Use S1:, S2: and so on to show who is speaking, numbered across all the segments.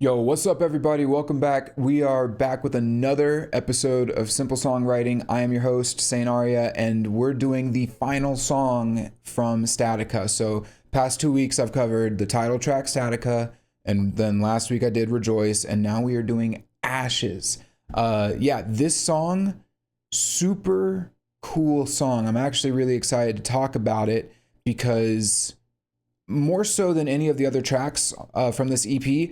S1: Yo, what's up, everybody? Welcome back. We are back with another episode of Simple Songwriting. I am your host, Saint Aria, and we're doing the final song from Statica. So, past 2 weeks, I've covered the title track, Statica, and then last week I did Rejoice, and now we are doing Ashes. Yeah, this song, super cool song. I'm actually really excited to talk about it because more so than any of the other tracks from this EP,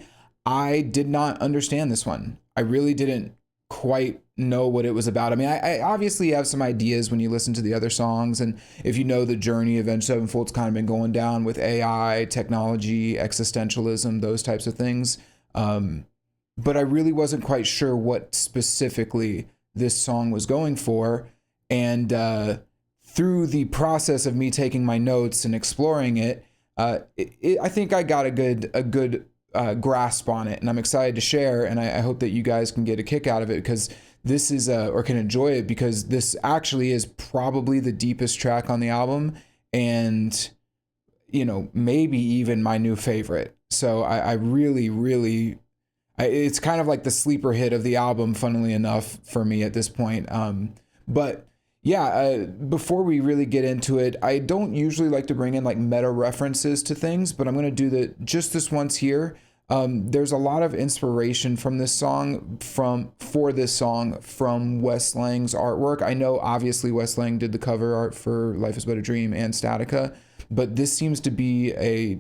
S1: I did not understand this one. I really didn't quite know what it was about. I mean, I obviously have some ideas when you listen to the other songs, and if you know the journey Avenged Sevenfold's kind of been going down with AI, technology, existentialism, those types of things. But I really wasn't quite sure what specifically this song was going for. And through the process of me taking my notes and exploring it, I think I got a good grasp on it, and I'm excited to share. And I hope that you guys can get a kick out of it because this is or can enjoy it because this actually is probably the deepest track on the album, and maybe even my new favorite. So I really it's kind of like the sleeper hit of the album, funnily enough, for me at this point. But yeah, before we really get into it, I don't usually like to bring in like meta references to things, but I'm going to do that just this once here. There's a lot of inspiration from this song, for this song from Wes Lang's artwork. I know obviously Wes Lang did the cover art for Life is But a Dream and Statica, but this seems to be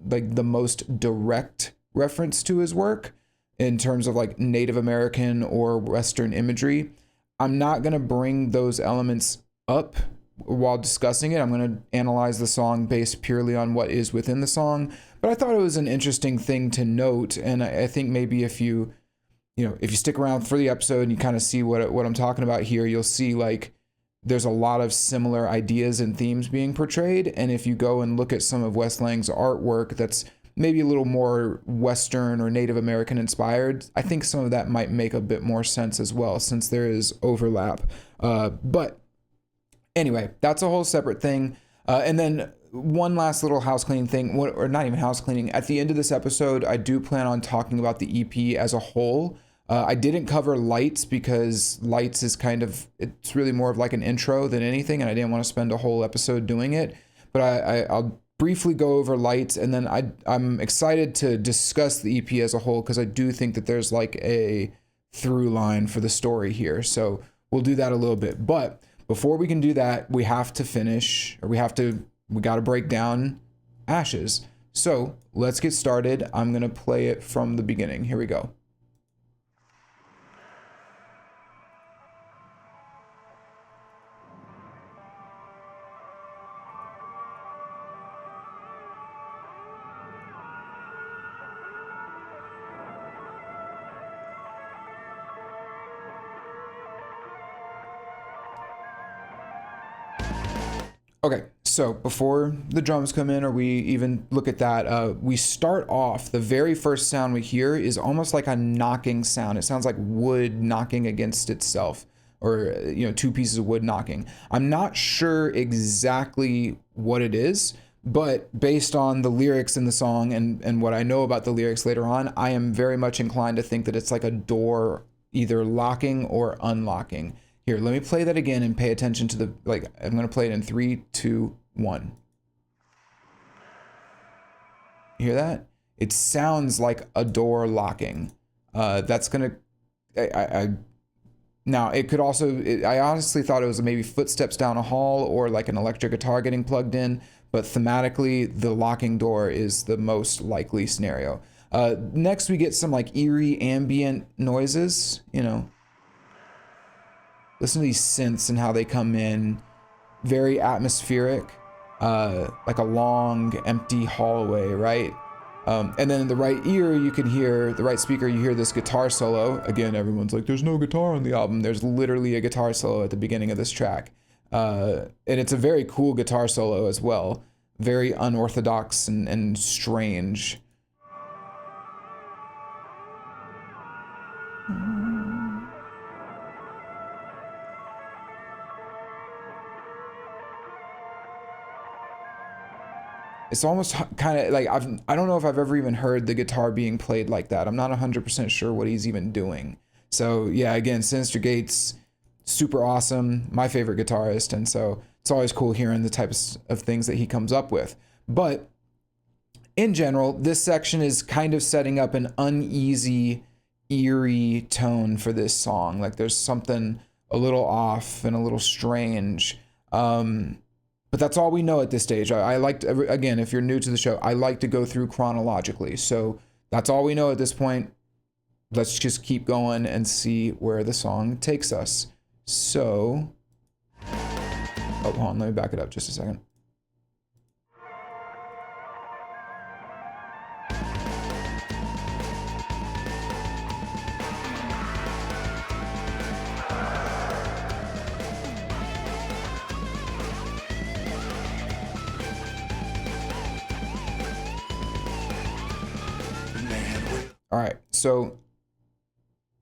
S1: like the most direct reference to his work in terms of like Native American or Western imagery. I'm not going to bring those elements up while discussing it. I'm going to analyze the song based purely on what is within the song. But I thought it was an interesting thing to note. And I think maybe if you stick around for the episode and you kind of see what I'm talking about here, you'll see like there's a lot of similar ideas and themes being portrayed. And if you go and look at some of Wes Lang's artwork that's maybe a little more Western or Native American inspired, I think some of that might make a bit more sense as well, since there is overlap. But anyway, that's a whole separate thing. And then one last little house cleaning thing, or not even house cleaning. At the end of this episode, I do plan on talking about the EP as a whole. I didn't cover Lights because Lights is it's really more of like an intro than anything, and I didn't want to spend a whole episode doing it. But I'll briefly go over Lights, and then I'm excited to discuss the EP as a whole because I do think that there's like a through line for the story here. So we'll do that a little bit. But before we can do that, we got to break down Ashes. So let's get started. I'm going to play it from the beginning. Here we go. Okay, so before the drums come in or we even look at that, we start off, the very first sound we hear is almost like a knocking sound. It sounds like wood knocking against itself, or two pieces of wood knocking. I'm not sure exactly what it is, but based on the lyrics in the song and what I know about the lyrics later on, I am very much inclined to think that it's like a door either locking or unlocking. Here, let me play that again and pay attention to I'm going to play it in 3, 2, 1. You hear that? It sounds like a door locking. That's going to, now it could also, I honestly thought it was maybe footsteps down a hall or like an electric guitar getting plugged in, but thematically, the locking door is the most likely scenario. Next, we get some like eerie ambient noises, Listen to these synths and how they come in. Very atmospheric, like a long, empty hallway, right? And then in the right ear, the right speaker, you hear this guitar solo. Again, everyone's like, there's no guitar on the album. There's literally a guitar solo at the beginning of this track. And it's a very cool guitar solo as well. Very unorthodox and strange. it's almost kind of like I don't know if I've ever even heard the guitar being played like that. I'm not 100% sure what he's even doing. So yeah, again, Sinister Gates, super awesome, my favorite guitarist, and so it's always cool hearing the types of things that he comes up with. But in general, this section is kind of setting up an uneasy, eerie tone for this song. Like there's something a little off and a little strange. But that's all we know at this stage. I like to, again, if you're new to the show, I like to go through chronologically. So that's all we know at this point. Let's just keep going and see where the song takes us. So, oh, hold on, let me back it up just a second. All right, so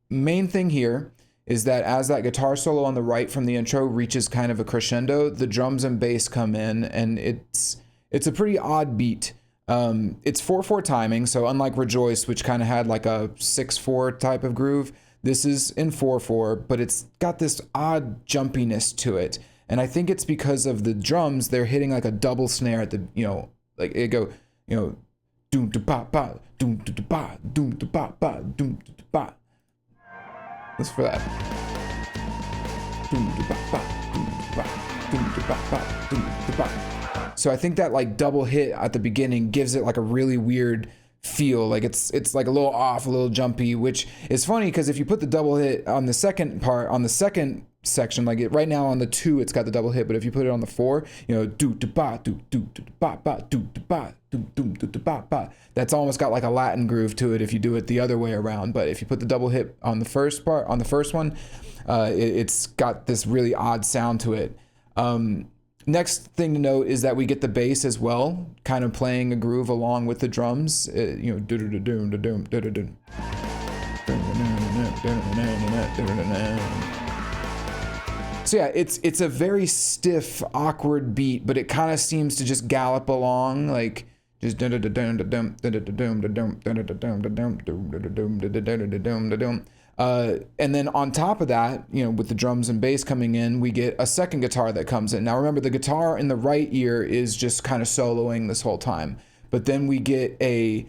S1: main thing here is that as that guitar solo on the right from the intro reaches kind of a crescendo, the drums and bass come in, and it's a pretty odd beat. It's 4/4 timing, so unlike Rejoice, which kind of had like a 6/4 type of groove, this is in 4/4, but it's got this odd jumpiness to it. And I think it's because of the drums, they're hitting like a double snare at the, like it go, doom to ba ba, doom to ba, doom to ba ba, doom to ba. Let's for that. Doom to ba ba, doom to ba, doom to ba ba, doom to ba. So I think that like double hit at the beginning gives it like a really weird feel. Like it's like a little off, a little jumpy, which is funny because if you put the double hit on the second part, on the second section, like right now on the 2 it's got the double hit, but if you put it on the 4, do to ba do to ba ba do to ba do to ba ba, that's almost got like a Latin groove to it if you do it the other way around. But if you put the double hit on the first part, on the first one, it's got this really odd sound to it. Next thing to note is that we get the bass as well, kind of playing a groove along with the drums. So yeah, it's a very stiff, awkward beat, but it kind of seems to just gallop along, like just and then on top of that, with the drums and bass coming in, we get a second guitar that comes in. Now remember, the guitar in the right ear is just kind of soloing this whole time, but then we get a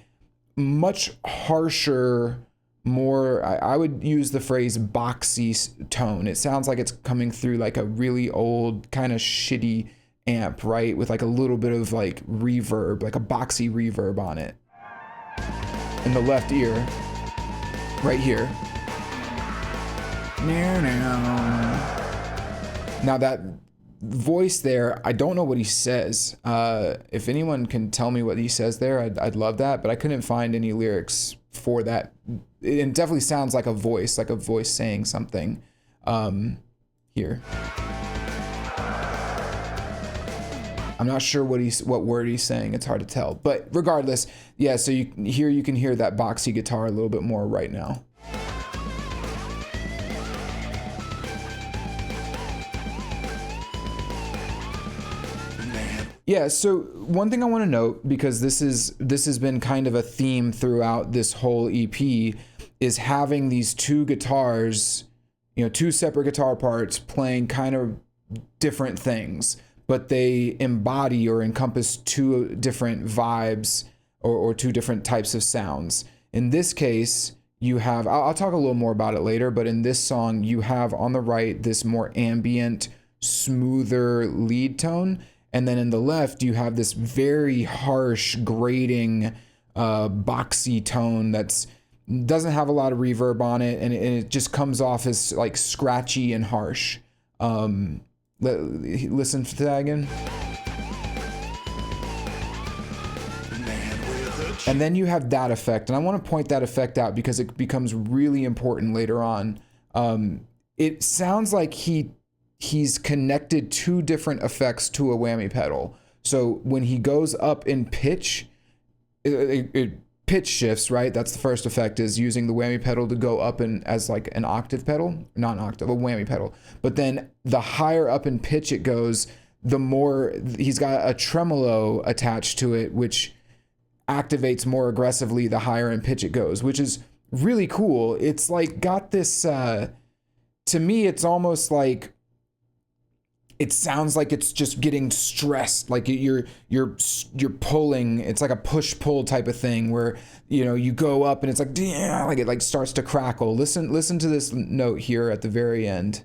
S1: much harsher, more, I would use the phrase boxy tone. It sounds like it's coming through like a really old kind of shitty amp, right? With like a little bit of like reverb, like a boxy reverb on it. In the left ear, right here. Now that voice there, I don't know what he says. If anyone can tell me what he says there, I'd love that, but I couldn't find any lyrics for that. It definitely sounds like a voice saying something here. I'm not sure what word he's saying. It's hard to tell, but regardless, yeah. So you can hear that boxy guitar a little bit more right now. Yeah, so one thing I want to note, because this has been kind of a theme throughout this whole EP, is having these two guitars, two separate guitar parts playing kind of different things, but they embody or encompass two different vibes or two different types of sounds. In this case, you have, I'll talk a little more about it later, but in this song, you have on the right this more ambient, smoother lead tone. And then in the left, you have this very harsh, grating, boxy tone that's doesn't have a lot of reverb on it, and it just comes off as like scratchy and harsh. Listen to that again. And then you have that effect, and I want to point that effect out because it becomes really important later on. It sounds like he's connected two different effects to a whammy pedal. So when he goes up in pitch, it pitch shifts, right? That's the first effect, is using the whammy pedal to go up as like an octave pedal, not an octave, a whammy pedal. But then the higher up in pitch it goes, the more he's got a tremolo attached to it, which activates more aggressively the higher in pitch it goes, which is really cool. It's like got this, to me, it's almost like, it sounds like it's just getting stressed, like you're pulling. It's like a push pull type of thing where, you know, you go up and it's like, yeah, like it like starts to crackle. Listen to this note here at the very end.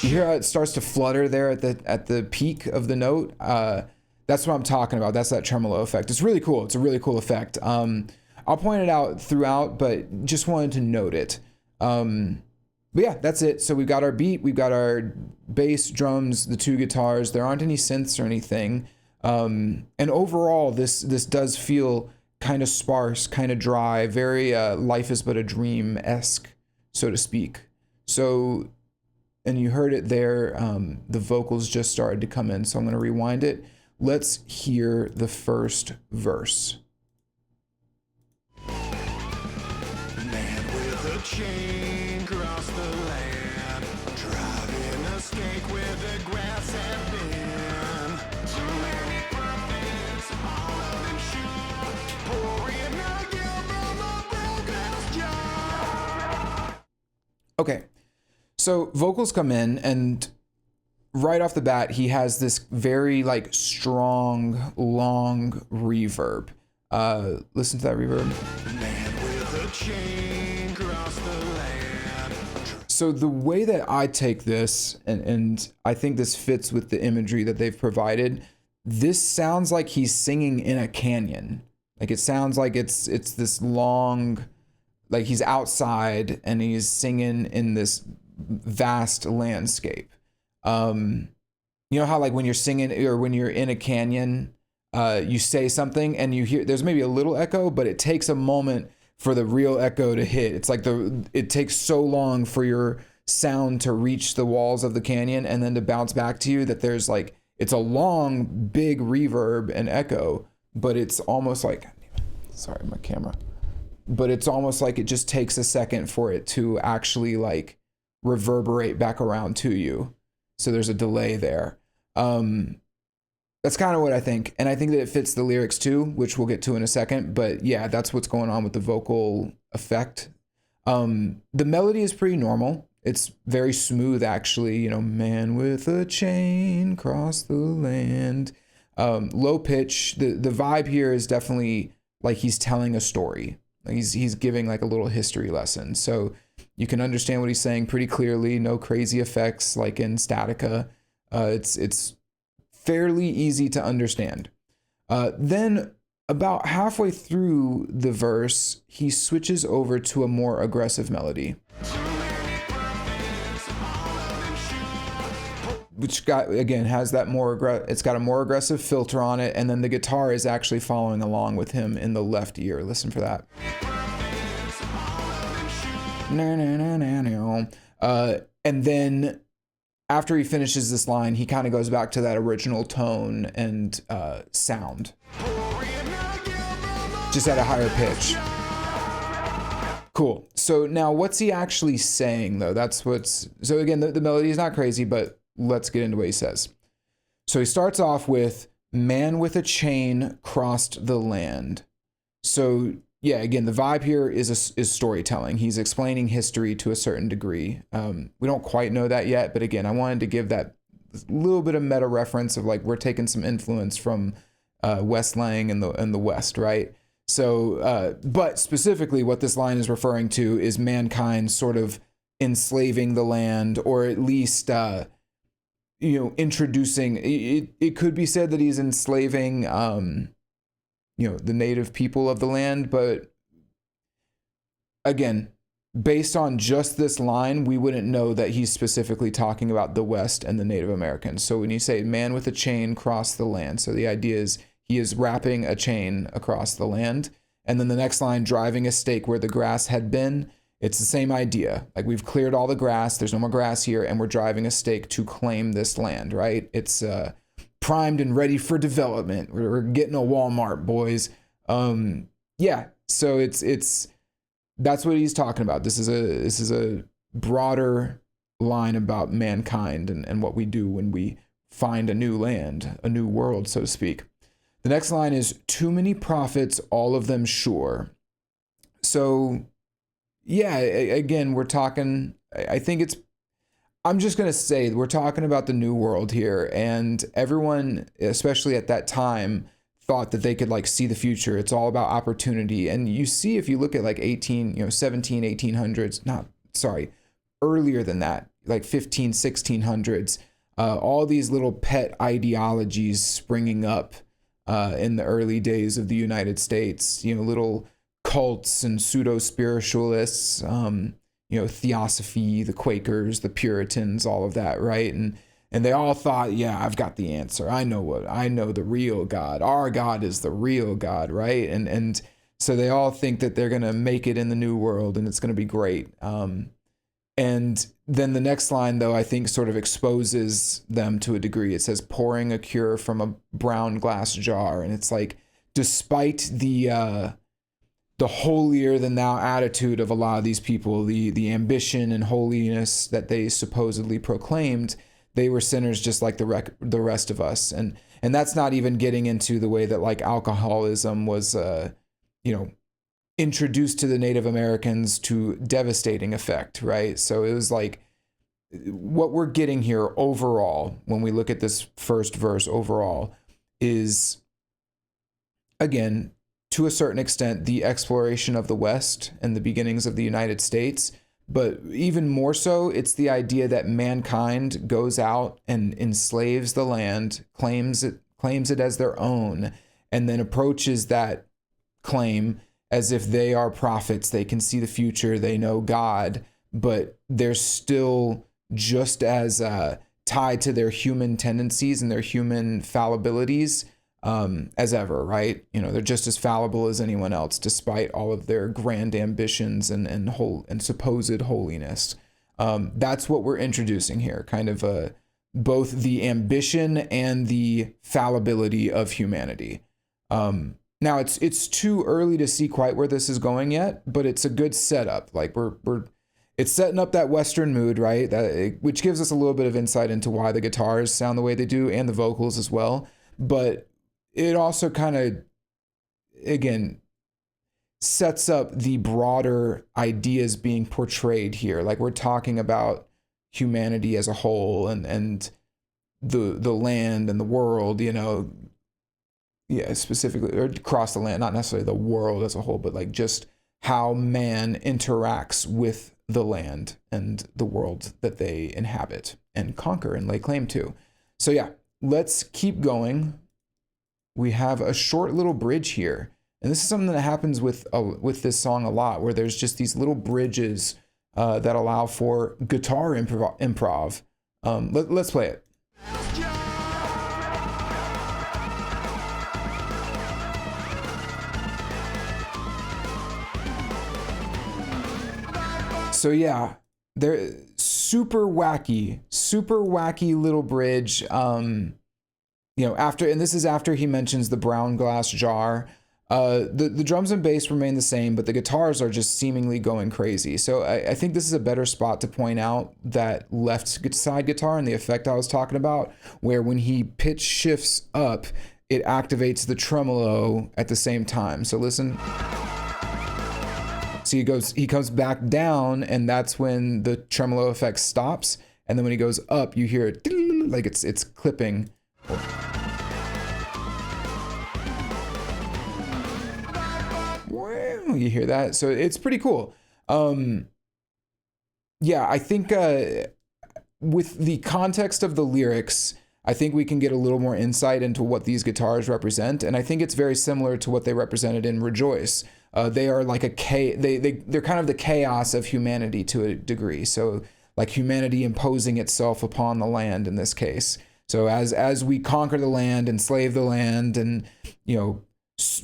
S1: You hear how it starts to flutter there at the peak of the note? That's what I'm talking about. That's that tremolo effect. It's really cool. It's a really cool effect. I'll point it out throughout, but just wanted to note it. But yeah, that's it. So we've got our beat, we've got our bass, drums, the two guitars. There aren't any synths or anything. And overall, this does feel kind of sparse, kind of dry, very Life Is But a Dream-esque, so to speak. So, and you heard it there, the vocals just started to come in, so I'm going to rewind it. Let's hear the first verse. Man with a chain across the land, driving a stake where the grass had been. Too many prophets, all of them shoot, pouring again from a broken jar. Okay. So vocals come in, and right off the bat, he has this very like strong, long reverb. Listen to that reverb. Man with a chain across the land. So the way that I take this, and I think this fits with the imagery that they've provided, this sounds like he's singing in a canyon. Like it sounds like it's this long, like he's outside and he's singing in this vast landscape. You know how like when you're singing or when you're in a canyon, you say something and you hear there's maybe a little echo, but it takes a moment for the real echo to hit. It's like it takes so long for your sound to reach the walls of the canyon and then to bounce back to you that there's like, it's a long, big reverb and echo, but it's almost like, sorry, my camera, but it's almost like it just takes a second for it to actually like reverberate back around to you. So there's a delay there. That's kind of what I think. And I think that it fits the lyrics too, which we'll get to in a second. But yeah, that's what's going on with the vocal effect. The melody is pretty normal. It's very smooth, actually. You know, man with a chain across the land. Low pitch. The vibe here is definitely like he's telling a story. Like he's giving like a little history lesson. So you can understand what he's saying pretty clearly. No crazy effects like in Statica. It's fairly easy to understand. Then about halfway through the verse, he switches over to a more aggressive melody, which has that it's got a more aggressive filter on it, and then the guitar is actually following along with him in the left ear. Listen for that. And then after he finishes this line, he kind of goes back to that original tone and sound, just at a higher pitch. Cool. So now what's he actually saying though? So again, the melody is not crazy, but let's get into what he says. So he starts off with, man with a chain crossed the land. So yeah, again, the vibe here is storytelling. He's explaining history to a certain degree. We don't quite know that yet, but again, I wanted to give that little bit of meta reference of like, we're taking some influence from West Lang and the West, right? So, but specifically what this line is referring to is mankind sort of enslaving the land, or at least, introducing, it could be said that he's enslaving, the native people of the land. But again, based on just this line, we wouldn't know that he's specifically talking about the West and the Native Americans. So when you say man with a chain crossed the land, so the idea is he is wrapping a chain across the land. And then the next line, driving a stake where the grass had been, it's the same idea. Like, we've cleared all the grass, there's no more grass here, and we're driving a stake to claim this land, right? It's primed and ready for development. We're getting a Walmart, boys. Yeah, so it's that's what he's talking about. This is a broader line about mankind and what we do when we find a new land, a new world, so to speak. The next line is, too many prophets, all of them sure. So, yeah, again, we're talking, I think it's, I'm just going to say we're talking about the new world here, and everyone, especially at that time, thought that they could like see the future. It's all about opportunity. And you see, if you look at like 1800s, not, sorry, earlier than that, like 1600s, all these little pet ideologies springing up in the early days of the United States, little cults and pseudo-spiritualists, Theosophy, the Quakers, the Puritans, all of that, right? And they all thought, yeah, I've got the answer. I know the real God. Our God is the real God, right? And so they all think that they're going to make it in the new world and it's going to be great. And then the next line, though, I think sort of exposes them to a degree. It says, pouring a cure from a brown glass jar. And it's like, despite the holier than thou attitude of a lot of these people, the ambition and holiness that they supposedly proclaimed, they were sinners just like the rest of us. And that's not even getting into the way that like alcoholism was, introduced to the Native Americans to devastating effect, right? So it was like, what we're getting here overall, when we look at this first verse overall, is, again, to a certain extent, the exploration of the West and the beginnings of the United States. But even more so, it's the idea that mankind goes out and enslaves the land, claims it as their own, and then approaches that claim as if they are prophets. They can see the future, they know God, but they're still just as tied to their human tendencies and their human fallibilities as ever, right? They're just as fallible as anyone else, despite all of their grand ambitions and supposed holiness. That's what we're introducing here, kind of both the ambition and the fallibility of humanity. Now it's too early to see quite where this is going yet, but it's a good setup. Like it's setting up that Western mood, right? Which gives us a little bit of insight into why the guitars sound the way they do and the vocals as well. But it also kind of, again, sets up the broader ideas being portrayed here. Like we're talking about humanity as a whole and the land and the world, specifically, or across the land, not necessarily the world as a whole, but like just how man interacts with the land and the world that they inhabit and conquer and lay claim to. So yeah, let's keep going. We have a short little bridge here. And this is something that happens with this song a lot, where there's just these little bridges that allow for guitar improv. Let's play it. So yeah, they're super wacky little bridge. And this is after he mentions the brown glass jar. The drums and bass remain the same, but the guitars are just seemingly going crazy. So I think this is a better spot to point out that left side guitar and the effect I was talking about, where when he pitch shifts up, it activates the tremolo at the same time. So listen. So he comes back down, and that's when the tremolo effect stops. And then when he goes up, you hear it like it's clipping. You hear that? So it's pretty cool. Yeah, I think with the context of the lyrics, I think we can get a little more insight into what these guitars represent. And I think it's very similar to what they represented in Rejoice. They are like they're kind of the chaos of humanity to a degree. So like humanity imposing itself upon the land in this case. So as we conquer the land, enslave the land, and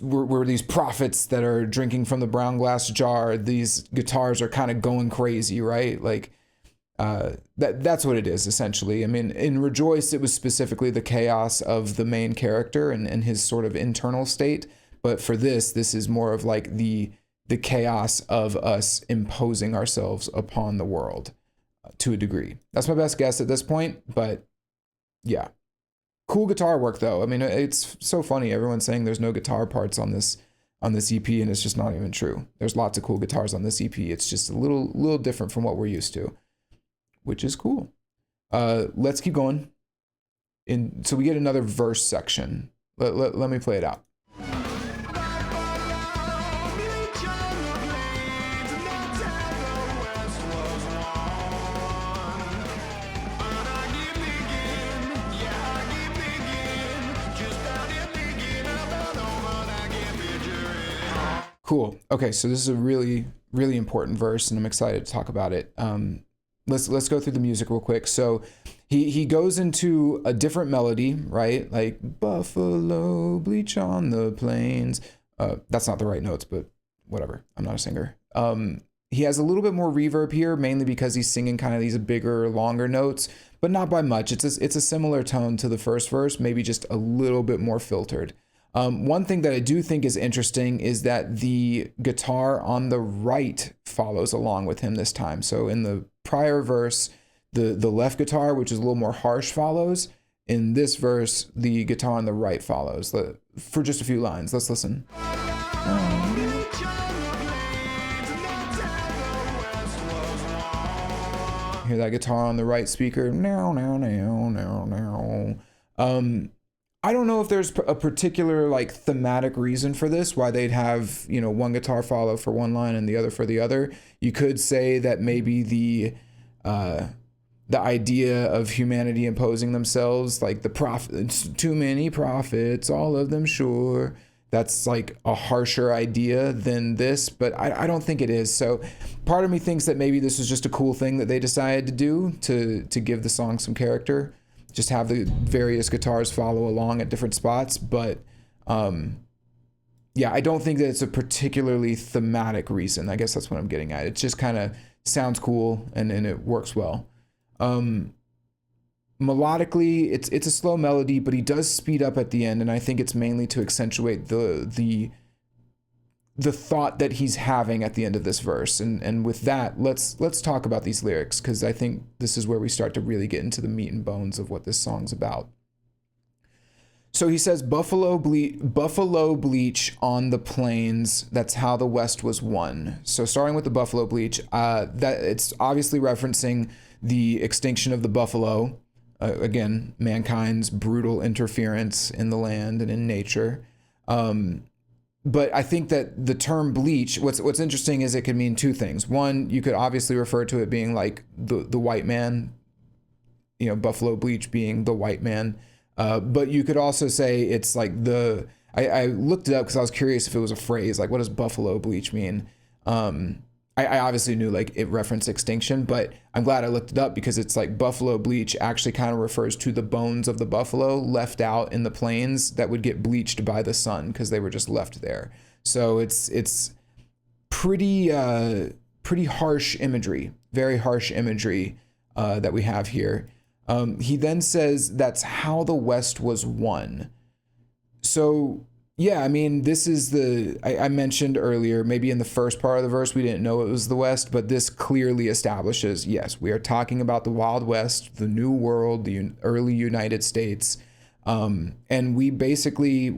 S1: we're these prophets that are drinking from the brown glass jar, these guitars are kind of going crazy, right? Like that's what it is essentially. I mean, in Rejoice, it was specifically the chaos of the main character and his sort of internal state. But for this is more of like the chaos of us imposing ourselves upon the world. to a degree. That's my best guess at this point, but yeah. Cool guitar work though. I mean, it's so funny. Everyone's saying there's no guitar parts on this EP, and it's just not even true. There's lots of cool guitars on this EP. It's just a little different from what we're used to, which is cool. Let's keep going. So we get another verse section. Let me play it out. Cool. Okay, so this is a really, really important verse, and I'm excited to talk about it. Let's go through the music real quick. So he goes into a different melody, right? Like buffalo bleach on the plains. That's not the right notes, but whatever. I'm not a singer. He has a little bit more reverb here, mainly because he's singing kind of these bigger, longer notes, but not by much. It's a similar tone to the first verse, maybe just a little bit more filtered. One thing that I do think is interesting is that the guitar on the right follows along with him this time. So in the prior verse, the left guitar, which is a little more harsh, follows. In this verse, the guitar on the right follows. For just a few lines, let's listen. Hear that guitar on the right speaker. Now, now, now, now, now. I don't know if there's a particular like thematic reason for this, why they'd have, one guitar follow for one line and the other for the other. You could say that maybe the idea of humanity imposing themselves, like the prophets, too many prophets, all of them sure. That's like a harsher idea than this, but I don't think it is. So part of me thinks that maybe this was just a cool thing that they decided to do to give the song some character. Just have the various guitars follow along at different spots. But yeah, I don't think that it's a particularly thematic reason. I guess that's what I'm getting at. It just kind of sounds cool and it works well. Melodically, it's a slow melody, but he does speed up at the end, and I think it's mainly to accentuate the thought that he's having at the end of this verse. And with that, let's talk about these lyrics, because I think this is where we start to really get into the meat and bones of what this song's about. So he says, buffalo bleach on the plains, that's how the West was won. So starting with the buffalo bleach, that it's obviously referencing the extinction of the buffalo. Again, mankind's brutal interference in the land and in nature. But I think that the term bleach, what's interesting is it could mean two things. One, you could obviously refer to it being like the white man, buffalo bleach being the white man. But you could also say it's like I looked it up because I was curious if it was a phrase, like what does buffalo bleach mean? I obviously knew like it referenced extinction, but I'm glad I looked it up because it's like buffalo bleach actually kind of refers to the bones of the buffalo left out in the plains that would get bleached by the sun because they were just left there. So it's pretty harsh imagery, very harsh imagery that we have here. He then says that's how the West was won. So yeah, I mean, this is I mentioned earlier, maybe in the first part of the verse, we didn't know it was the West, but this clearly establishes, yes, we are talking about the Wild West, the New World, the early United States. And we basically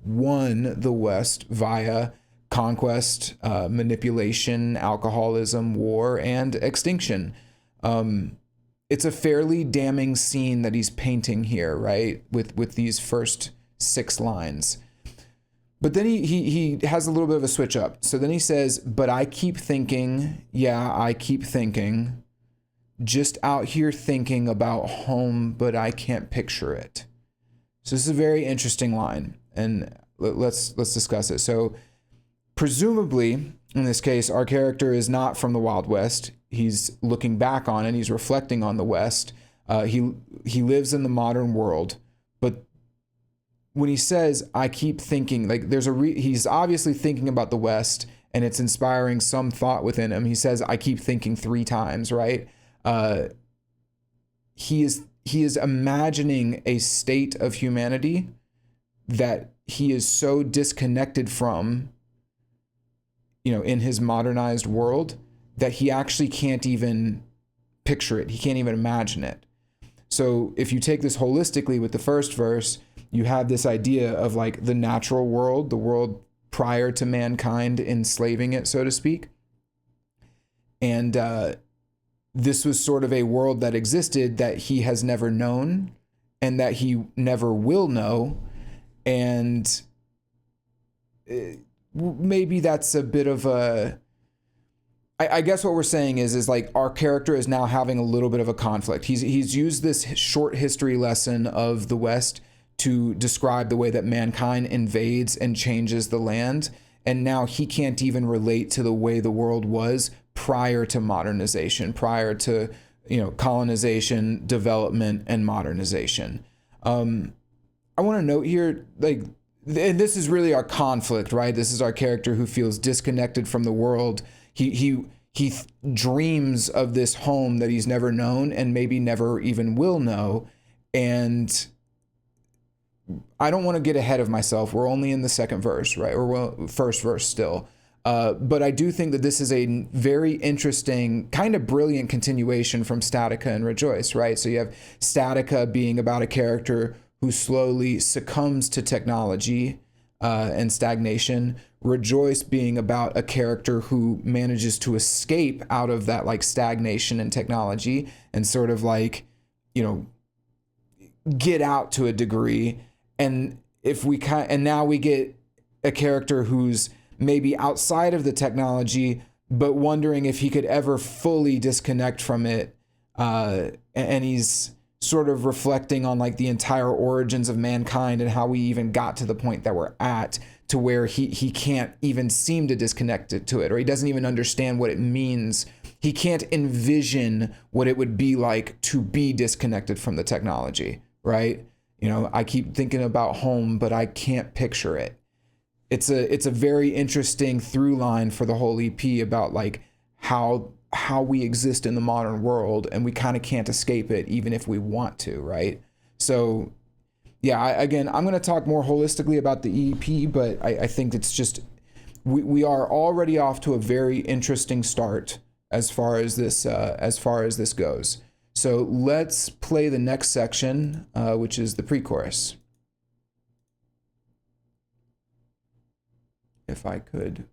S1: won the West via conquest, manipulation, alcoholism, war, and extinction. It's a fairly damning scene that he's painting here, right? With these first 6 lines. But then he has a little bit of a switch up. So then he says, but I keep thinking, yeah, I keep thinking, just out here thinking about home, but I can't picture it. So this is a very interesting line, and let's discuss it. So presumably, in this case, our character is not from the Wild West. He's looking back on it. He's reflecting on the West. He lives in the modern world, but when he says, I keep thinking, like he's obviously thinking about the West and it's inspiring some thought within him. He says, I keep thinking 3 times, right? He is imagining a state of humanity that he is so disconnected from, in his modernized world that he actually can't even picture it. He can't even imagine it. So if you take this holistically with the first verse, you have this idea of like the natural world, the world prior to mankind enslaving it, so to speak. And this was sort of a world that existed that he has never known and that he never will know. And maybe that's a bit of a... I guess what we're saying is like our character is now having a little bit of a conflict. He's used this short history lesson of the West to describe the way that mankind invades and changes the land. And now he can't even relate to the way the world was prior to modernization, prior to, colonization, development, and modernization. I want to note here, like, and this is really our conflict, right? This is our character who feels disconnected from the world. He dreams of this home that he's never known and maybe never even will know. And I don't want to get ahead of myself. We're only in the second verse, right? Or first verse still. But I do think that this is a very interesting, kind of brilliant continuation from Statica and Rejoice, right? So you have Statica being about a character who slowly succumbs to technology and stagnation. Rejoice being about a character who manages to escape out of that like stagnation and technology and sort of like, get out to a degree. And and now we get a character who's maybe outside of the technology, but wondering if he could ever fully disconnect from it. And he's sort of reflecting on like the entire origins of mankind and how we even got to the point that we're at, to where he can't even seem to disconnect it to it, or he doesn't even understand what it means. He can't envision what it would be like to be disconnected from the technology, right? I keep thinking about home, but I can't picture it. It's a very interesting through line for the whole EP about like how we exist in the modern world, and we kind of can't escape it even if we want to, right? So yeah, I'm going to talk more holistically about the EP, but I think it's just, we are already off to a very interesting start as far as this goes. So let's play the next section, which is the pre-chorus. If I could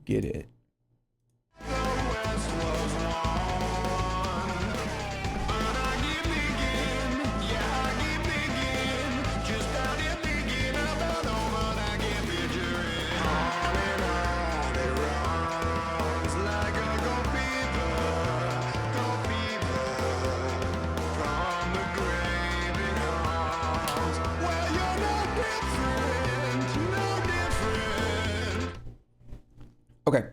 S1: get it. Okay.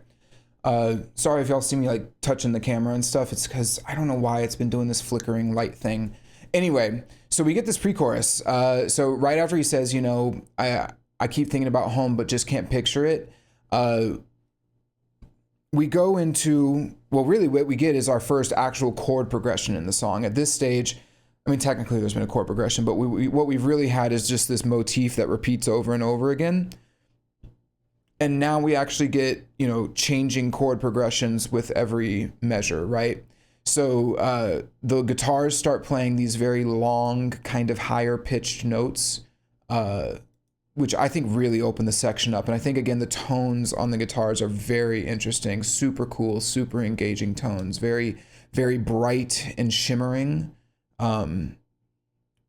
S1: Sorry if y'all see me like touching the camera and stuff. It's because I don't know why it's been doing this flickering light thing. Anyway, so we get this pre-chorus. So right after he says, I keep thinking about home, but just can't picture it. We go into, well, really what we get is our first actual chord progression in the song. At this stage, I mean, technically there's been a chord progression, but what we've really had is just this motif that repeats over and over again. And now we actually get, changing chord progressions with every measure, right? So the guitars start playing these very long, kind of higher pitched notes, which I think really open the section up. And I think, again, the tones on the guitars are very interesting, super cool, super engaging tones, very, very bright and shimmering.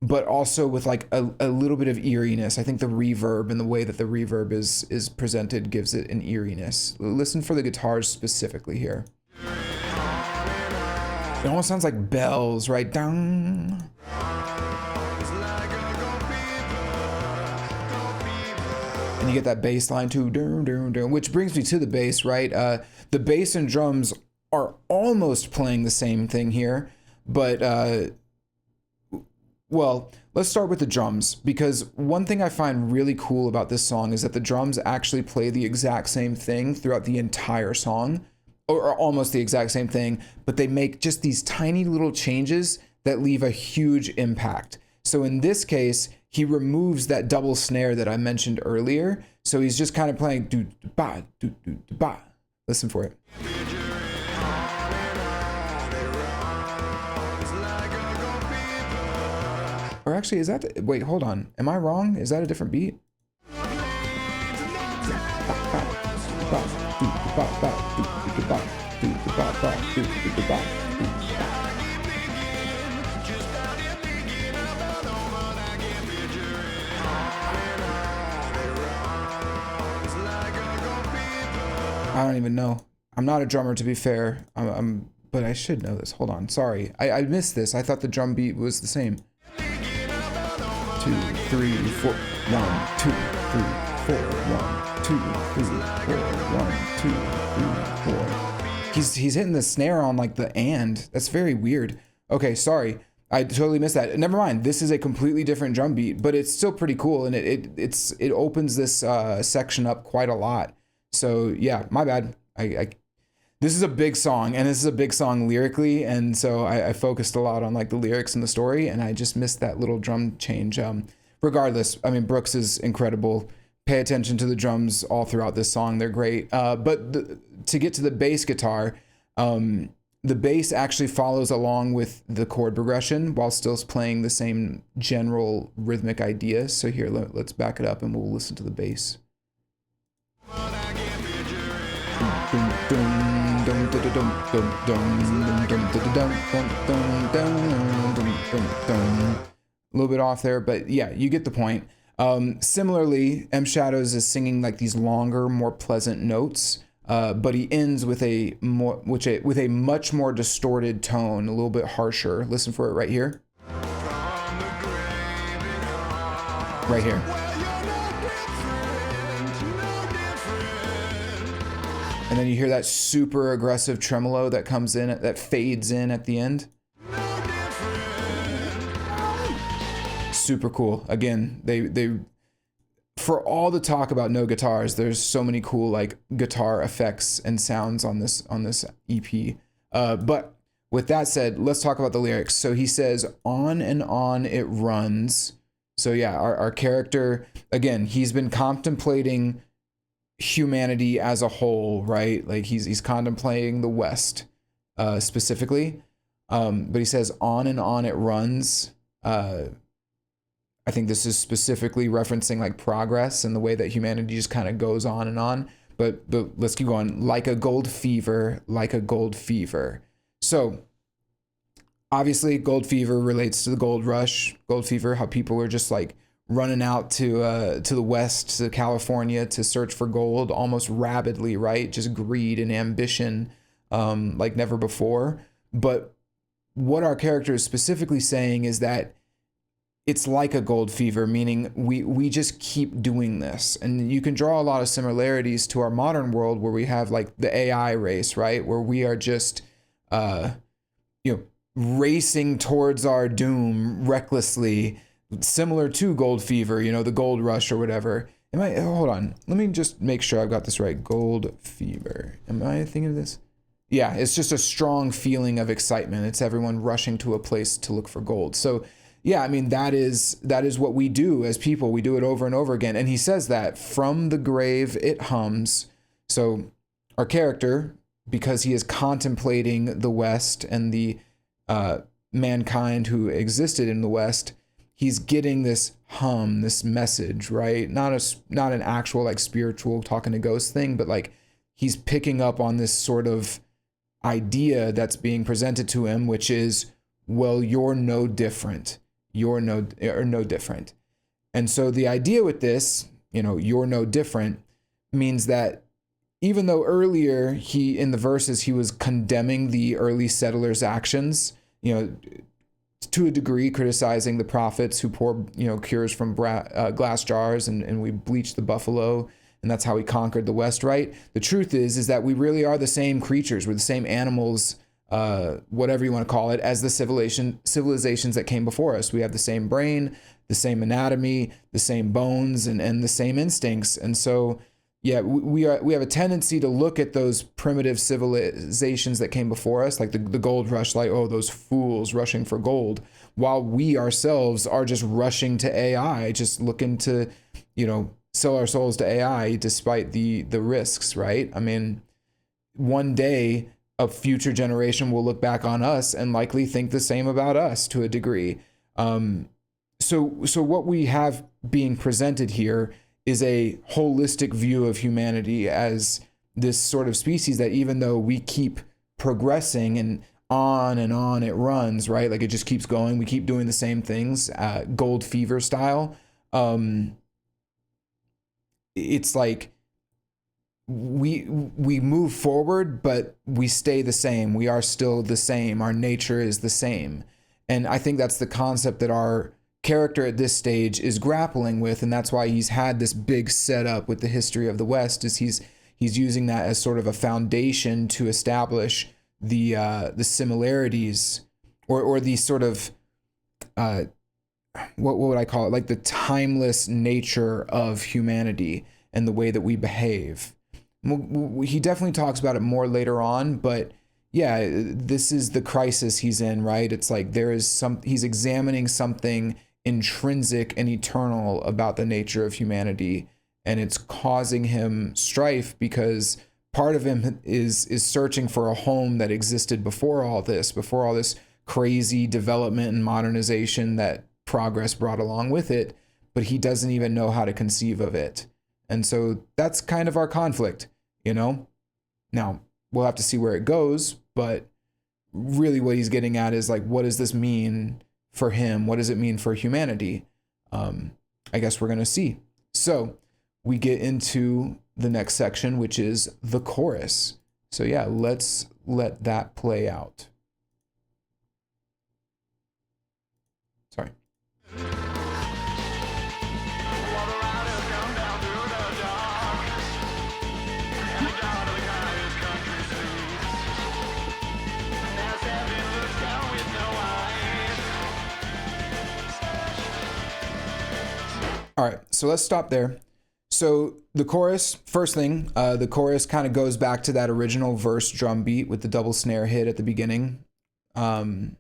S1: But also with like a little bit of eeriness. I think the reverb and the way that the reverb is presented gives it an eeriness. Listen for the guitars specifically here. It almost sounds like bells, right? Dang. And you get that bass line too, which brings me to the bass, right? The bass and drums are almost playing the same thing here, but well, let's start with the drums, because one thing I find really cool about this song is that the drums actually play the exact same thing throughout the entire song, or almost the exact same thing, but they make just these tiny little changes that leave a huge impact. So in this case, he removes that double snare that I mentioned earlier. So he's just kind of playing do-ba, do-do-ba. Listen for it. or actually, is that, wait, hold on. Am I wrong? Is that a different beat? I don't even know. I'm not a drummer, to be fair. But I should know this. Hold on. Sorry. I missed this. I thought the drum beat was the same. 2, 3, 4. 1, 2, 3, 4. 1, 2, 3, 4. 1, 2, 3, 4. He's hitting the snare on like the and. That's very weird. Okay, sorry. I totally missed that. Never mind. This is a completely different drum beat, but it's still pretty cool, and it opens this section up quite a lot. So yeah, my bad. This is a big song, and this is a big song lyrically, and so I focused a lot on like the lyrics and the story, and I just missed that little drum change. Regardless, I mean, Brooks is incredible. Pay attention to the drums all throughout this song; they're great. But to get to the bass guitar, the bass actually follows along with the chord progression while still playing the same general rhythmic idea. So here, let's back it up, and we'll listen to the bass. A little bit off there, but yeah, you get the point. Similarly, M Shadows is singing like these longer, more pleasant notes, but he ends with a much more distorted tone, a little bit harsher. Listen for it right here. Right here. And then you hear that super aggressive tremolo that comes in, that fades in at the end. Super cool. Again, they for all the talk about no guitars, there's so many cool like guitar effects and sounds on this EP. But with that said, let's talk about the lyrics. So he says, "On and on it runs." So yeah, our character, again, he's been contemplating humanity as a whole, right? Like he's contemplating the West specifically, but he says on and on it runs. I think this is specifically referencing like progress and the way that humanity just kind of goes on and on, but let's keep going. Like a gold fever, like a gold fever. So obviously gold fever relates to the gold rush, gold fever, how people were just like running out to the West, to California to search for gold almost rabidly, right? Just greed and ambition like never before. But what our character is specifically saying is that it's like a gold fever, meaning we just keep doing this. And you can draw a lot of similarities to our modern world where we have like the AI race, right? Where we are just, racing towards our doom recklessly, similar to gold fever, the gold rush or whatever. Hold on. Let me just make sure I've got this right. Gold fever. Am I thinking of this? Yeah, it's just a strong feeling of excitement. It's everyone rushing to a place to look for gold. So yeah, I mean, that is what we do as people. We do it over and over again. And he says that from the grave, it hums. So our character, because he is contemplating the West and the mankind who existed in the West, he's getting this hum, this message, right? Not an actual like spiritual talking to ghost thing, but like he's picking up on this sort of idea that's being presented to him, which is, well, you're no different. You're no different. And so the idea with this, you're no different, means that even though earlier in the verses he was condemning the early settlers' actions, to a degree criticizing the prophets who pour cures from glass jars and we bleach the buffalo, and that's how we conquered the West, right? The truth is that we really are the same creatures. We're the same animals, whatever you want to call it, as the civilizations that came before us. We have the same brain, the same anatomy, the same bones, and the same instincts. And so, yeah, we have a tendency to look at those primitive civilizations that came before us, like the gold rush, like, oh, those fools rushing for gold, while we ourselves are just rushing to AI, just looking to, sell our souls to AI despite the risks, right? I mean, one day a future generation will look back on us and likely think the same about us to a degree. So so what we have being presented here is a holistic view of humanity as this sort of species that, even though we keep progressing and on it runs, right? Like it just keeps going. We keep doing the same things, gold fever style. It's like we move forward, but we stay the same. We are still the same. Our nature is the same. And I think that's the concept that our character at this stage is grappling with, and that's why he's had this big setup with the history of the West. Is he's using that as sort of a foundation to establish the similarities, or the sort of what would I call it, like the timeless nature of humanity and the way that we behave. He definitely talks about it more later on, but yeah, this is the crisis he's in, right? It's like he's examining something intrinsic and eternal about the nature of humanity, and it's causing him strife because part of him is searching for a home that existed before all this crazy development and modernization that progress brought along with it, but he doesn't even know how to conceive of it. And so that's kind of our conflict, you know? Now, we'll have to see where it goes, but really what he's getting at is like, what does this mean for him? What does it mean for humanity? I guess we're going to see. So we get into the next section, which is the chorus. So yeah, let's let that play out. Sorry. All right, so let's stop there. So the chorus, first thing, the chorus kind of goes back to that original verse drum beat with the double snare hit at the beginning. The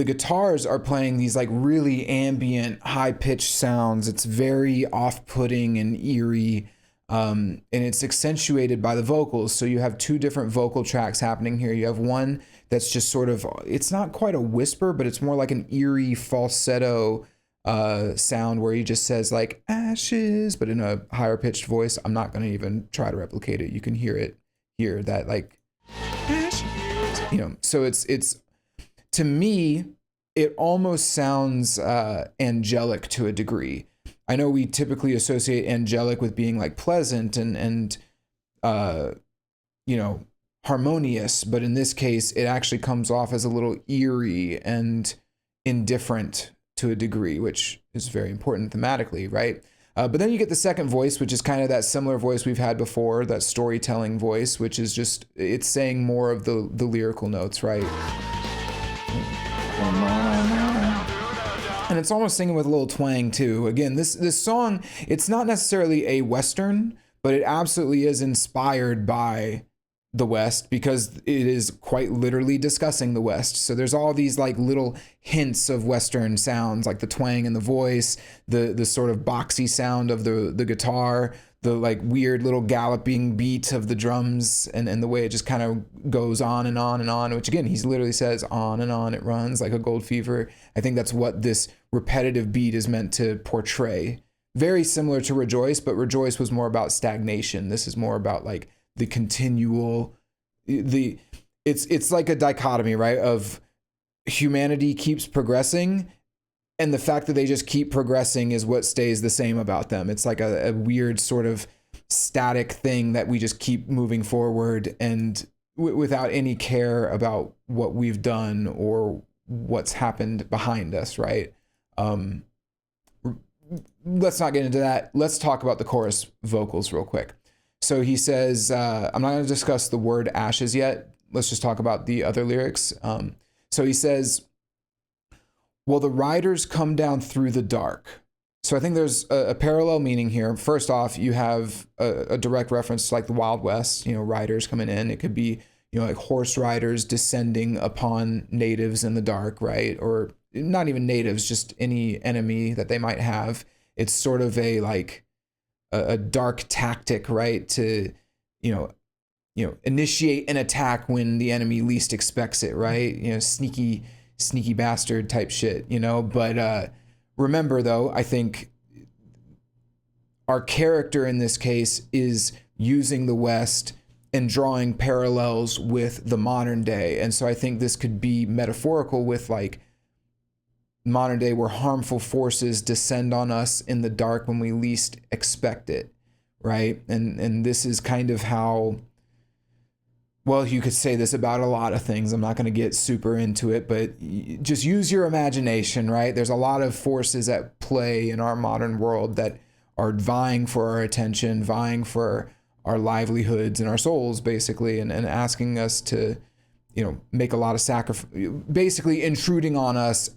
S1: guitars are playing these like really ambient, high-pitched sounds. It's very off-putting and eerie, and it's accentuated by the vocals. So you have two different vocal tracks happening here. You have one that's just sort of, it's not quite a whisper, but it's more like an eerie falsetto sound where he just says like ashes, but in a higher pitched voice. I'm not going to even try to replicate it. You can hear it here, that like ashes, you know. So it's to me, it almost sounds angelic to a degree. I know we typically associate angelic with being like pleasant and you know, harmonious, but in this case, it actually comes off as a little eerie and indifferent to a degree, which is very important thematically, right? But then you get the second voice, which is kind of that similar voice we've had before, that storytelling voice, which is just, it's saying more of the lyrical notes, right? And it's almost singing with a little twang too. Again, this song, it's not necessarily a Western, but it absolutely is inspired by the West because it is quite literally discussing the West. So there's all these like little hints of Western sounds, like the twang in the voice, the sort of boxy sound of the guitar, the like weird little galloping beat of the drums, and the way it just kind of goes on and on and on, which again, he literally says on and on it runs like a gold fever. I think that's what this repetitive beat is meant to portray. Very similar to Rejoice, but Rejoice was more about stagnation. This is more about like the continual, it's like a dichotomy, right? Of humanity keeps progressing, and the fact that they just keep progressing is what stays the same about them. It's like a weird sort of static thing that we just keep moving forward and without any care about what we've done or what's happened behind us, right? Let's not get into that. Let's talk about the chorus vocals real quick. So he says, I'm not going to discuss the word ashes yet. Let's just talk about the other lyrics. So he says, well, the riders come down through the dark. So I think there's a parallel meaning here. First off, you have a direct reference to like the Wild West, you know, riders coming in. It could be, you know, like horse riders descending upon natives in the dark, right? Or not even natives, just any enemy that they might have. It's sort of a like a dark tactic, right? To, you know, initiate an attack when the enemy least expects it, right? Sneaky bastard type shit, but remember though, I think our character in this case is using the West and drawing parallels with the modern day. And so I think this could be metaphorical with like modern day where harmful forces descend on us in the dark when we least expect it, right? And this is kind of how, well, you could say this about a lot of things. I'm not going to get super into it, but just use your imagination, right? There's a lot of forces at play in our modern world that are vying for our attention, vying for our livelihoods and our souls, basically, and asking us to, make a lot of sacrifice, basically intruding on us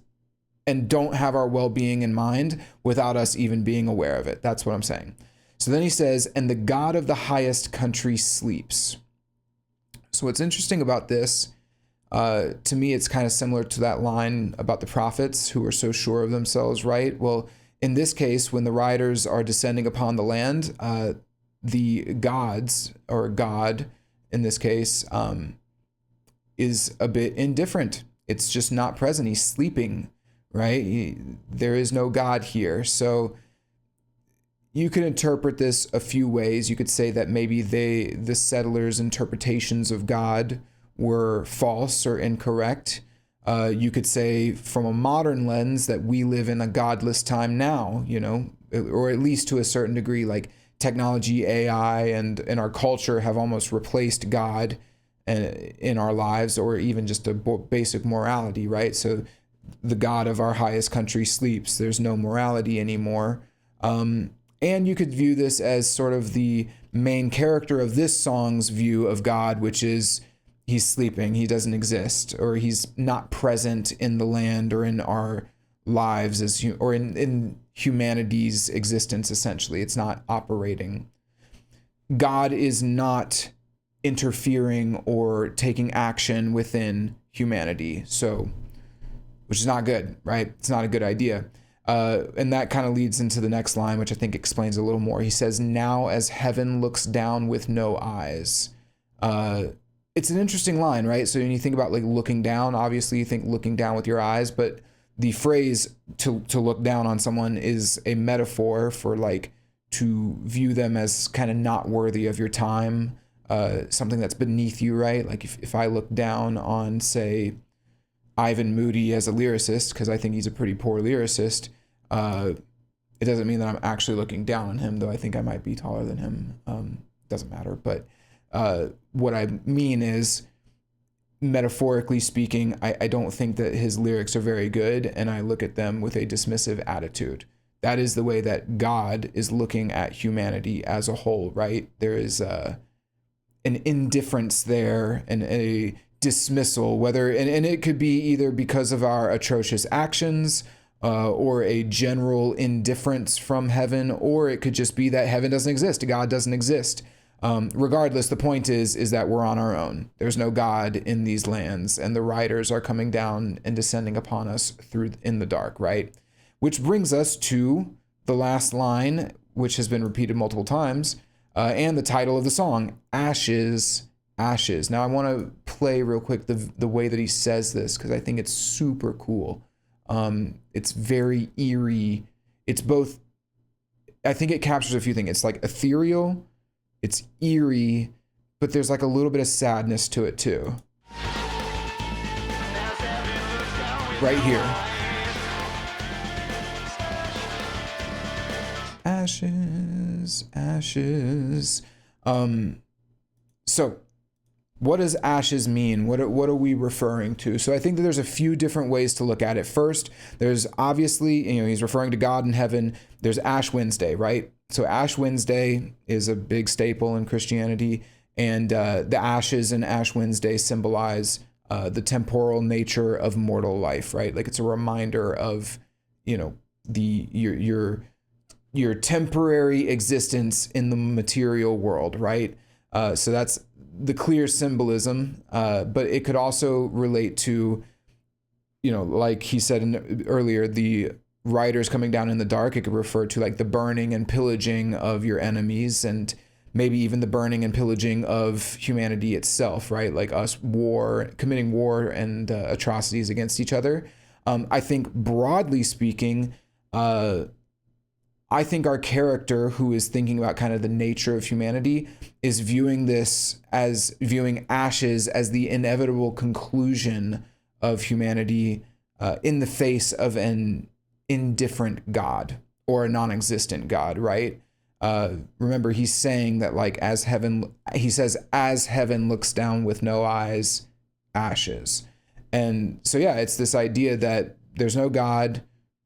S1: and don't have our well-being in mind without us even being aware of it. That's what I'm saying. So then he says, and the God of the highest country sleeps. So what's interesting about this, to me, it's kind of similar to that line about the prophets who are so sure of themselves, right? Well, in this case, when the riders are descending upon the land, the gods, or God in this case, is a bit indifferent. It's just not present. He's sleeping, right? There is no God here. So you could interpret this a few ways. You could say that maybe the settlers' interpretations of God were false or incorrect. You could say from a modern lens that we live in a godless time now, or at least to a certain degree, like technology, AI, and our culture have almost replaced God in our lives, or even just a basic morality, right? So the God of our highest country sleeps. There's no morality anymore. And you could view this as sort of the main character of this song's view of God, which is he's sleeping, he doesn't exist, or he's not present in the land or in our lives or in humanity's existence, essentially. It's not operating. God is not interfering or taking action within humanity, which is not good, right? It's not a good idea. And that kind of leads into the next line, which I think explains a little more. He says, now as heaven looks down with no eyes. It's an interesting line, right? So when you think about like looking down, obviously you think looking down with your eyes, but the phrase to look down on someone is a metaphor for like to view them as kind of not worthy of your time, something that's beneath you, right? Like if I look down on, say, Ivan Moody as a lyricist, because I think he's a pretty poor lyricist, it doesn't mean that I'm actually looking down on him, though I think I might be taller than him. Doesn't matter. But what I mean is, metaphorically speaking, I don't think that his lyrics are very good, and I look at them with a dismissive attitude. That is the way that God is looking at humanity as a whole, right? There is an indifference there and a dismissal, and it could be either because of our atrocious actions or a general indifference from heaven, or it could just be that heaven doesn't exist, God doesn't exist. Regardless, the point is that we're on our own. There's no God in these lands, and the riders are coming down and descending upon us in the dark, right? Which brings us to the last line, which has been repeated multiple times, and the title of the song, Ashes, Ashes. Now I want to play real quick the way that he says this, because I think it's super cool. It's very eerie. It's both, I think it captures a few things. It's like ethereal, it's eerie, but there's like a little bit of sadness to it too. Right here. Ashes, ashes. So what does ashes mean? What are we referring to? So I think that there's a few different ways to look at it. First, there's obviously, he's referring to God in heaven. There's Ash Wednesday, right? So Ash Wednesday is a big staple in Christianity, and the ashes in Ash Wednesday symbolize the temporal nature of mortal life, right? Like it's a reminder of, your temporary existence in the material world, right? So that's the clear symbolism, but it could also relate to, like he said earlier, the riders coming down in the dark. It could refer to like the burning and pillaging of your enemies, and maybe even the burning and pillaging of humanity itself, right? Like us committing war and atrocities against each other. I think broadly speaking, I think our character, who is thinking about kind of the nature of humanity, is viewing ashes as the inevitable conclusion of humanity in the face of an indifferent God or a non-existent God, right? Remember, he's saying that like as heaven looks down with no eyes, ashes. And so, yeah, it's this idea that there's no God.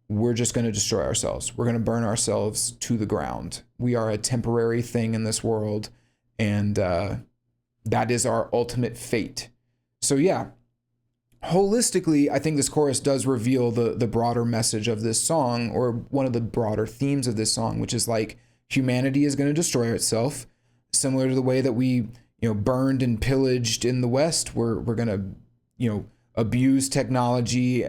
S1: We're just going to destroy ourselves. We're going to burn ourselves to the ground. We are a temporary thing in this world, and that is our ultimate fate. So yeah, holistically, I think this chorus does reveal the broader message of this song, or one of the broader themes of this song, which is like humanity is going to destroy itself, similar to the way that we, burned and pillaged in the West. We're going to, abuse technology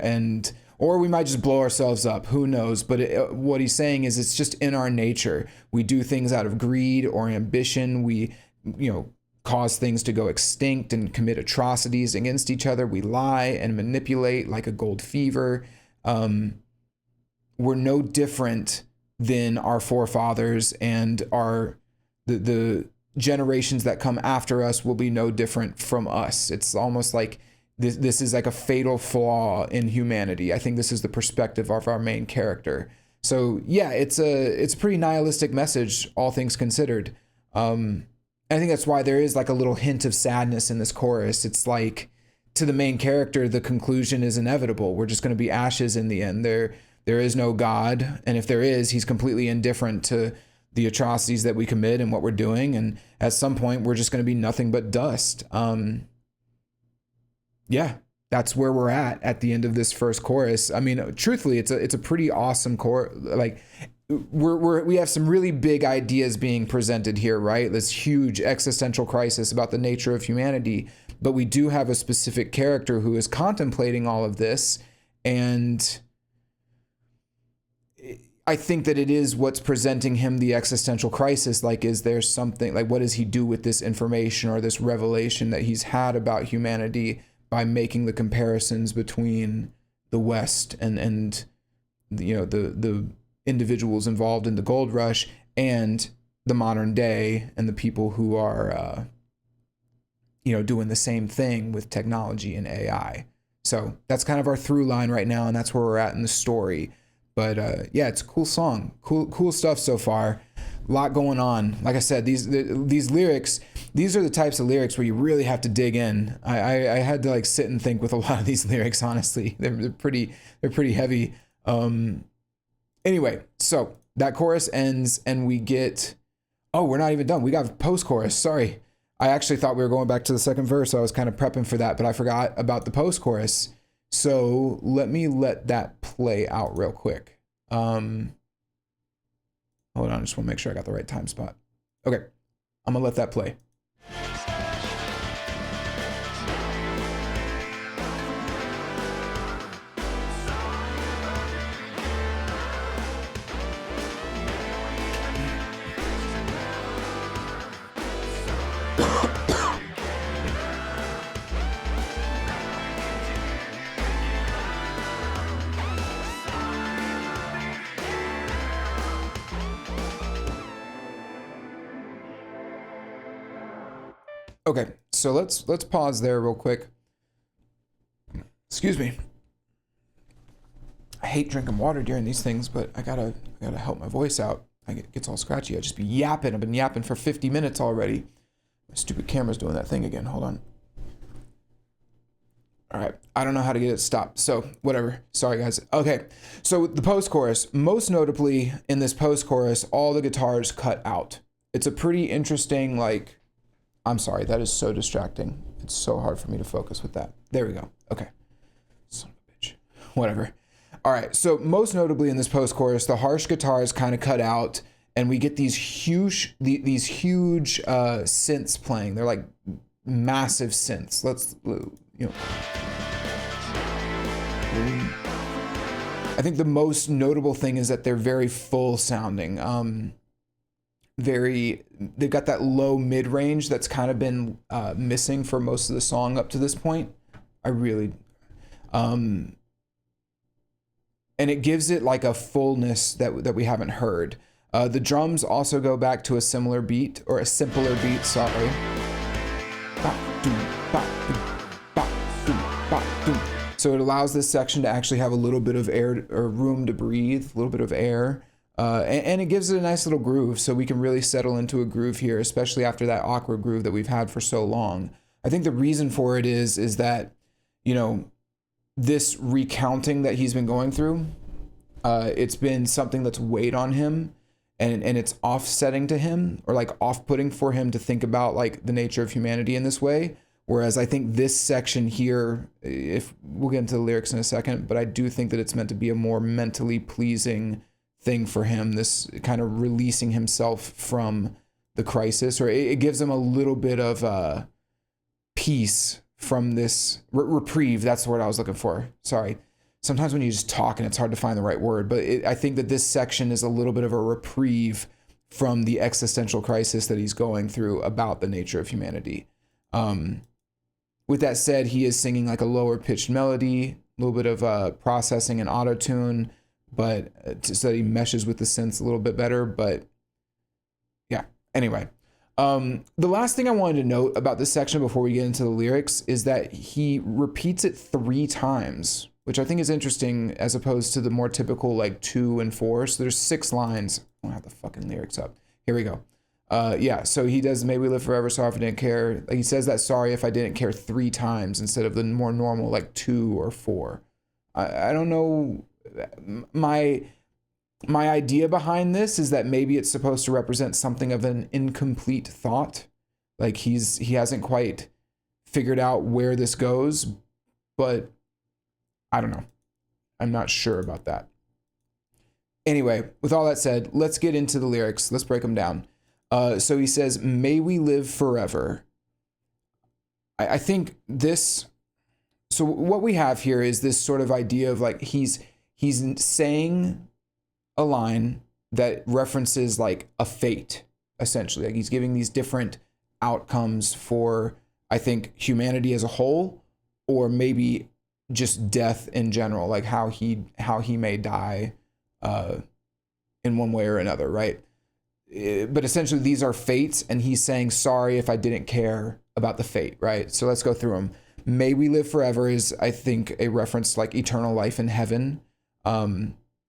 S1: or we might just blow ourselves up. Who knows? But what he's saying is it's just in our nature. We do things out of greed or ambition. We, cause things to go extinct and commit atrocities against each other. We lie and manipulate like a gold fever. We're no different than our forefathers, and the generations that come after us will be no different from us. It's almost like this is like a fatal flaw in humanity. I think this is the perspective of our main character. So yeah, it's a pretty nihilistic message, all things considered. I think that's why there is like a little hint of sadness in this chorus. It's like, to the main character, the conclusion is inevitable. We're just going to be ashes in the end. There is no God, and if there is, he's completely indifferent to the atrocities that we commit and what we're doing. And at some point, we're just going to be nothing but dust. Yeah, that's where we're at the end of this first chorus. I mean, truthfully, it's a pretty awesome chorus. Like, we have some really big ideas being presented here, right? This huge existential crisis about the nature of humanity, but we do have a specific character who is contemplating all of this, and I think that it is what's presenting him the existential crisis. Like, is there something, like, what does he do with this information or this revelation that he's had about humanity by making the comparisons between the West and the individuals involved in the gold rush and the modern day and the people who are doing the same thing with technology and AI. So that's kind of our through line right now, and that's where we're at in the story. But yeah, it's a cool song, cool stuff so far. A lot going on. Like I said, these lyrics, these are the types of lyrics where you really have to dig in. I had to like sit and think with a lot of these lyrics. Honestly, they're pretty heavy. Anyway, so that chorus ends and we get, we're not even done. We got post-chorus. Sorry. I actually thought we were going back to the second verse. So I was kind of prepping for that, but I forgot about the post-chorus. So let me let that play out real quick. Hold on, I just want to make sure I got the right time spot. Okay, I'm gonna let that play. Okay, so let's pause there real quick. Excuse me. I hate drinking water during these things, but I gotta help my voice out. It gets all scratchy. I just be yapping. I've been yapping for 50 minutes already. My stupid camera's doing that thing again. Hold on. All right, I don't know how to get it stopped, so whatever. Sorry, guys. Okay, so the post-chorus. Most notably, in this post-chorus, all the guitars cut out. It's a pretty interesting, like... I'm sorry, that is so distracting. It's so hard for me to focus with that. There we go. Okay. Son of a bitch. Whatever. All right, so most notably in this post-chorus, the harsh guitars kind of cut out, and we get these huge synths playing. They're like massive synths. I think the most notable thing is that they're very full sounding. they've got that low mid range that's kind of been missing for most of the song up to this point. I really, and it gives it like a fullness that we haven't heard. The drums also go back to a similar beat, or a simpler beat, sorry. So it allows this section to actually have a little bit of air, or room to breathe, a little bit of air. And it gives it a nice little groove, so we can really settle into a groove here, especially after that awkward groove that we've had for so long. I think the reason for it is that, you know, this recounting that he's been going through, it's been something that's weighed on him, and it's offsetting to him, or like off-putting for him to think about like the nature of humanity in this way. Whereas I think this section here, if we'll get into the lyrics in a second, but I do think that it's meant to be a more mentally pleasing thing for him, this kind of releasing himself from the crisis, or it gives him a little bit of peace from this reprieve. That's the word I was looking for. Sorry. Sometimes when you just talk and it's hard to find the right word, but I think that this section is a little bit of a reprieve from the existential crisis that he's going through about the nature of humanity. With that said, he is singing like a lower pitched melody, a little bit of processing and auto tune, but so that he meshes with the synths a little bit better. But yeah, anyway. The last thing I wanted to note about this section before we get into the lyrics is that he repeats it 3 times, which I think is interesting as opposed to the more typical like 2 and 4. So there's 6 lines. I don't have the fucking lyrics up. Here we go. Yeah, so he does "May we live forever, sorry if I didn't care." He says that "sorry if I didn't care" 3 times instead of the more normal like 2 or 4. I don't know. My idea behind this is that maybe it's supposed to represent something of an incomplete thought. Like he hasn't quite figured out where this goes, but I don't know. I'm not sure about that. Anyway, with all that said, let's get into the lyrics. Let's break them down. So he says, "May we live forever." I think this, so what we have here is this sort of idea of like, he's saying a line that references like a fate, essentially. Like he's giving these different outcomes for, I think, humanity as a whole, or maybe just death in general, like how he may die in one way or another, right? But essentially these are fates, and he's saying, sorry if I didn't care about the fate, right? So let's go through them. "May we live forever" is, I think, a reference to like eternal life in heaven.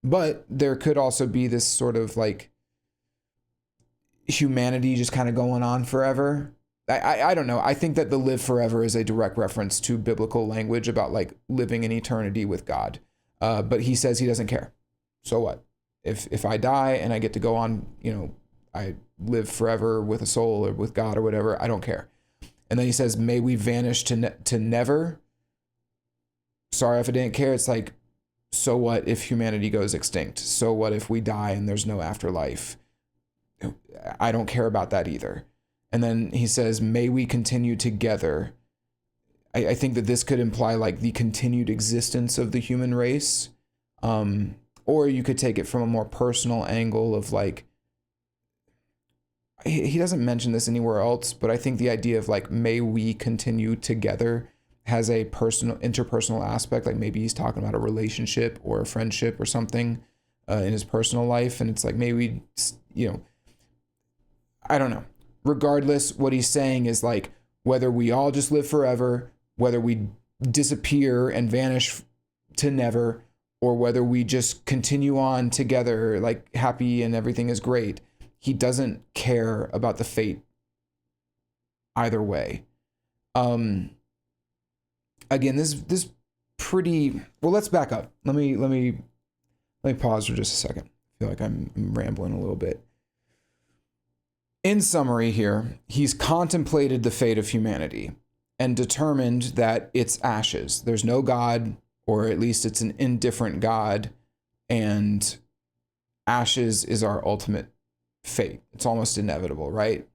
S1: But there could also be this sort of like humanity just kind of going on forever. I don't know. I think that the "live forever" is a direct reference to biblical language about like living in eternity with God. But he says he doesn't care. So what? If I die and I get to go on, you know, I live forever with a soul or with God or whatever, I don't care. And then he says, "May we vanish to never." Sorry if I didn't care. It's like, so what if humanity goes extinct? So what if we die and there's no afterlife? I don't care about that either. And then he says, "May we continue together." I think that this could imply like the continued existence of the human race. Or you could take it from a more personal angle of like, he doesn't mention this anywhere else, but I think the idea of like, "may we continue together" has a personal, interpersonal aspect. Like maybe he's talking about a relationship or a friendship or something in his personal life. And it's like, may we, you know, I don't know. Regardless, what he's saying is like, whether we all just live forever, whether we disappear and vanish to never, or whether we just continue on together, like happy and everything is great, he doesn't care about the fate either way. Again, this pretty, well, let's back up. Let me pause for just a second. I feel like I'm rambling a little bit. In summary here, he's contemplated the fate of humanity and determined that it's ashes. There's no God, or at least it's an indifferent God, and ashes is our ultimate fate. It's almost inevitable, right?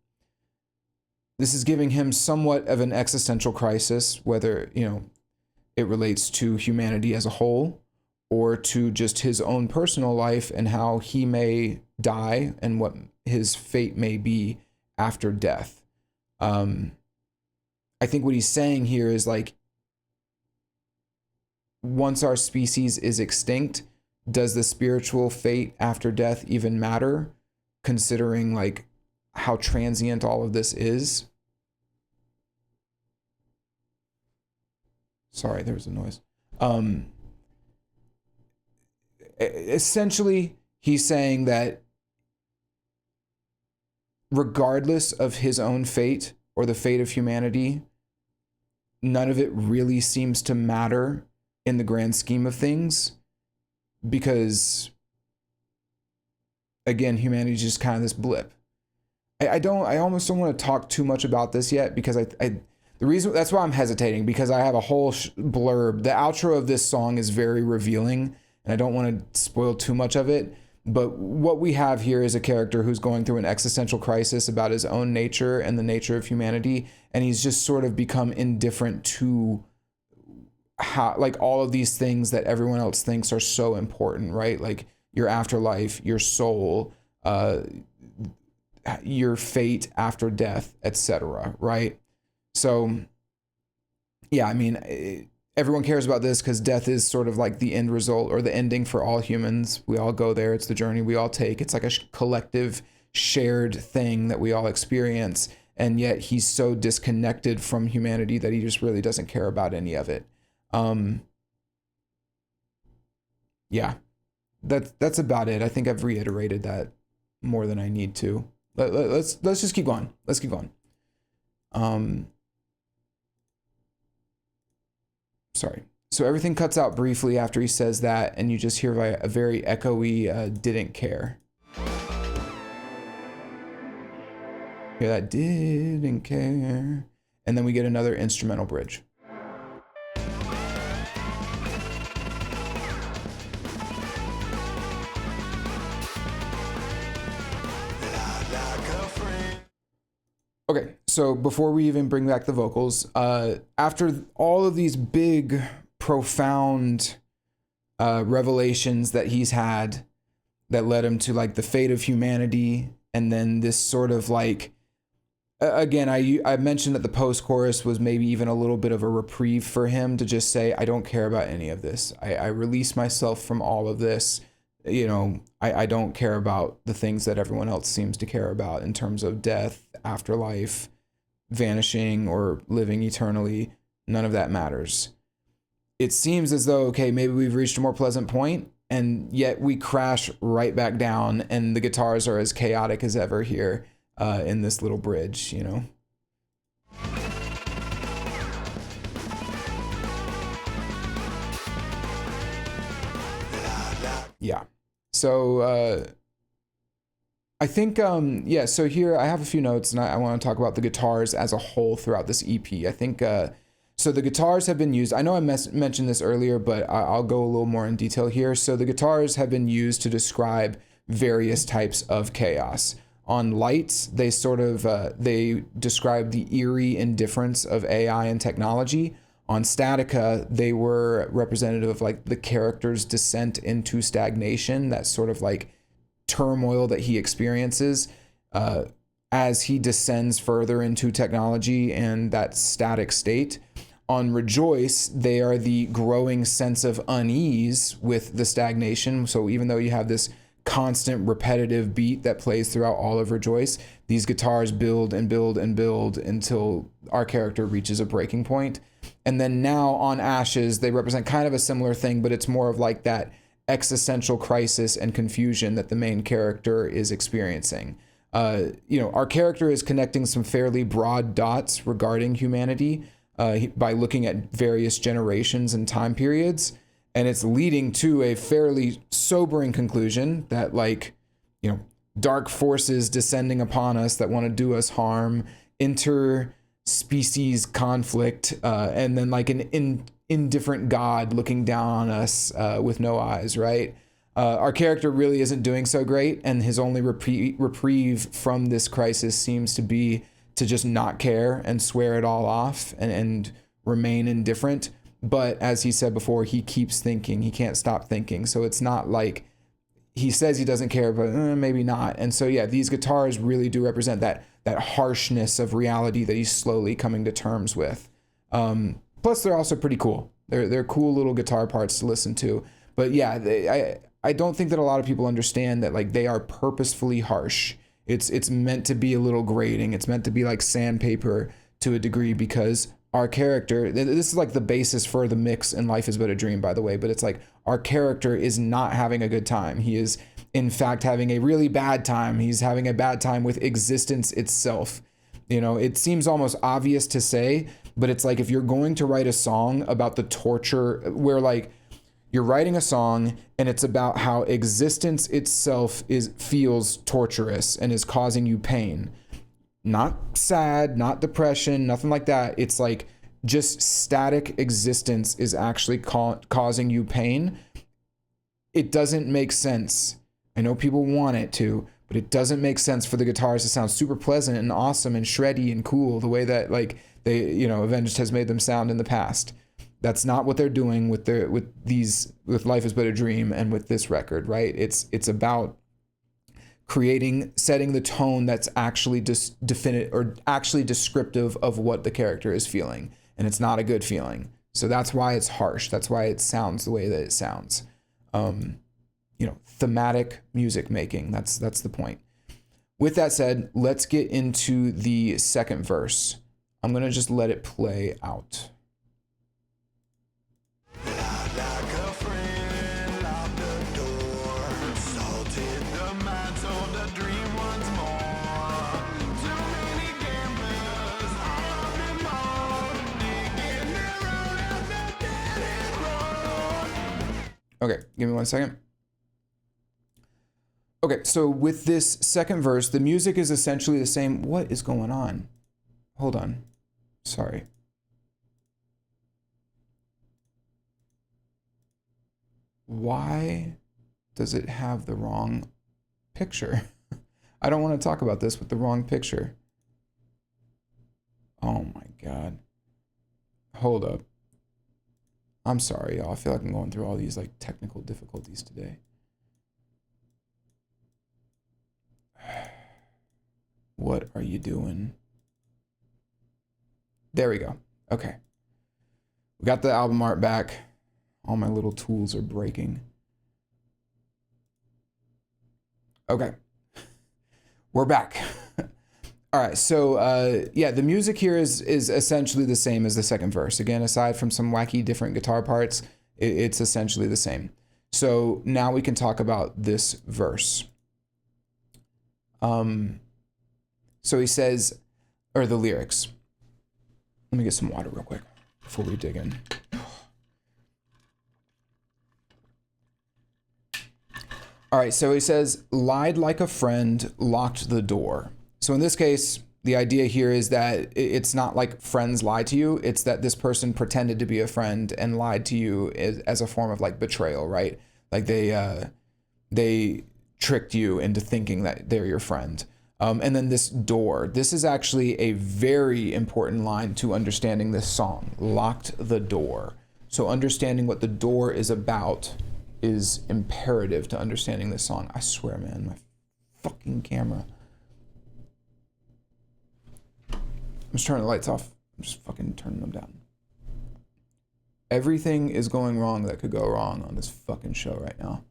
S1: This is giving him somewhat of an existential crisis, whether, you know, it relates to humanity as a whole or to just his own personal life and how he may die and what his fate may be after death. I think what he's saying here is like, once our species is extinct, does the spiritual fate after death even matter, considering like how transient all of this is? Sorry, there was a noise. Essentially, he's saying that regardless of his own fate or the fate of humanity, none of it really seems to matter in the grand scheme of things, because again, humanity is just kind of this blip. I almost don't want to talk too much about this yet, because the reason, that's why I'm hesitating, because I have a whole blurb. The outro of this song is very revealing, and I don't want to spoil too much of it. But what we have here is a character who's going through an existential crisis about his own nature and the nature of humanity, and he's just sort of become indifferent to how, like, all of these things that everyone else thinks are so important, right? Like your afterlife, your soul, your fate after death, etc., right? So yeah, I mean, everyone cares about this because death is sort of like the end result or the ending for all humans. We all go there. It's the journey we all take. It's like a collective shared thing that we all experience. And yet he's so disconnected from humanity that he just really doesn't care about any of it. Yeah, that's about it. I think I've reiterated that more than I need to. Let's just keep going. Let's keep going. Sorry. So everything cuts out briefly after he says that, and you just hear a very echoey didn't care. Hear that didn't care. And then we get another instrumental bridge. Okay, so before we even bring back the vocals, after all of these big, profound revelations that he's had that led him to like the fate of humanity, and then this sort of like, again, I mentioned that the post-chorus was maybe even a little bit of a reprieve for him to just say, I don't care about any of this. I release myself from all of this. You know, I don't care about the things that everyone else seems to care about in terms of death, afterlife, vanishing, or living eternally. None of that matters. It seems as though, okay, maybe we've reached a more pleasant point, and yet we crash right back down, and the guitars are as chaotic as ever here in this little bridge, you know? Yeah. So I think, yeah, so here I have a few notes, and I want to talk about the guitars as a whole throughout this EP. I think, so the guitars have been used. I know I mentioned this earlier, but I'll go a little more in detail here. So the guitars have been used to describe various types of chaos. On Lights, they sort of, they describe the eerie indifference of AI and technology. On Statica, they were representative of like the character's descent into stagnation, that sort of like turmoil that he experiences as he descends further into technology and that static state. On Rejoice, they are the growing sense of unease with the stagnation. So even though you have this constant repetitive beat that plays throughout all of Rejoice, these guitars build and build and build until our character reaches a breaking point. And then now on Ashes, they represent kind of a similar thing, but it's more of like that existential crisis and confusion that the main character is experiencing. You know, our character is connecting some fairly broad dots regarding humanity by looking at various generations and time periods. And it's leading to a fairly sobering conclusion that, like, you know, dark forces descending upon us that want to do us harm, interspecies conflict, and then like an indifferent God looking down on us with no eyes, right? Our character really isn't doing so great, and his only reprieve from this crisis seems to be to just not care and swear it all off and remain indifferent. But as he said before, he keeps thinking. He can't stop thinking. So it's not like he says he doesn't care, but maybe not. And so, yeah, these guitars really do represent that harshness of reality that he's slowly coming to terms with. Plus, they're also pretty cool. They're cool little guitar parts to listen to. But yeah, I don't think that a lot of people understand that like they are purposefully harsh. It's meant to be a little grating. It's meant to be like sandpaper to a degree, because our character, this is like the basis for the mix in Life is But a Dream, by the way, but it's like our character is not having a good time. He is in fact having a really bad time. He's having a bad time with existence itself. You know, it seems almost obvious to say, but it's like if you're going to write a song about the torture, where like you're writing a song and it's about how existence itself feels torturous and is causing you pain. Not sad, not depression, nothing like that. It's like just static existence is actually causing you pain. It doesn't make sense. I know people want it to, but it doesn't make sense for the guitars to sound super pleasant and awesome and shreddy and cool the way that like they, you know, Avenged has made them sound in the past. That's not what they're doing with Life is But a Dream and with this record, right? It's about setting the tone that's actually definitive or actually descriptive of what the character is feeling, and it's not a good feeling. So that's why it's harsh. That's why it sounds the way that it sounds. You know, thematic music making. That's the point. With that said, let's get into the second verse. I'm gonna just let it play out. Okay, give me 1 second. Okay, so with this second verse, the music is essentially the same. What is going on? Hold on. Sorry. Why does it have the wrong picture? I don't want to talk about this with the wrong picture. Oh my God. Hold up. I'm sorry, y'all. I feel like I'm going through all these like technical difficulties today. What are you doing? There we go. Okay. We got the album art back. All my little tools are breaking. Okay. We're back. All right, so yeah, the music here is essentially the same as the second verse. Again, aside from some wacky different guitar parts, it's essentially the same. So now we can talk about this verse. So he says, or the lyrics. Let me get some water real quick before we dig in. All right, so he says, lied like a friend, locked the door. So in this case, the idea here is that it's not like friends lie to you. It's that this person pretended to be a friend and lied to you as a form of like betrayal, right? Like they tricked you into thinking that they're your friend. And then this door, this is actually a very important line to understanding this song, locked the door. So understanding what the door is about is imperative to understanding this song. I swear, man, my fucking camera. I'm just turning the lights off. I'm just fucking turning them down. Everything is going wrong that could go wrong on this fucking show right now.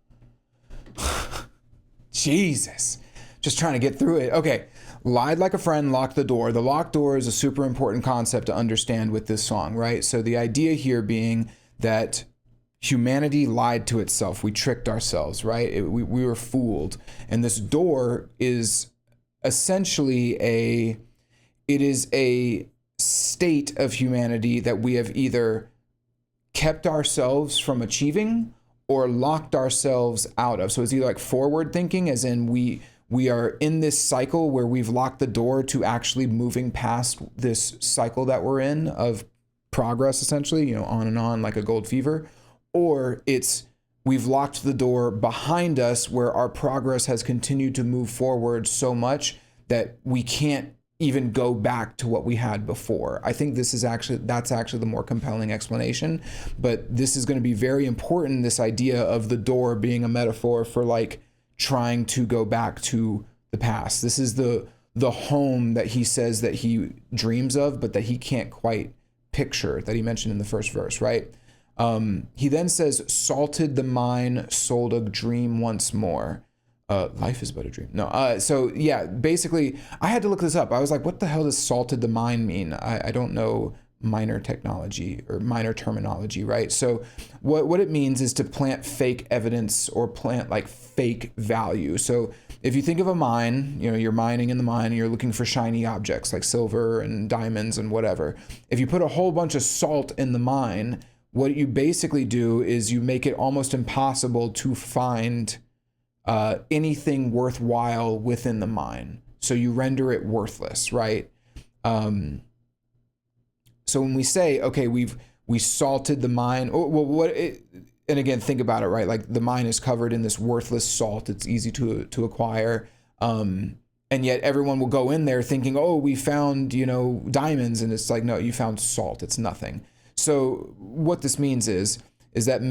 S1: Jesus. Just trying to get through it. Okay. Lied like a friend, locked the door. The locked door is a super important concept to understand with this song, right? So the idea here being that humanity lied to itself. We tricked ourselves, right? We were fooled. And this door is essentially it is a state of humanity that we have either kept ourselves from achieving or locked ourselves out of. So it's either like forward thinking, as in we are in this cycle where we've locked the door to actually moving past this cycle that we're in of progress, essentially, you know, on and on like a gold fever, or it's we've locked the door behind us where our progress has continued to move forward so much that we can't even go back to what we had before. I think that's actually the more compelling explanation, but this is going to be very important, this idea of the door being a metaphor for like trying to go back to the past. This is the home that he says that he dreams of, but that he can't quite picture, that he mentioned in the first verse, right? He then says, salted the mine, sold a dream once more. Life is but a dream. No. So yeah, basically I had to look this up. I was like, what the hell does salted the mine mean? I don't know minor technology or minor terminology, right? So what it means is to plant fake evidence or plant like fake value. So if you think of a mine, you know, you're mining in the mine and you're looking for shiny objects like silver and diamonds and whatever. If you put a whole bunch of salt in the mine, what you basically do is you make it almost impossible to find anything worthwhile within the mine. So you render it worthless, right? So when we say, okay, we salted the mine, and again, think about it, right? Like the mine is covered in this worthless salt. It's easy to acquire. And yet everyone will go in there thinking, oh, we found, you know, diamonds. And it's like, no, you found salt. It's nothing. So what this means is that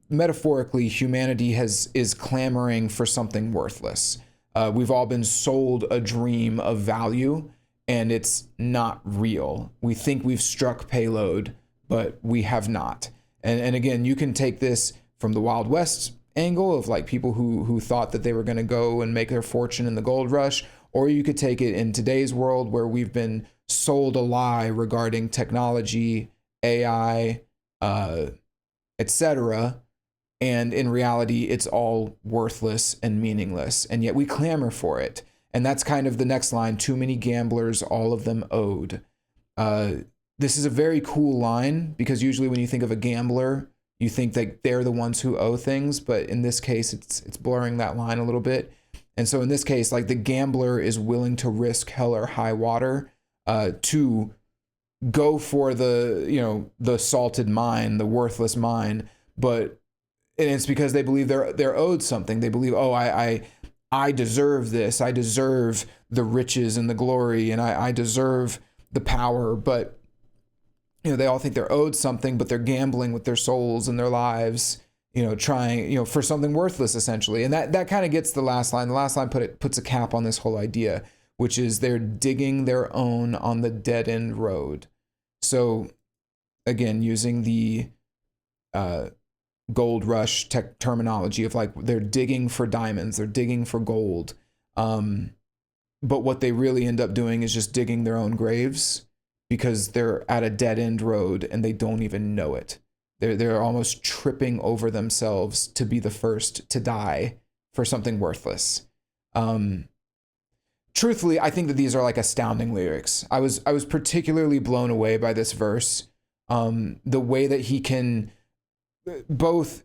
S1: metaphorically, humanity is clamoring for something worthless. We've all been sold a dream of value, and it's not real. We think we've struck payload, but we have not. And again, you can take this from the Wild West angle of like people who thought that they were going to go and make their fortune in the gold rush, or you could take it in today's world where we've been sold a lie regarding technology, AI, etc. And in reality, it's all worthless and meaningless, and yet we clamor for it. And that's kind of the next line, too many gamblers, all of them owed. This is a very cool line because usually when you think of a gambler, you think that they're the ones who owe things. But in this case, it's blurring that line a little bit. And so in this case, like the gambler is willing to risk hell or high water to go for the salted mine, the worthless mine. But and it's because they believe they're owed something. They believe, oh, I deserve this. I deserve the riches and the glory, and I deserve the power. But you know, they all think they're owed something, but they're gambling with their souls and their lives, you know, trying, you know, for something worthless essentially. And that kind of gets the last line. The last line puts a cap on this whole idea, which is they're digging their own on the dead end road. So again, using the gold rush tech terminology of like they're digging for diamonds, they're digging for gold. But what they really end up doing is just digging their own graves because they're at a dead end road and they don't even know it. They're almost tripping over themselves to be the first to die for something worthless. Truthfully, I think that these are like astounding lyrics. I was particularly blown away by this verse. The way that he can both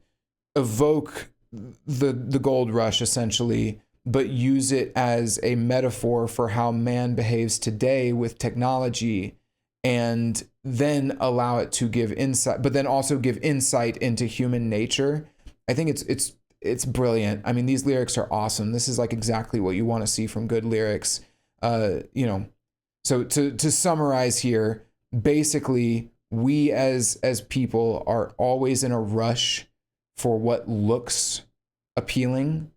S1: evoke the gold rush essentially, but use it as a metaphor for how man behaves today with technology, and then allow it to give insight, but then also give insight into human nature. I think it's brilliant. I mean, these lyrics are awesome. This is like exactly what you want to see from good lyrics. You know, so to summarize here, basically, we as people are always in a rush for what looks appealing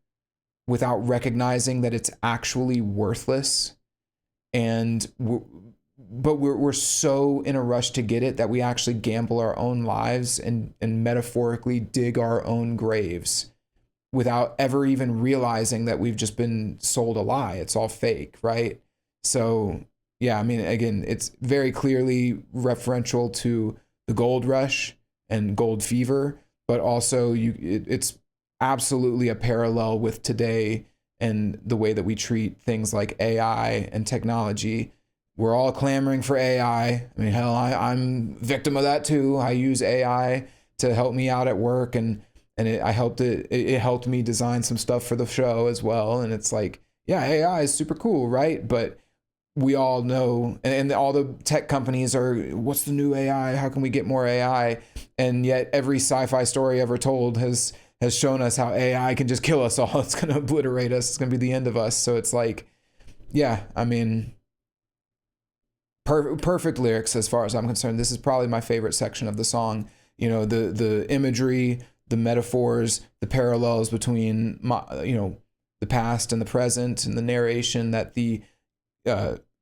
S1: without recognizing that it's actually worthless. And we're so in a rush to get it that we actually gamble our own lives and metaphorically dig our own graves without ever even realizing that we've just been sold a lie. It's all fake, right? So yeah, I mean, again, it's very clearly referential to the gold rush and gold fever, but also it's absolutely a parallel with today and the way that we treat things like AI and technology. We're all clamoring for AI. I mean, hell, I'm victim of that too. I use AI to help me out at work, and it helped me design some stuff for the show as well. And it's like, yeah, AI is super cool, right? But we all know, and all the tech companies are, what's the new AI? How can we get more AI? And yet every sci-fi story ever told has shown us how AI can just kill us all. It's going to obliterate us. It's going to be the end of us. So it's like, yeah, I mean, perfect lyrics as far as I'm concerned. This is probably my favorite section of the song. You know, the imagery, the metaphors, the parallels between the past and the present and the narration that the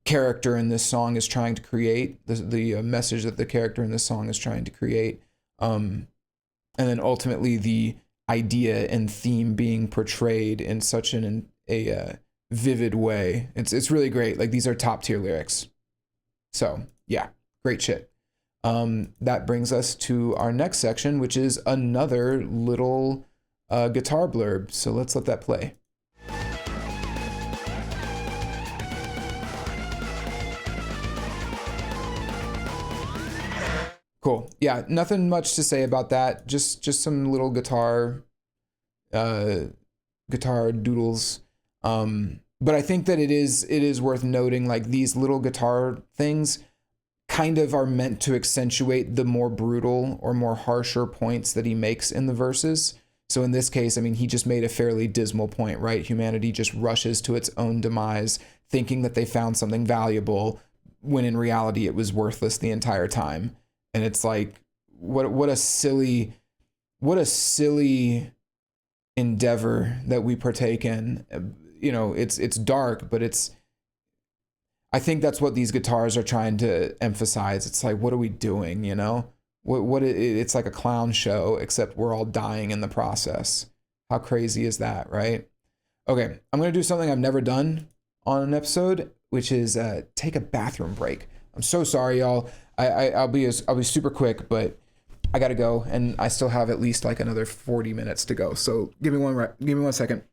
S1: character in this song is trying to create, the message that the character in this song is trying to create, and then ultimately the idea and theme being portrayed in such a vivid way. It's really great. Like, these are top tier lyrics. So yeah, great shit. That brings us to our next section, which is another little guitar blurb. So let's let that play. Cool. Yeah, nothing much to say about that. Just some little guitar doodles. But I think that it is worth noting, like, these little guitar things kind of are meant to accentuate the more brutal or more harsher points that he makes in the verses. So in this case, I mean, he just made a fairly dismal point, right? Humanity just rushes to its own demise, thinking that they found something valuable, when in reality it was worthless the entire time. And it's like, what a silly endeavor that we partake in. You know, it's dark, but I think that's what these guitars are trying to emphasize. It's like, what are we doing? You know, it's like a clown show, except we're all dying in the process. How crazy is that, right? Okay, I'm gonna do something I've never done on an episode, which is take a bathroom break. I'm so sorry, y'all. I'll be super quick, but I gotta go, and I still have at least like another 40 minutes to go. So give me one second.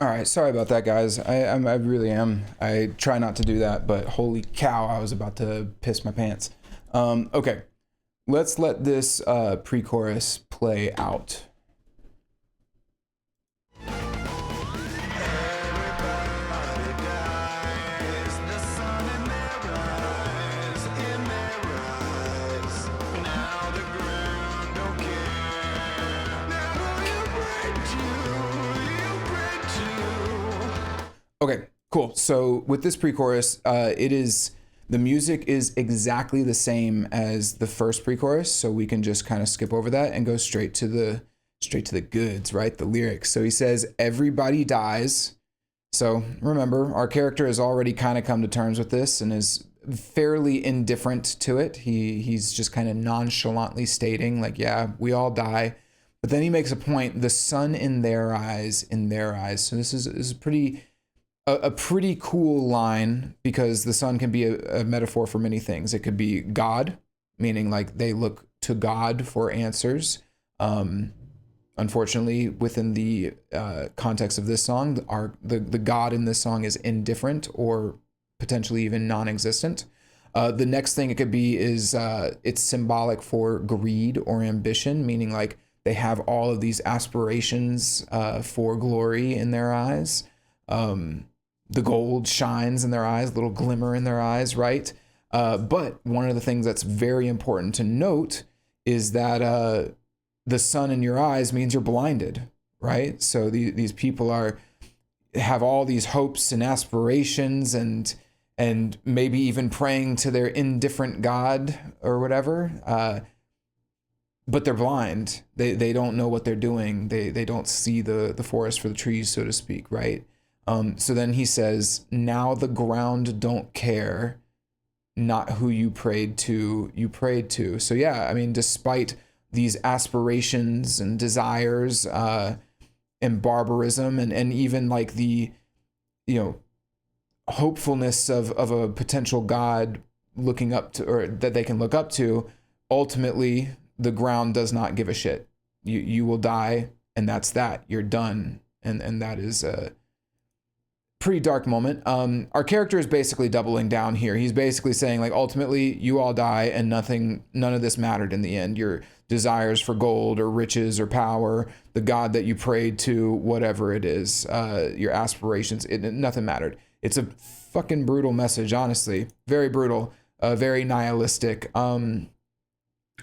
S1: All right, sorry about that, guys. I really am. I try not to do that, but holy cow, I was about to piss my pants. Okay, let's let this pre-chorus play out. Okay, cool. So with this pre-chorus, the music is exactly the same as the first pre-chorus, so we can just kind of skip over that and go straight to the goods, right? The lyrics. So he says, "Everybody dies." So remember, our character has already kind of come to terms with this and is fairly indifferent to it. He's just kind of nonchalantly stating, like, yeah, we all die. But then he makes a point: the sun in their eyes, in their eyes. So this is a pretty cool line, because the sun can be a metaphor for many things. It could be God, meaning like they look to God for answers. Unfortunately, within the context of this song, the God in this song is indifferent or potentially even non-existent. The next thing it could be is it's symbolic for greed or ambition, meaning like they have all of these aspirations for glory in their eyes. The gold shines in their eyes, a little glimmer in their eyes, right? But one of the things that's very important to note is that the sun in your eyes means you're blinded, right? So these people have all these hopes and aspirations and maybe even praying to their indifferent God or whatever, but they're blind. They don't know what they're doing. They don't see the forest for the trees, so to speak, right? So then he says, "Now the ground don't care. not who you prayed to. So yeah, I mean, despite these aspirations and desires, and barbarism, and even like the, hopefulness of a potential God looking up to, or that they can look up to, ultimately the ground does not give a shit. You will die, and that's that. You're done. And that is a pretty dark moment. Our character is basically doubling down here. He's basically saying, like, ultimately you all die, and none of this mattered in the end. Your desires for gold or riches or power, the God that you prayed to, whatever it is, your aspirations, nothing mattered. It's a fucking brutal message, honestly. Very brutal, very nihilistic. I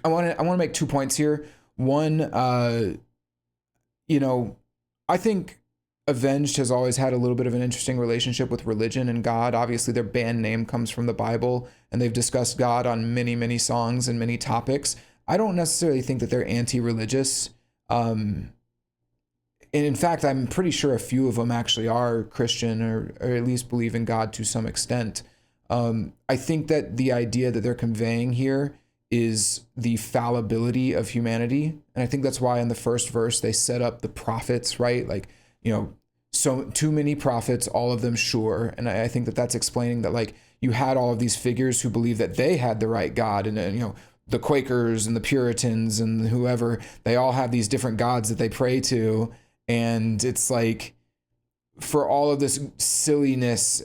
S1: want to make 2 points here. One, I think Avenged has always had a little bit of an interesting relationship with religion and God. Obviously, their band name comes from the Bible, and they've discussed God on many, many songs and many topics. I don't necessarily think that they're anti-religious. And in fact, I'm pretty sure a few of them actually are Christian, or at least believe in God to some extent. I think that the idea that they're conveying here is the fallibility of humanity. And I think that's why in the first verse they set up the prophets, right? Like, so too many prophets, all of them sure. And I think that that's explaining that, like, you had all of these figures who believed that they had the right God, and the Quakers and the Puritans and whoever, they all have these different gods that they pray to. And it's like, for all of this silliness,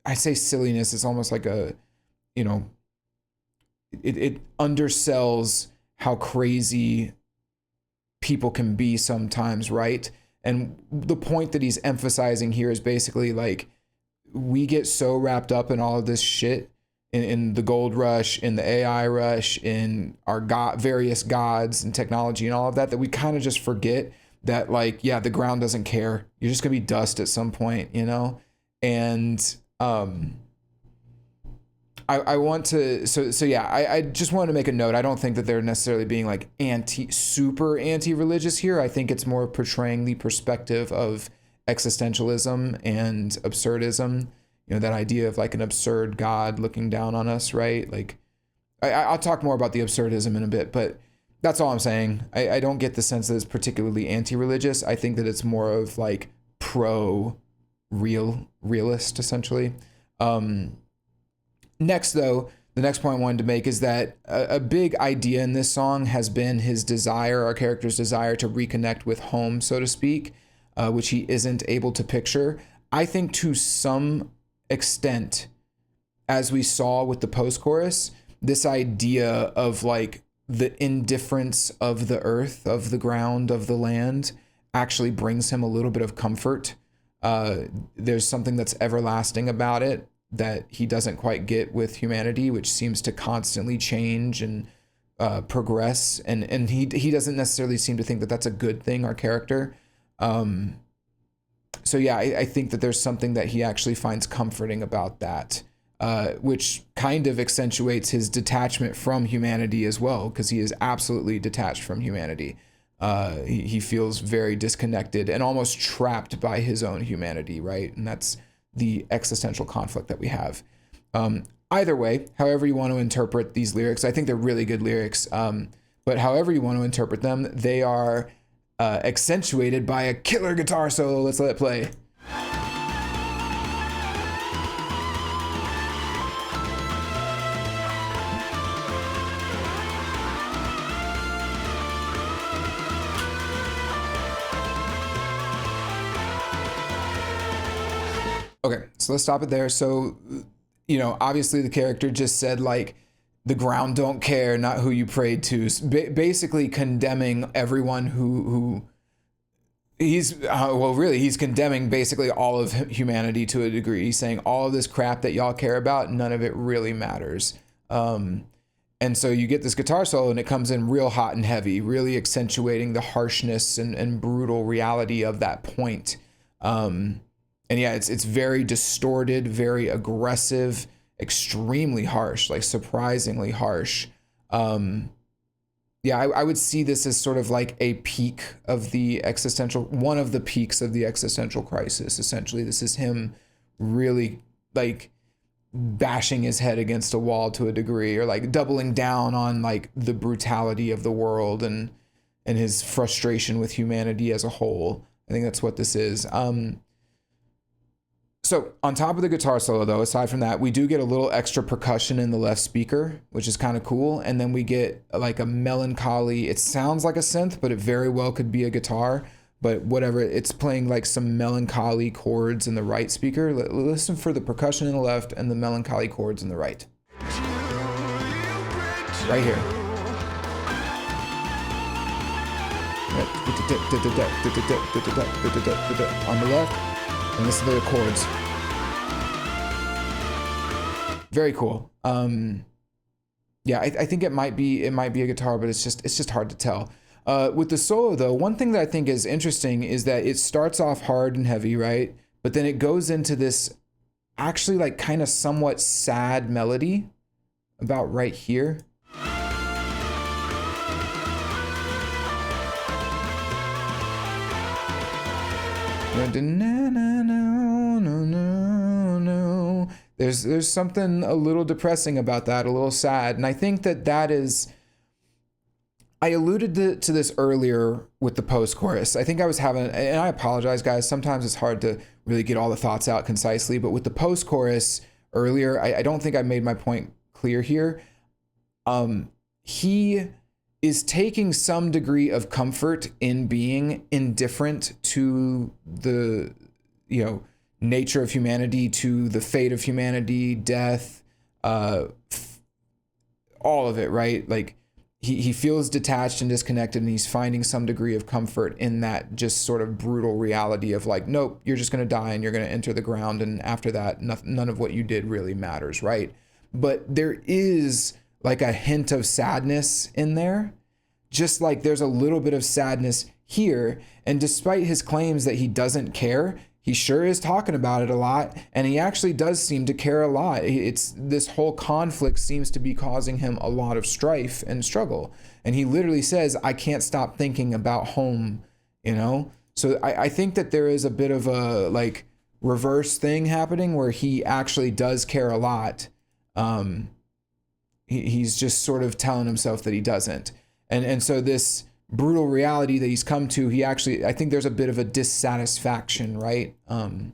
S1: I say silliness, it's almost like it undersells how crazy people can be sometimes, right? And the point that he's emphasizing here is basically like, we get so wrapped up in all of this shit, in the gold rush, in the AI rush, in our various gods and technology and all of that, that we kind of just forget that, like, yeah, the ground doesn't care. You're just gonna be dust at some point, And I want to, so yeah, I just wanted to make a note. I don't think that they're necessarily being like super anti-religious here. I think it's more portraying the perspective of existentialism and absurdism. That idea of like an absurd God looking down on us, right? Like, I'll talk more about the absurdism in a bit, but that's all I'm saying. I don't get the sense that it's particularly anti-religious. I think that it's more of like realist, essentially. Next, though, the next point I wanted to make is that a big idea in this song has been his desire, our character's desire, to reconnect with home, so to speak, which he isn't able to picture. I think to some extent, as we saw with the post-chorus, this idea of like the indifference of the earth, of the ground, of the land, actually brings him a little bit of comfort. There's something that's everlasting about it that he doesn't quite get with humanity, which seems to constantly change and progress. And he doesn't necessarily seem to think that that's a good thing, our character. So yeah, I think that there's something that he actually finds comforting about that, which kind of accentuates his detachment from humanity as well, because he is absolutely detached from humanity. He feels very disconnected and almost trapped by his own humanity, right? And that's the existential conflict that we have. Either way, however you want to interpret these lyrics, I think they're really good lyrics. But however you want to interpret them, they are accentuated by a killer guitar solo. Let's let it play. Okay, so let's stop it there. So, obviously the character just said, like, the ground don't care, not who you prayed to. Basically condemning everyone who he's condemning basically all of humanity to a degree. He's saying all of this crap that y'all care about, none of it really matters. And so you get this guitar solo and it comes in real hot and heavy, really accentuating the harshness and brutal reality of that point. And yeah, it's very distorted, very aggressive, extremely harsh, like surprisingly harsh. Yeah, I would see this as sort of like a peak of the one of the peaks of the existential crisis. Essentially, this is him really like bashing his head against a wall to a degree, or like doubling down on like the brutality of the world and his frustration with humanity as a whole. I think that's what this is. So on top of the guitar solo though, aside from that, we do get a little extra percussion in the left speaker, which is kind of cool. And then we get like a melancholy, it sounds like a synth, but it very well could be a guitar, but whatever, it's playing like some melancholy chords in the right speaker. Listen for the percussion in the left and the melancholy chords in the right. Right here. On the left, and listen to the chords. Very cool. Yeah, I think it might be a guitar, but it's just hard to tell. With the solo though, one thing that I think is interesting is that it starts off hard and heavy, right? But then it goes into this actually like kind of somewhat sad melody about right here. There's something a little depressing about that, a little sad. And I think that is, I alluded to this earlier with the post-chorus. I think I was having, and I apologize guys, sometimes it's hard to really get all the thoughts out concisely, but with the post-chorus earlier, I don't think I made my point clear here. He is taking some degree of comfort in being indifferent to the, nature of humanity, to the fate of humanity, death, all of it, right? Like he feels detached and disconnected, and he's finding some degree of comfort in that just sort of brutal reality of like, nope, you're just going to die and you're going to enter the ground. And after that, none of what you did really matters, right? But there is like a hint of sadness in there, just like there's a little bit of sadness here. And despite his claims that he doesn't care, he sure is talking about it a lot, and he actually does seem to care a lot. It's this whole conflict seems to be causing him a lot of strife and struggle. And he literally says, I can't stop thinking about home, So I think that there is a bit of a like reverse thing happening where he actually does care a lot. He's just sort of telling himself that he doesn't. And so this brutal reality that he's come to, I think there's a bit of a dissatisfaction, right? And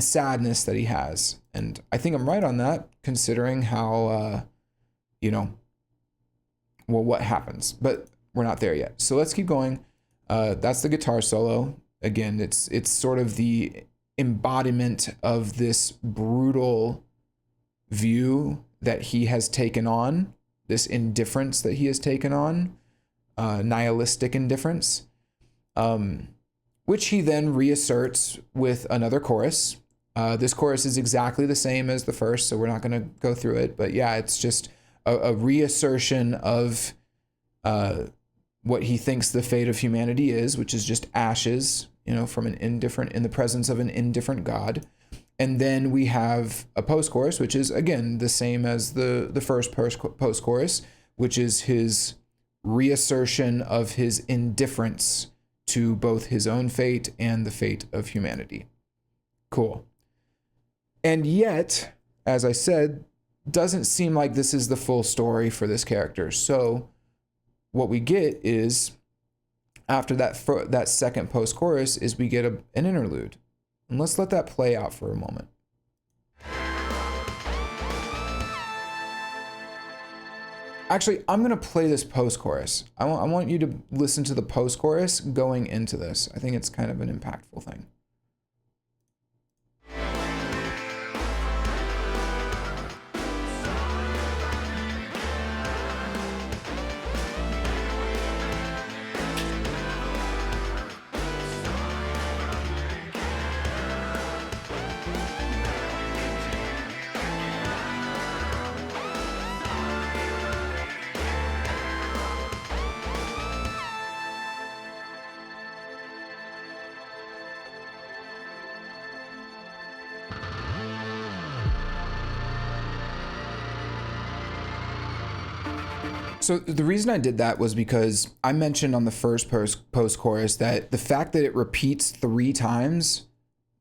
S1: sadness that he has. And I think I'm right on that, considering how, what happens, but we're not there yet. So let's keep going. That's the guitar solo. Again, it's sort of the embodiment of this brutal view that he has taken on, this indifference that he has taken on. Nihilistic indifference, which he then reasserts with another chorus. This chorus is exactly the same as the first, so we're not going to go through it. But yeah, it's just a reassertion of what he thinks the fate of humanity is, which is just ashes, from an indifferent, in the presence of an indifferent God. And then we have a post-chorus, which is, again, the same as the first post-chorus, which is his reassertion of his indifference to both his own fate and the fate of humanity. Cool. And yet, as I said, doesn't seem like this is the full story for this character. So what we get is, after that second post-chorus, is we get an interlude. And let's let that play out for a moment. Actually, I'm going to play this post-chorus. I want you to listen to the post-chorus going into this. I think it's kind of an impactful thing. So the reason I did that was because I mentioned on the first post-chorus that the fact that it repeats 3 times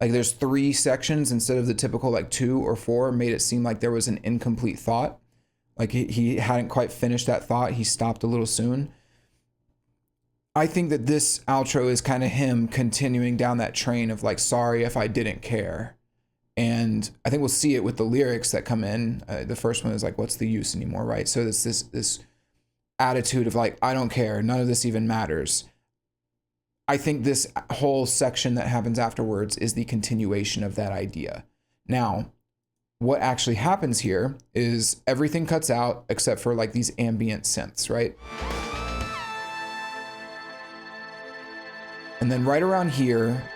S1: Like there's 3 sections instead of the typical like 2 or 4, made it seem like there was an incomplete thought. Like he hadn't quite finished that thought. He stopped a little soon. I think that this outro is kind of him continuing down that train of like, sorry if I didn't care. And I think we'll see it with the lyrics that come in. The first one is like, what's the use anymore, right? So it's this attitude of like, I don't care. None of this even matters. I think this whole section that happens afterwards is the continuation of that idea. Now, what actually happens here is everything cuts out except for like these ambient synths, right? And then right around here,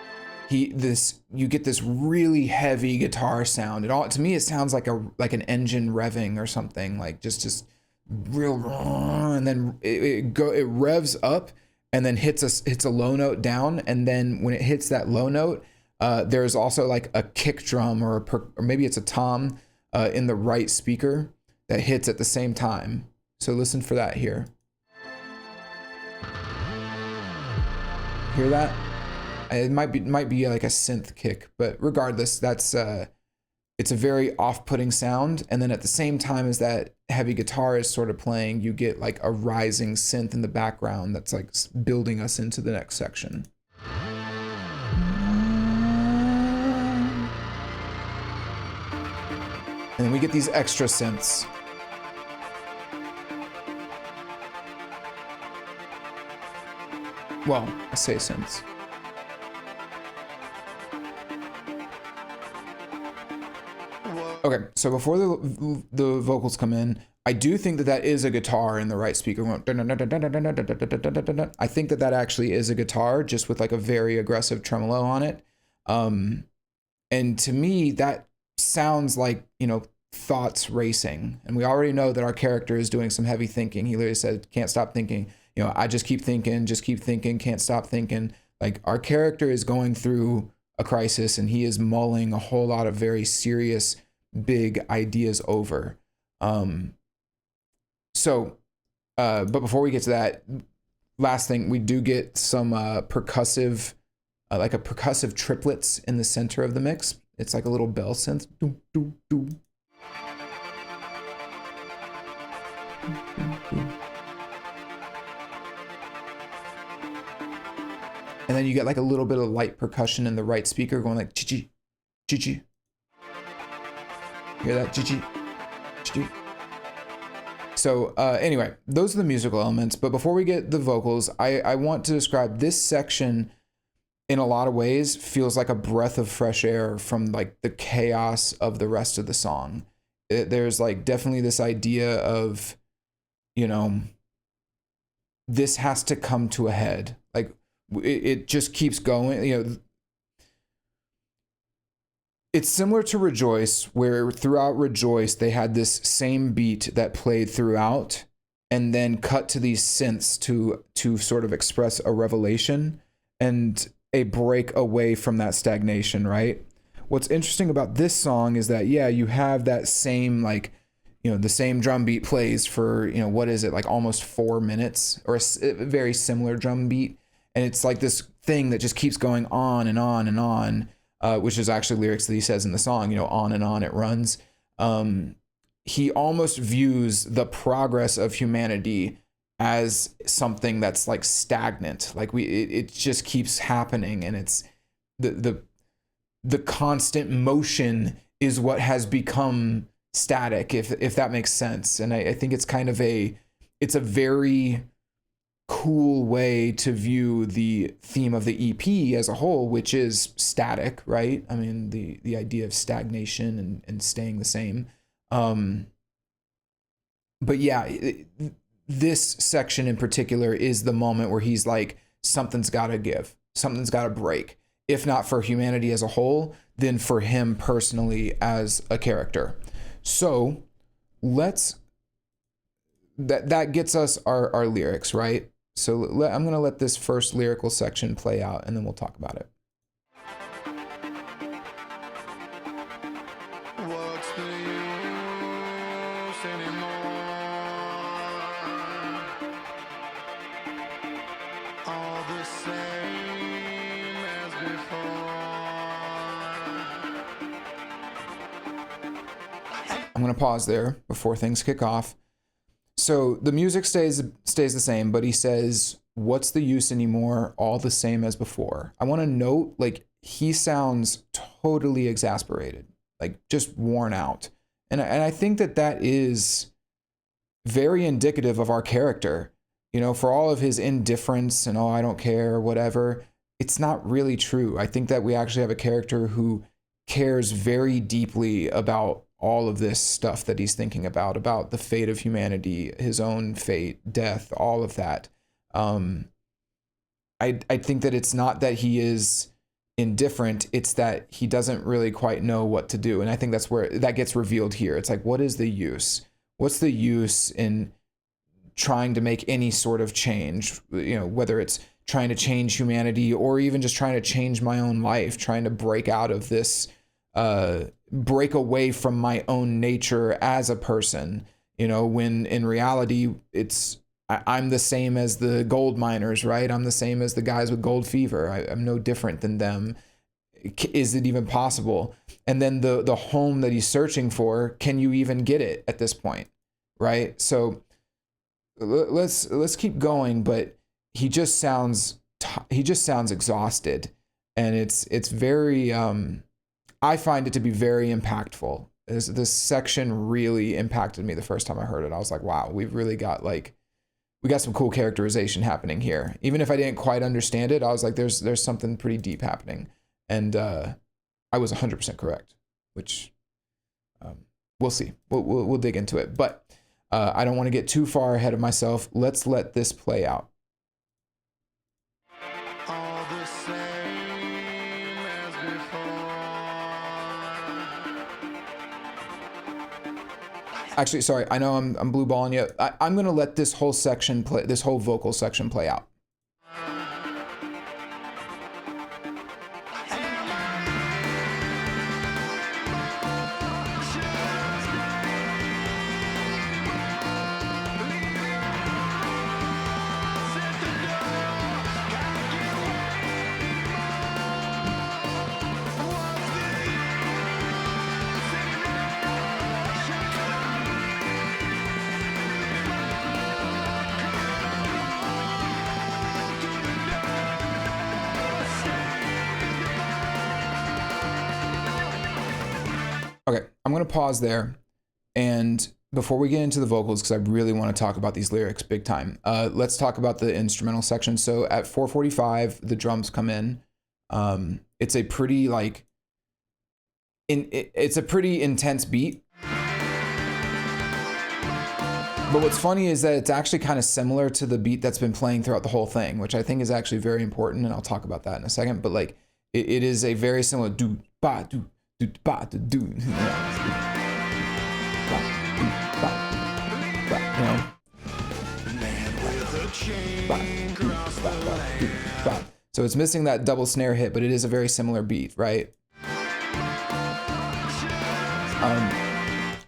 S1: you get this really heavy guitar sound. To me, it sounds like an engine revving or something, like just real, and then it revs up and then hits a low note down. And then when it hits that low note, there's also like a kick drum or maybe it's a tom in the right speaker that hits at the same time. So listen for that here. Hear that? It might be like a synth kick, but regardless, that's it's a very off-putting sound. And then at the same time as that heavy guitar is sort of playing, you get like a rising synth in the background that's like building us into the next section. And then we get these extra synths. Well, I say synths. Okay, so before the vocals come in, I do think that is a guitar in the right speaker. I think that actually is a guitar, just with like a very aggressive tremolo on it. And to me, that sounds like, thoughts racing. And we already know that our character is doing some heavy thinking. He literally said, can't stop thinking. I just keep thinking, can't stop thinking. Like our character is going through a crisis and he is mulling a whole lot of very serious, big ideas over. But before we get to that, last thing, we do get some percussive, like a percussive triplets in the center of the mix. It's like a little bell synth. Doo, doo, doo. And then you get like a little bit of light percussion in the right speaker going like chi-chi, chi-chi. Hear that? Chi-chi, chi-chi. So anyway, those are the musical elements. But before we get the vocals, I want to describe this section in a lot of ways feels like a breath of fresh air from like the chaos of the rest of the song. There's like definitely this idea of, this has to come to a head. Like it just keeps going, It's similar to Rejoice, where throughout Rejoice, they had this same beat that played throughout and then cut to these synths to sort of express a revelation and a break away from that stagnation, right? What's interesting about this song is that, yeah, you have that same, like, the same drum beat plays for, what is it, like almost 4 minutes, or a very similar drum beat. And it's like this thing that just keeps going on and on and on. Which is actually lyrics that he says in the song, on and on it runs. He almost views the progress of humanity as something that's like stagnant. Like it just keeps happening, and it's the constant motion is what has become static, if that makes sense. And I think it's kind of it's a very cool way to view the theme of the EP as a whole, which is static, right? I mean, the idea of stagnation and staying the same. But yeah, this section in particular is the moment where he's like, something's got to give, something's got to break. If not for humanity as a whole, then for him personally as a character. So that gets us our lyrics, right? So I'm going to let this first lyrical section play out, and then we'll talk about it.
S2: What's the use anymore? All the same as before.
S1: I'm going to pause there before things kick off. So the music stays the same, but he says, "What's the use anymore? All the same as before." I want to note, like, he sounds totally exasperated, like just worn out. And I think that is very indicative of our character. You know, for all of his indifference and, oh, I don't care, whatever, it's not really true. I think that we actually have a character who cares very deeply about all of this stuff that he's thinking about the fate of humanity, his own fate, death, all of that. I think that it's not that he is indifferent, it's that he doesn't really quite know what to do. And I think that's where that gets revealed here. It's like, what is the use? What's the use in trying to make any sort of change? You know, whether it's trying to change humanity or even just trying to change my own life, trying to break out of this, break away from my own nature as a person, you know, when in reality, I'm the same as the gold miners, right? I'm the same as the guys with gold fever. I'm no different than them. Is it even possible? And then the home that he's searching for, can you even get it at this point, right? So let's keep going, but he just sounds exhausted, and it's very I find it to be very impactful. This section really impacted me the first time I heard it. I was like, wow, we got some cool characterization happening here. Even if I didn't quite understand it, I was like, there's something pretty deep happening. And I was 100% correct, which we'll see. We'll dig into it. But I don't want to get too far ahead of myself. Let's let this play out.
S2: All the same as before.
S1: Actually, sorry, I know I'm blue balling you. I'm gonna let this whole section play, this whole vocal section play out. Okay, I'm going to pause there. And before we get into the vocals, because I really want to talk about these lyrics big time, let's talk about the instrumental section. So at 4:45, the drums come in. It's a pretty it's a pretty intense beat. But what's funny is that it's actually kind of similar to the beat that's been playing throughout the whole thing, which I think is actually very important, and I'll talk about that in a second. But like, it is a very similar do ba do. You know? So it's missing that double snare hit, but it is a very similar beat, right?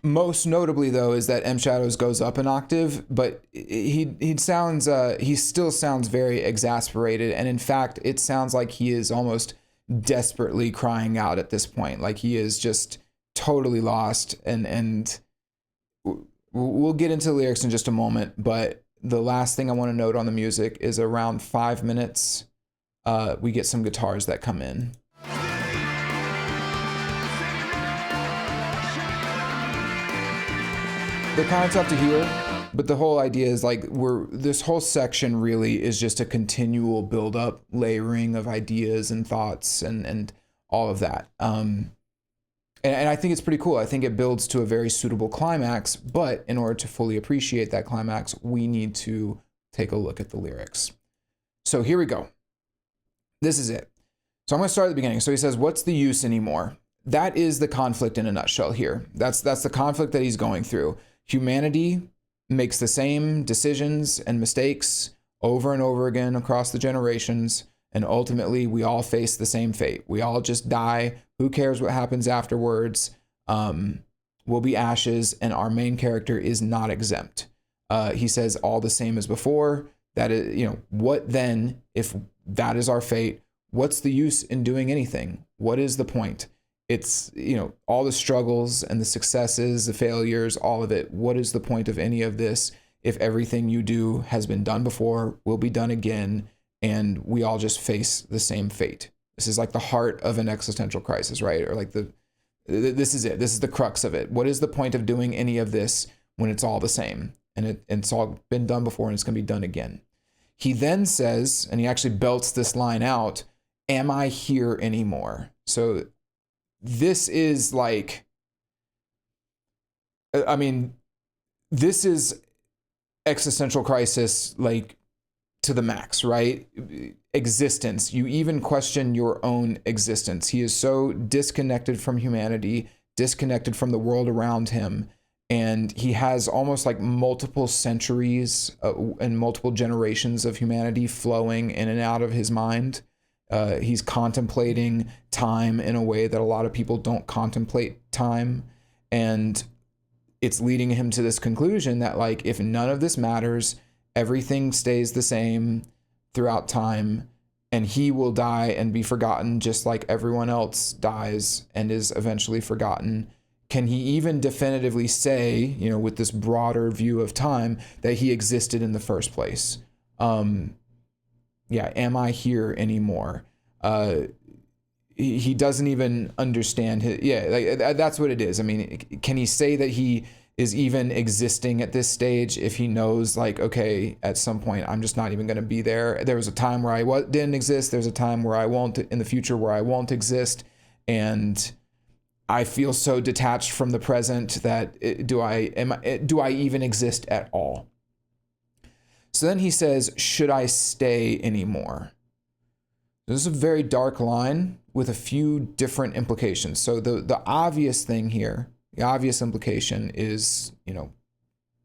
S1: Most notably, though, is that M Shadows goes up an octave, but he still sounds very exasperated, and in fact, it sounds like he is almost desperately crying out at this point. Like he is just totally lost, and we'll get into the lyrics in just a moment, but the last thing I want to note on the music is around 5 minutes, we get some guitars that come in. They're kind of tough to hear, but the whole idea is like this whole section really is just a continual build up, layering of ideas and thoughts and all of that. And I think it's pretty cool. I think it builds to a very suitable climax, but in order to fully appreciate that climax, we need to take a look at the lyrics. So here we go. This is it. So I'm going to start at the beginning. So he says, "What's the use anymore?" That is the conflict in a nutshell here. That's the conflict that he's going through. Humanity makes the same decisions and mistakes over and over again across the generations, and ultimately we all face the same fate. We all just die. Who cares what happens afterwards? We'll be ashes, and our main character is not exempt. He says, all the same as before. That is, what then if that is our fate? What's the use in doing anything? What is the point? it's, all the struggles and the successes, the failures, all of it. What is the point of any of this if everything you do has been done before, will be done again, and we all just face the same fate? This is like the heart of an existential crisis, right? Or like this is it. This is the crux of it. What is the point of doing any of this when it's all the same, and it's all been done before and it's going to be done again? He then says, and he actually belts this line out, am I here anymore? So this is like, I mean, this is existential crisis, like to the max, right? Existence. You even question your own existence. He is so disconnected from humanity, disconnected from the world around him. And he has almost like multiple centuries and multiple generations of humanity flowing in and out of his mind. He's contemplating time in a way that a lot of people don't contemplate time. And it's leading him to this conclusion that, like, if none of this matters, everything stays the same throughout time, and he will die and be forgotten just like everyone else dies and is eventually forgotten. Can he even definitively say, with this broader view of time, that he existed in the first place? Am I here anymore? He doesn't even understand that's what it is. I mean, can he say that he is even existing at this stage if he knows, like, okay, at some point I'm just not even going to be there? There was a time where I didn't exist. There's a time where I won't, in the future, where I won't exist. And I feel so detached from the present that do I even exist at all? So then he says, should I stay anymore? This is a very dark line with a few different implications. So the obvious thing here, the obvious implication is,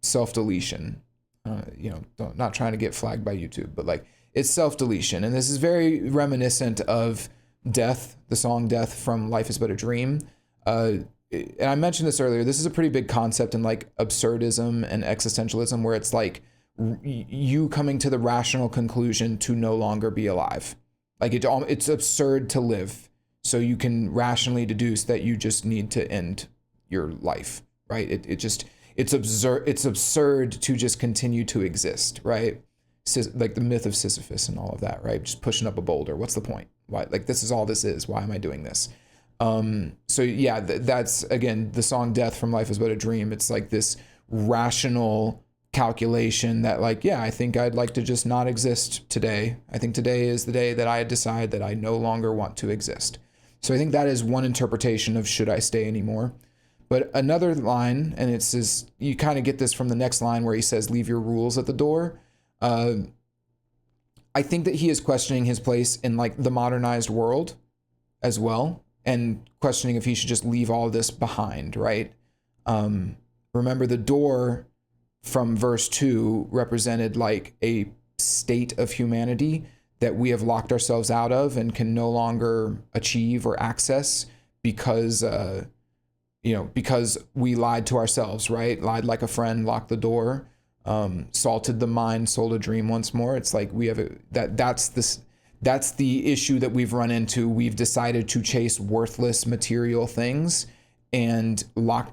S1: self-deletion. Not trying to get flagged by YouTube, but like, it's self-deletion. And this is very reminiscent of Death, the song Death from Life is But a Dream. And I mentioned this earlier, this is a pretty big concept in like absurdism and existentialism, where it's like you coming to the rational conclusion to no longer be alive. Like it's absurd to live. So you can rationally deduce that you just need to end your life, right? It's absurd to just continue to exist, right? Like the myth of Sisyphus and all of that, right? Just pushing up a boulder. What's the point? Why? Like, this is all this is. Why am I doing this? That's again, the song Death from Life is But a Dream. It's like this rational calculation that, like, I think I'd like to just not exist today. I think today is the day that I decide that I no longer want to exist. So I think that is one interpretation of should I stay anymore. But another line, and it's this, you kind of get this from the next line where he says, leave your rules at the door. I think that he is questioning his place in like the modernized world as well, and questioning if he should just leave all this behind, right? Remember, the door from verse 2 represented like a state of humanity that we have locked ourselves out of and can no longer achieve or access because we lied to ourselves, right? Lied like a friend, locked the door, salted the mind, sold a dream once more. It's like we have that's the issue that we've run into. We've decided to chase worthless material things, and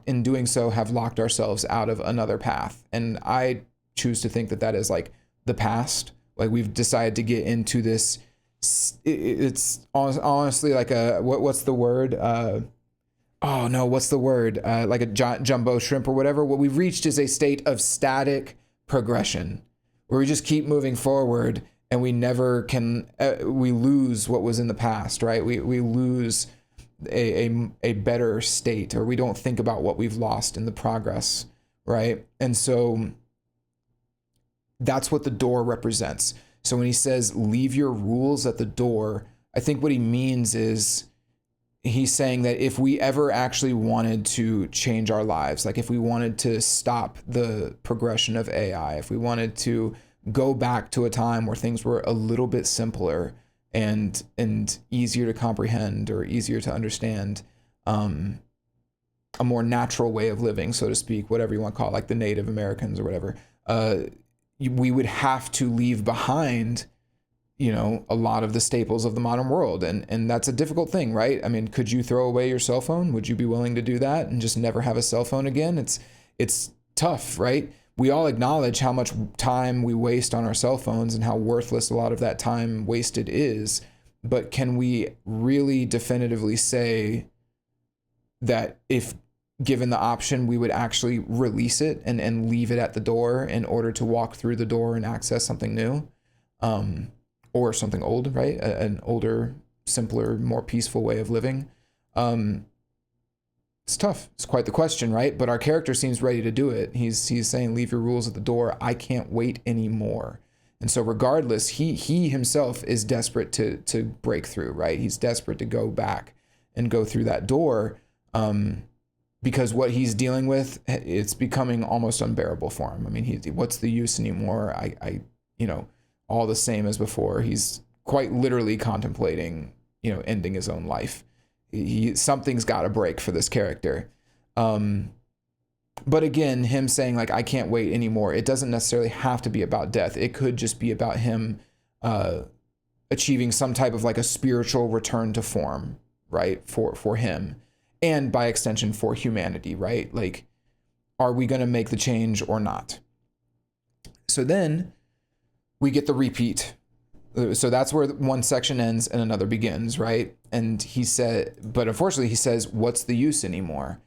S1: in doing so have locked ourselves out of another path. And I choose to think that that is like the past. Like, we've decided to get into this. It's honestly like what's the word? What's the word? Like a jumbo shrimp or whatever. What we've reached is a state of static progression, where we just keep moving forward, and we never can. We lose what was in the past, right? We lose a better state, or we don't think about what we've lost in the progress, right? And so that's what the door represents. So when he says leave your rules at the door, I think what he means is he's saying that if we ever actually wanted to change our lives, like if we wanted to stop the progression of AI, if we wanted to go back to a time where things were a little bit simpler and easier to comprehend or easier to understand, a more natural way of living, so to speak, whatever you want to call it, like the Native Americans or whatever, we would have to leave behind a lot of the staples of the modern world. And that's a difficult thing, right? I mean, could you throw away your cell phone? Would you be willing to do that and just never have a cell phone again? It's tough, right? We all acknowledge how much time we waste on our cell phones and how worthless a lot of that time wasted is. But can we really definitively say that if given the option, we would actually release it and leave it at the door in order to walk through the door and access something new, or something old, right? An older, simpler, more peaceful way of living. It's tough. It's quite the question, right? But our character seems ready to do it. He's saying, leave your rules at the door. I can't wait anymore. And so regardless, he himself is desperate to break through, right? He's desperate to go back and go through that door, because what he's dealing with, it's becoming almost unbearable for him. I mean, what's the use anymore? All the same as before. He's quite literally contemplating, ending his own life. Something's got to break for this character. But again, him saying like, I can't wait anymore. It doesn't necessarily have to be about death. It could just be about him achieving some type of like a spiritual return to form, right? For him, and by extension for humanity, right? Like, are we going to make the change or not? So then we get the repeat. So that's where one section ends and another begins, right? And but unfortunately he says, what's the use anymore?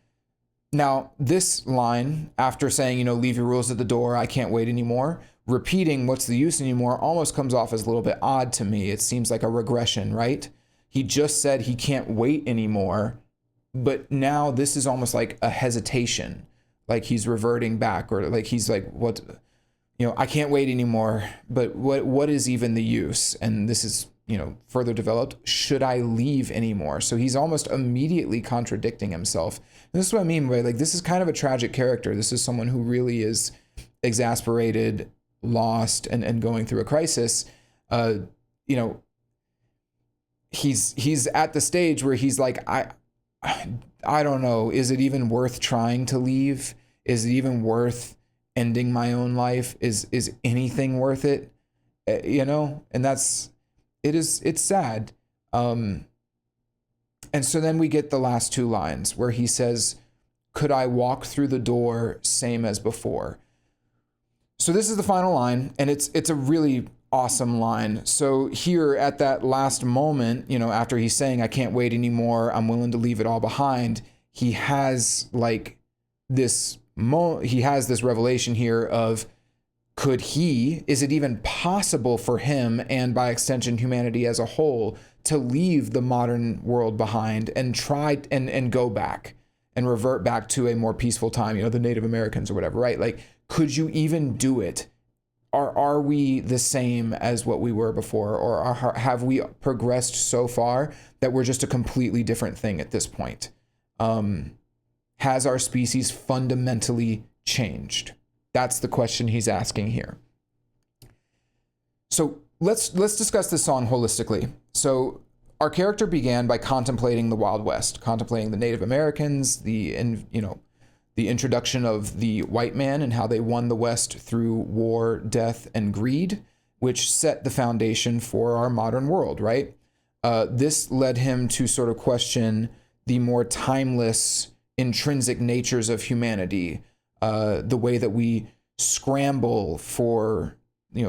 S1: Now, this line, after saying, leave your rules at the door, I can't wait anymore, repeating what's the use anymore almost comes off as a little bit odd to me. It seems like a regression, right? He just said he can't wait anymore, but now this is almost like a hesitation, like he's reverting back, or like he's like, what? I can't wait anymore, but what is even the use? And this is, further developed. Should I leave anymore? So he's almost immediately contradicting himself. And this is what I mean by like, this is kind of a tragic character. This is someone who really is exasperated, lost, and going through a crisis. He's at the stage where he's like, I don't know. Is it even worth trying to leave? Is it even worth ending my own life? Is anything worth it? And it's sad. And so then we get the last two lines where he says, could I walk through the door same as before? So this is the final line, and it's a really awesome line. So here at that last moment, after he's saying, I can't wait anymore, I'm willing to leave it all behind, he has like this revelation here of, is it even possible for him, and by extension humanity as a whole, to leave the modern world behind and try and go back and revert back to a more peaceful time, the Native Americans or whatever, right? Like, could you even do it? Are we the same as what we were before, or have we progressed so far that we're just a completely different thing at this point? Has our species fundamentally changed? That's the question he's asking here. So let's discuss this song holistically. So our character began by contemplating the Wild West, contemplating the Native Americans, the introduction of the white man and how they won the West through war, death, and greed, which set the foundation for our modern world, right? This led him to sort of question the more timeless intrinsic natures of humanity, the way that we scramble for,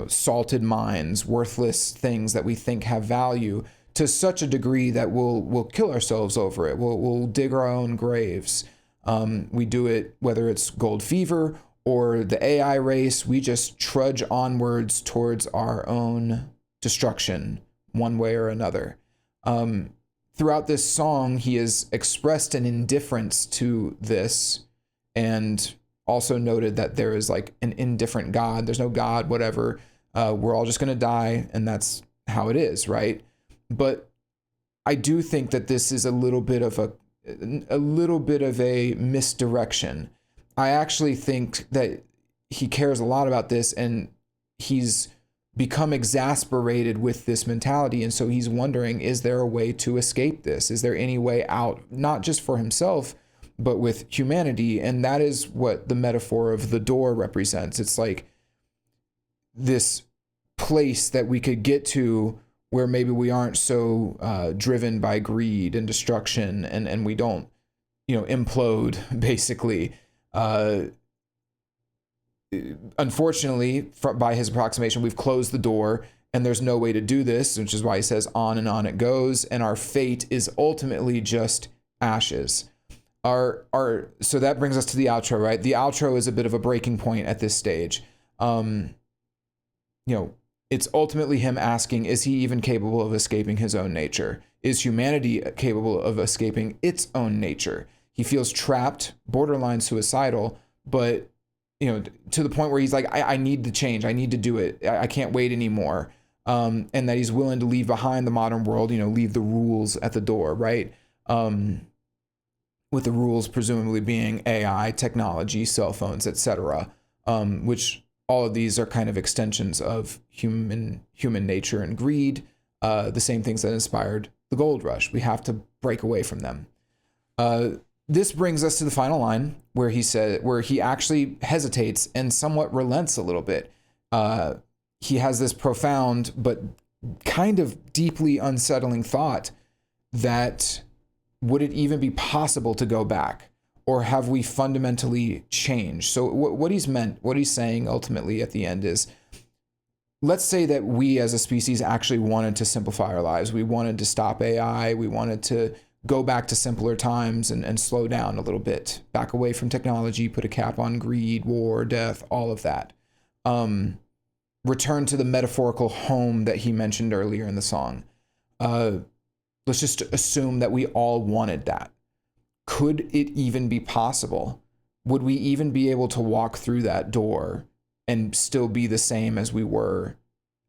S1: salted mines, worthless things that we think have value to such a degree that we'll kill ourselves over it. We'll dig our own graves. We do it, whether it's gold fever or the AI race, we just trudge onwards towards our own destruction one way or another. Throughout this song, he has expressed an indifference to this, and also noted that there is like an indifferent God. There's no God, whatever. We're all just going to die, and that's how it is, right? But I do think that this is a little bit of a misdirection. I actually think that he cares a lot about this, and he's become exasperated with this mentality. And so he's wondering, is there a way to escape this? Is there any way out, not just for himself, but with humanity? And that is what the metaphor of the door represents. It's like this place that we could get to where maybe we aren't so driven by greed and destruction, and we don't, implode, basically. Unfortunately, by his approximation, we've closed the door, and there's no way to do this, which is why he says on and on it goes, and our fate is ultimately just ashes. So that brings us to the outro, right? The outro is a bit of a breaking point at this stage. It's ultimately him asking, is he even capable of escaping his own nature? Is humanity capable of escaping its own nature? He feels trapped, borderline suicidal, but to the point where he's like, I need to change. I need to do it. I can't wait anymore. And that he's willing to leave behind the modern world, leave the rules at the door, right? With the rules presumably being AI, technology, cell phones, etc., which all of these are kind of extensions of human nature and greed, the same things that inspired the gold rush. We have to break away from them. This brings us to the final line where he actually hesitates and somewhat relents a little bit. He has this profound but kind of deeply unsettling thought that would it even be possible to go back, or have we fundamentally changed? So what he's saying ultimately at the end is, let's say that we as a species actually wanted to simplify our lives. We wanted to stop AI. We wanted to go back to simpler times and slow down a little bit, back away from technology, put a cap on greed, war, death, all of that. Return to the metaphorical home that he mentioned earlier in the song. Let's just assume that we all wanted that. Could it even be possible? Would we even be able to walk through that door and still be the same as we were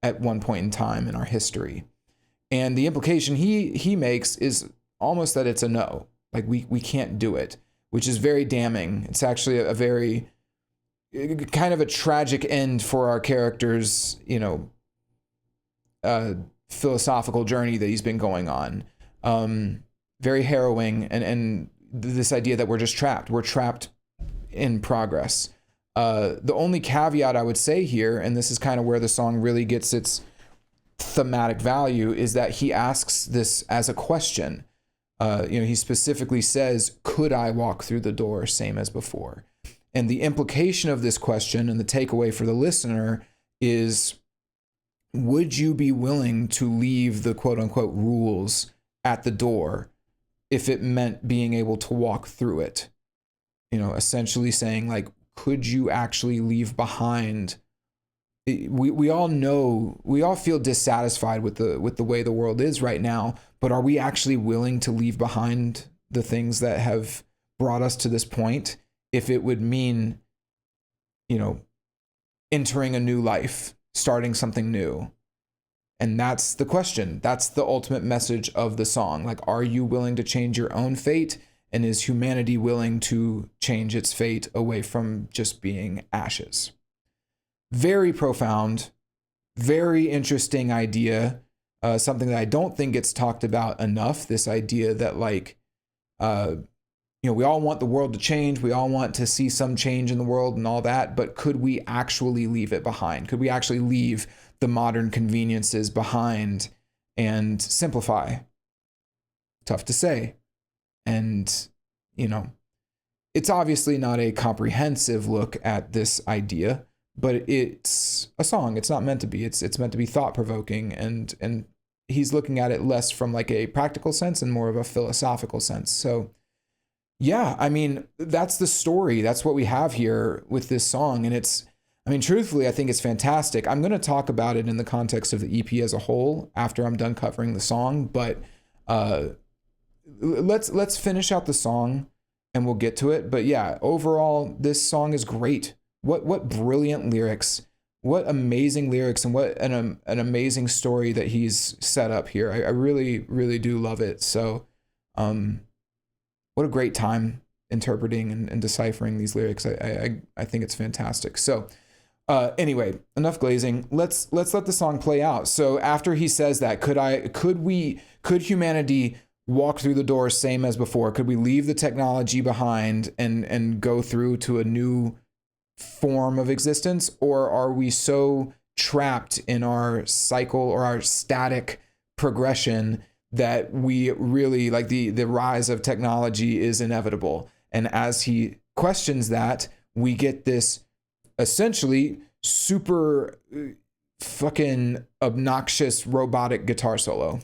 S1: at one point in time in our history? And the implication he makes is almost that it's a no. Like we can't do it, which is very damning. It's actually a very kind of a tragic end for our character's, philosophical journey that he's been going on. Very harrowing, and this idea that we're just trapped. We're trapped in progress. The only caveat I would say here, and this is kind of where the song really gets its thematic value, is that he asks this as a question. He specifically says, could I walk through the door same as before? And the implication of this question and the takeaway for the listener is, would you be willing to leave the quote unquote rules at the door if it meant being able to walk through it? Essentially saying, like, could you actually leave behind? We all know, we all feel dissatisfied with the way the world is right now, but are we actually willing to leave behind the things that have brought us to this point if it would mean, entering a new life, starting something new? And that's the question. That's the ultimate message of the song. Like, are you willing to change your own fate? And is humanity willing to change its fate away from just being ashes? Very profound, very interesting idea. Something that I don't think gets talked about enough. This idea that we all want the world to change. We all want to see some change in the world and all that. But could we actually leave it behind? Could we actually leave the modern conveniences behind and simplify? Tough to say. And, it's obviously not a comprehensive look at this idea, but it's a song. It's not meant to be. It's meant to be thought-provoking, and he's looking at it less from like a practical sense and more of a philosophical sense. So yeah, that's the story. That's what we have here with this song. And truthfully, I think it's fantastic. I'm going to talk about it in the context of the EP as a whole after I'm done covering the song, but let's finish out the song and we'll get to it. But yeah, overall, this song is great. What brilliant lyrics, what amazing lyrics, and what an amazing story that he's set up here. I really, really do love it. So, what a great time interpreting and deciphering these lyrics. I think it's fantastic. So, anyway, enough glazing. Let's let the song play out. So after he says that, could humanity walk through the door same as before? Could we leave the technology behind and go through to a new form of existence? Or are we so trapped in our cycle or our static progression, that we really like the rise of technology is inevitable. And as he questions that, we get this essentially super fucking obnoxious robotic guitar solo.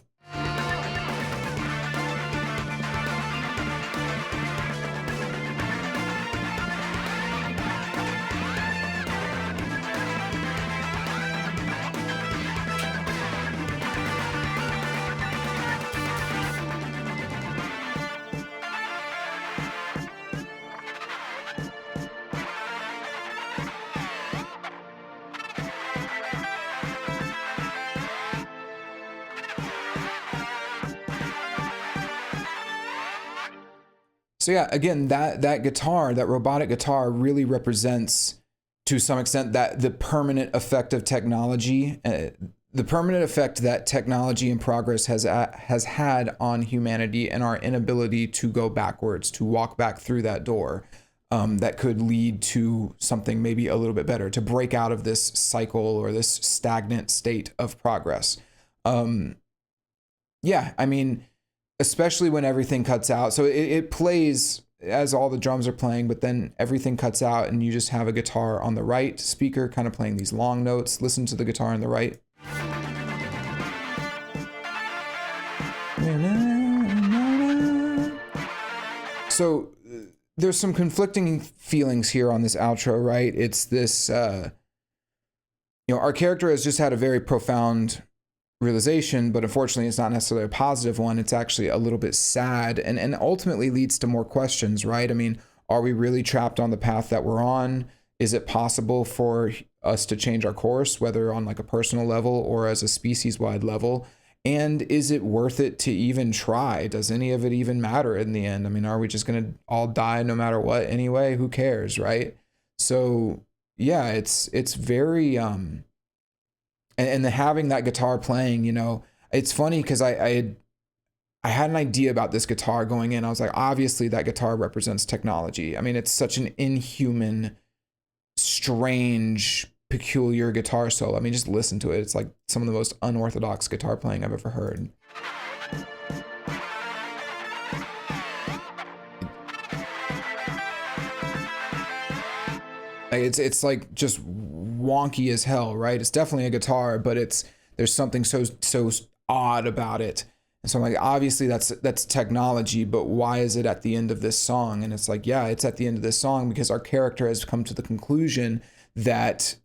S1: So yeah, again, that guitar, that robotic guitar, really represents to some extent that the permanent effect of technology, the permanent effect that technology and progress has had on humanity, and our inability to go backwards, to walk back through that door, that could lead to something maybe a little bit better, to break out of this cycle or this stagnant state of progress. Yeah, I mean, especially when everything cuts out. So it plays as all the drums are playing, but then everything cuts out and you just have a guitar on the right speaker kind of playing these long notes. Listen to the guitar on the right. So there's some conflicting feelings here on this outro, right? It's this, our character has just had a very profound realization, but unfortunately it's not necessarily a positive one. It's actually a little bit sad and ultimately leads to more questions, right? I mean, are we really trapped on the path that we're on? Is it possible for us to change our course, whether on like a personal level or as a species-wide level? And is it worth it to even try? Does any of it even matter in the end? I mean, are we just going to all die no matter what anyway? Who cares, right? So yeah, it's very, and the having that guitar playing, it's funny because I had an idea about this guitar going in. I was like, obviously that guitar represents technology. I mean, it's such an inhuman, strange, peculiar guitar solo. I mean, just listen to it. It's like some of the most unorthodox guitar playing I've ever heard. It's like just wonky as hell, right? It's definitely a guitar, but there's something so odd about it. And so I'm like, obviously that's technology, but why is it at the end of this song? And it's like, yeah, it's at the end of this song because our character has come to the conclusion that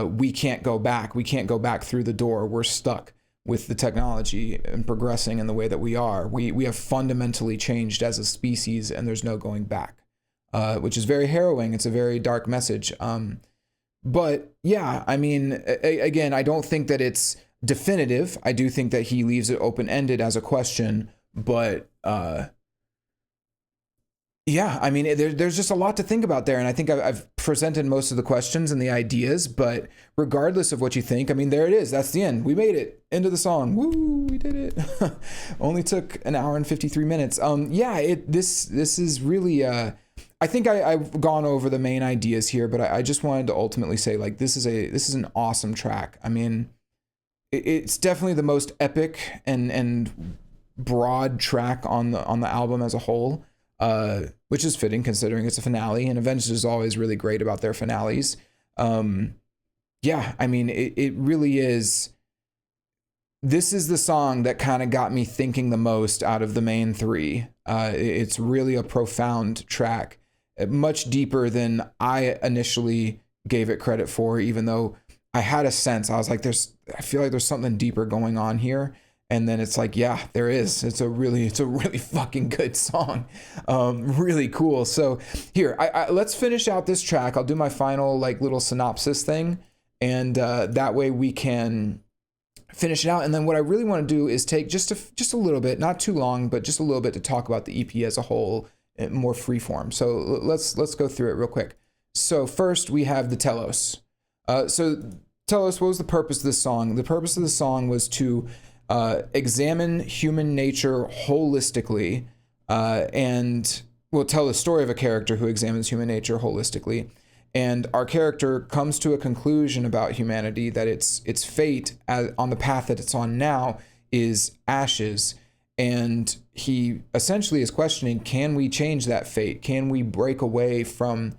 S1: we can't go back. We can't go back through the door. We're stuck with the technology and progressing in the way that we are. We have fundamentally changed as a species, and there's no going back. Which is very harrowing. It's a very dark message. But yeah, I mean, again, I don't think that it's definitive. I do think that he leaves it open-ended as a question, but yeah, I mean, there's just a lot to think about there. And I think I've presented most of the questions and the ideas, but regardless of what you think, I mean, there it is. That's the end. We made it. End of the song. Woo, we did it. Only took an hour and 53 minutes. Yeah, this is really, I think I've gone over the main ideas here, but I just wanted to ultimately say, like, this is an awesome track. I mean, it's definitely the most epic and broad track on the album as a whole, which is fitting considering it's a finale, and Avenged is always really great about their finales. Yeah, I mean, it really is. This is the song that kind of got me thinking the most out of the main three. It's really a profound track, much deeper than I initially gave it credit for, even though I had a sense. I was like, I feel like there's something deeper going on here. And then it's like, yeah, there is. It's a really fucking good song. Really cool. So here, let's finish out this track. I'll do my final like little synopsis thing. And that way we can finish it out. And then what I really want to do is take just a little bit, not too long, but just a little bit to talk about the EP as a whole, more freeform. So let's go through it real quick. So first we have the telos. So telos, what was the purpose of this song? The purpose of the song was to examine human nature holistically, and we'll tell the story of a character who examines human nature holistically, And our character comes to a conclusion about humanity that its fate on the path that it's on now is ashes. And he essentially is questioning, can we change that fate? Can we break away from,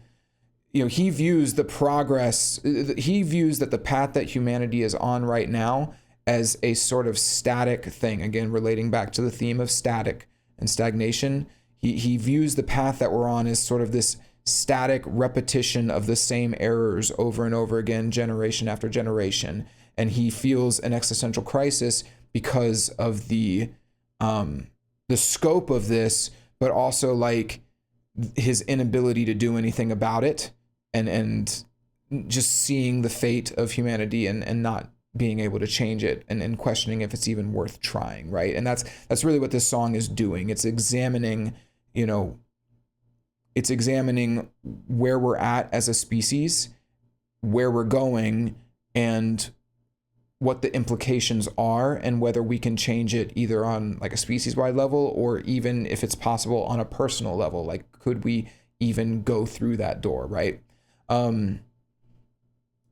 S1: he views the progress, he views that the path that humanity is on right now as a sort of static thing. Again, relating back to the theme of static and stagnation, he views the path that we're on as sort of this static repetition of the same errors over and over again, generation after generation. And he feels an existential crisis because of the scope of this, but also like his inability to do anything about it, and just seeing the fate of humanity and not being able to change it, and questioning if it's even worth trying, right? And that's really what this song is doing. It's examining, it's examining where we're at as a species, where we're going, and what the implications are, and whether we can change it either on like a species-wide level, or even if it's possible on a personal level. Like, could we even go through that door, right?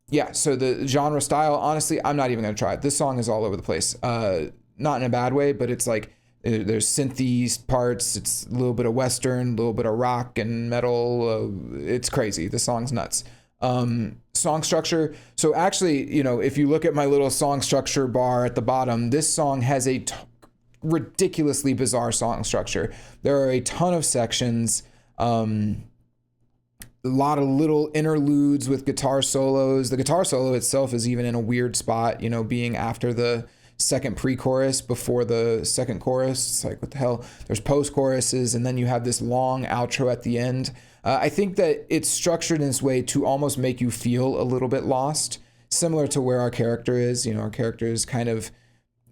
S1: Yeah, so the genre style, honestly, I'm not even going to try it. This song is all over the place. Not in a bad way, but it's like there's synthy parts, it's a little bit of Western, a little bit of rock and metal. It's crazy. The song's nuts. Song structure. So actually, if you look at my little song structure bar at the bottom, this song has a ridiculously bizarre song structure. There are a ton of sections, a lot of little interludes with guitar solos. The guitar solo itself is even in a weird spot, being after the second pre-chorus before the second chorus. It's like, what the hell? There's post-choruses, and then you have this long outro at the end. I think that it's structured in this way to almost make you feel a little bit lost, similar to where our character is. Our character is kind of,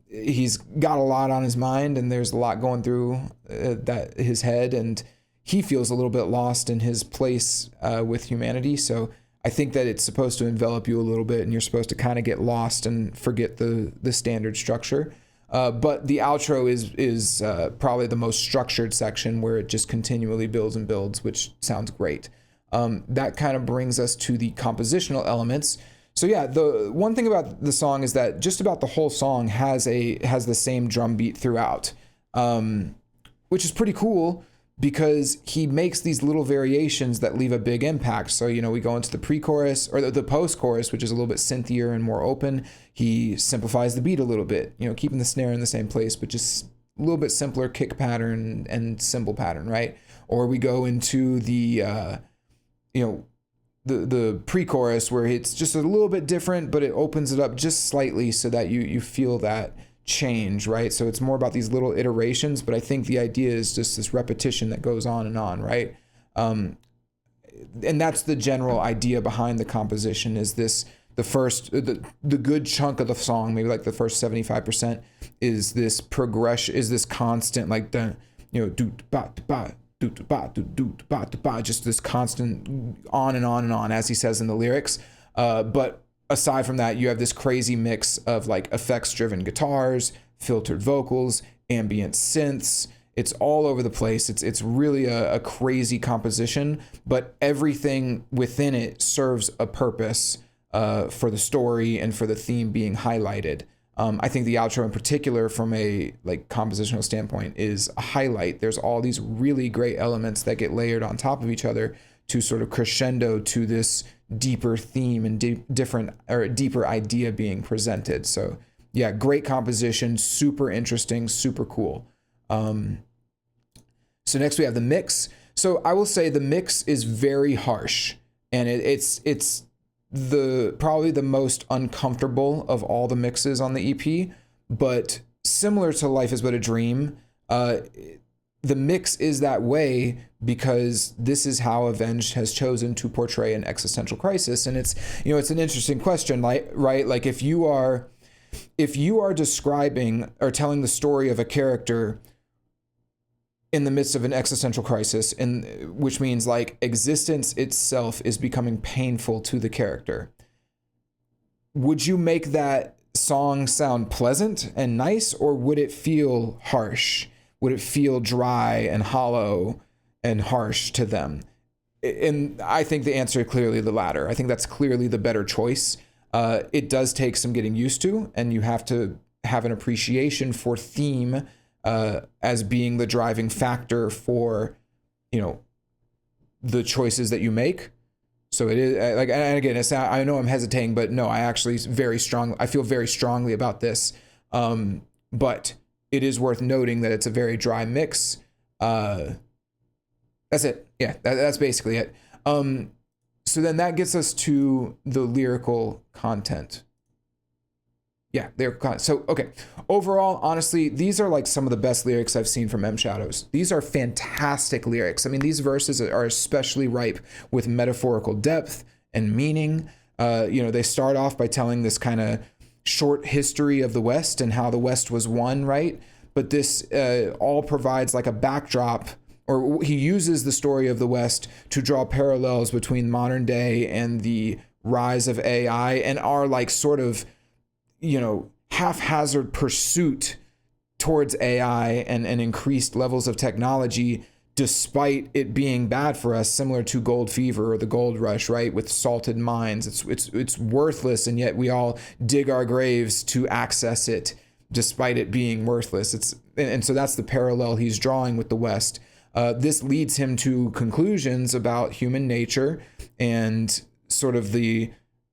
S1: he's got a lot on his mind, and there's a lot going through his head, and he feels a little bit lost in his place with humanity. So I think that it's supposed to envelop you a little bit, and you're supposed to kind of get lost and forget the standard structure. But the outro is probably the most structured section, where it just continually builds and builds, which sounds great. That kind of brings us to the compositional elements. So yeah, the one thing about the song is that just about the whole song has the same drum beat throughout, which is pretty cool, because he makes these little variations that leave a big impact. So, we go into the pre-chorus or the post-chorus, which is a little bit synthier and more open. He simplifies the beat a little bit, keeping the snare in the same place, but just a little bit simpler kick pattern and cymbal pattern, right? Or we go into the pre-chorus, where it's just a little bit different, but it opens it up just slightly so that you feel that change, right? So it's more about these little iterations, but I think the idea is just this repetition that goes on and on, right? And that's the general idea behind the composition. Is this the good chunk of the song, maybe like the first 75%, is this progression, is this constant, like the doot ba ba doot ba doot ba ba, just this constant on and on and on, as he says in the lyrics. But aside from that, you have this crazy mix of like effects-driven guitars, filtered vocals, ambient synths. It's all over the place. It's really a crazy composition, but everything within it serves a purpose for the story and for the theme being highlighted. I think the outro in particular, from a like compositional standpoint, is a highlight. There's all these really great elements that get layered on top of each other to sort of crescendo to this deeper theme and deeper idea being presented. So yeah, great composition, super interesting, super cool. So next we have the mix. So I will say the mix is very harsh, and it's probably the most uncomfortable of all the mixes on the EP, but similar to Life Is But a Dream, the mix is that way because this is how Avenged has chosen to portray an existential crisis. And it's an interesting question, right? Like if you are describing or telling the story of a character in the midst of an existential crisis, and which means like existence itself is becoming painful to the character, would you make that song sound pleasant and nice, or would it feel harsh? Would it feel dry and hollow and harsh to them? And I think the answer is clearly the latter. I think that's clearly the better choice. It does take some getting used to, and you have to have an appreciation for theme as being the driving factor for, the choices that you make. So it is like, and again, I know I'm hesitating, but no, I feel very strongly about this. But it is worth noting that it's a very dry mix. That's it. Yeah, that's basically it. So then that gets us to the lyrical content. Yeah, lyrical content. So, okay. Overall, honestly, these are like some of the best lyrics I've seen from M Shadows. These are fantastic lyrics. I mean, these verses are especially ripe with metaphorical depth and meaning. They start off by telling this kind of short history of the West and how the West was won, right? But this all provides like a backdrop, or he uses the story of the West to draw parallels between modern day and the rise of AI and our like sort of, haphazard pursuit towards AI and increased levels of technology, despite it being bad for us, similar to gold fever or the gold rush, right? With salted mines, it's worthless, and yet we all dig our graves to access it, despite it being worthless. And so that's the parallel he's drawing with the West. This leads him to conclusions about human nature and sort of the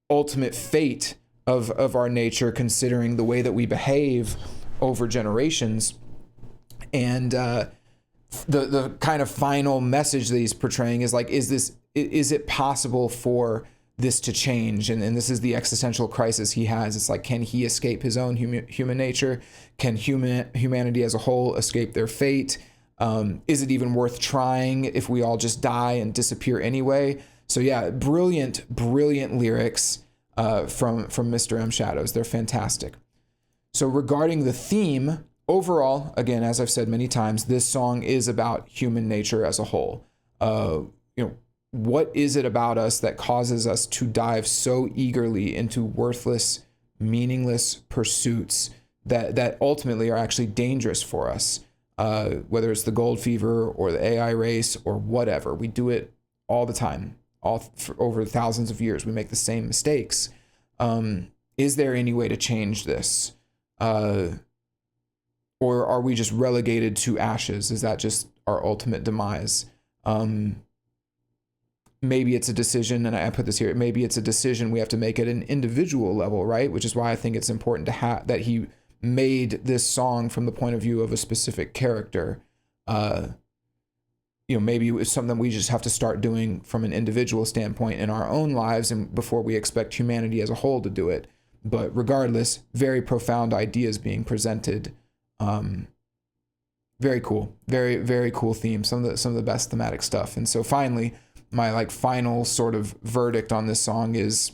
S1: ultimate fate of our nature, considering the way that we behave over generations. And the kind of final message that he's portraying is like, is it possible for this to change? And this is the existential crisis he has. It's like, can he escape his own human nature? Can humanity as a whole escape their fate? Is it even worth trying if we all just die and disappear anyway? So yeah, brilliant lyrics from Mr. M Shadows. They're fantastic. So regarding the theme, overall, again, as I've said many times, this song is about human nature as a whole. What is it about us that causes us to dive so eagerly into worthless, meaningless pursuits that ultimately are actually dangerous for us? Whether it's the gold fever or the AI race or whatever, we do it all the time, for over thousands of years. We make the same mistakes. Is there any way to change this? Or are we just relegated to ashes? Is that just our ultimate demise? Maybe it's a decision, and I put this here, maybe it's a decision we have to make at an individual level, right? Which is why I think it's important to that he made this song from the point of view of a specific character. Maybe it's something we just have to start doing from an individual standpoint in our own lives, and before we expect humanity as a whole to do it. But regardless, very profound ideas being presented. Very cool, very, very cool theme. Some of the best thematic stuff. And so finally, my final sort of verdict on this song is,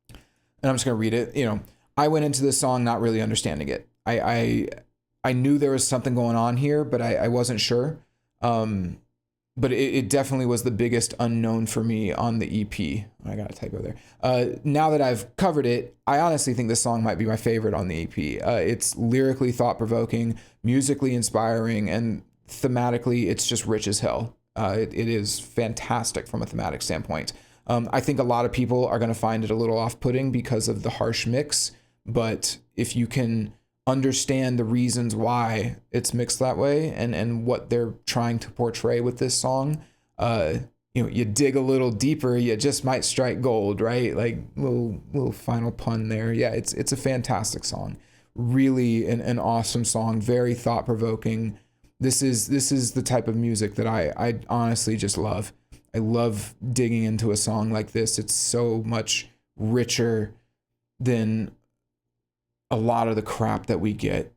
S1: and I'm just gonna read it. I went into this song not really understanding it. I knew there was something going on here, but I wasn't sure. But it definitely was the biggest unknown for me on the EP. I got a typo there. Now that I've covered it, I honestly think this song might be my favorite on the EP. It's lyrically thought-provoking, musically inspiring, and thematically, it's just rich as hell. It is fantastic from a thematic standpoint. I think a lot of people are going to find it a little off-putting because of the harsh mix, but if you can understand the reasons why it's mixed that way and what they're trying to portray with this song, you dig a little deeper, you just might strike gold, right? Like little final pun there. Yeah, it's a fantastic song. Really an awesome song, very thought-provoking. This is the type of music that I honestly just love. I love digging into a song like this. It's so much richer than a lot of the crap that we get,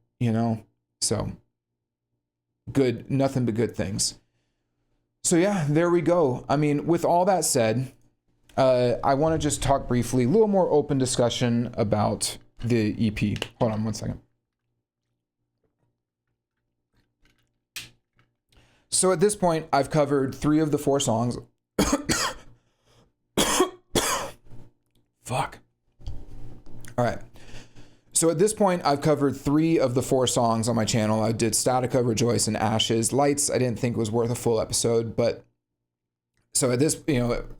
S1: so good, nothing but good things. So yeah, there we go. I mean, with all that said, I want to just talk briefly, a little more open discussion about the EP. Hold on one second. So at this point, I've covered 3 of the 4 songs. Fuck. All right. So at this point, I've covered 3 of the 4 songs on my channel. I did Statica, Rejoice, and Ashes. Lights, I didn't think was worth a full episode, but So at this,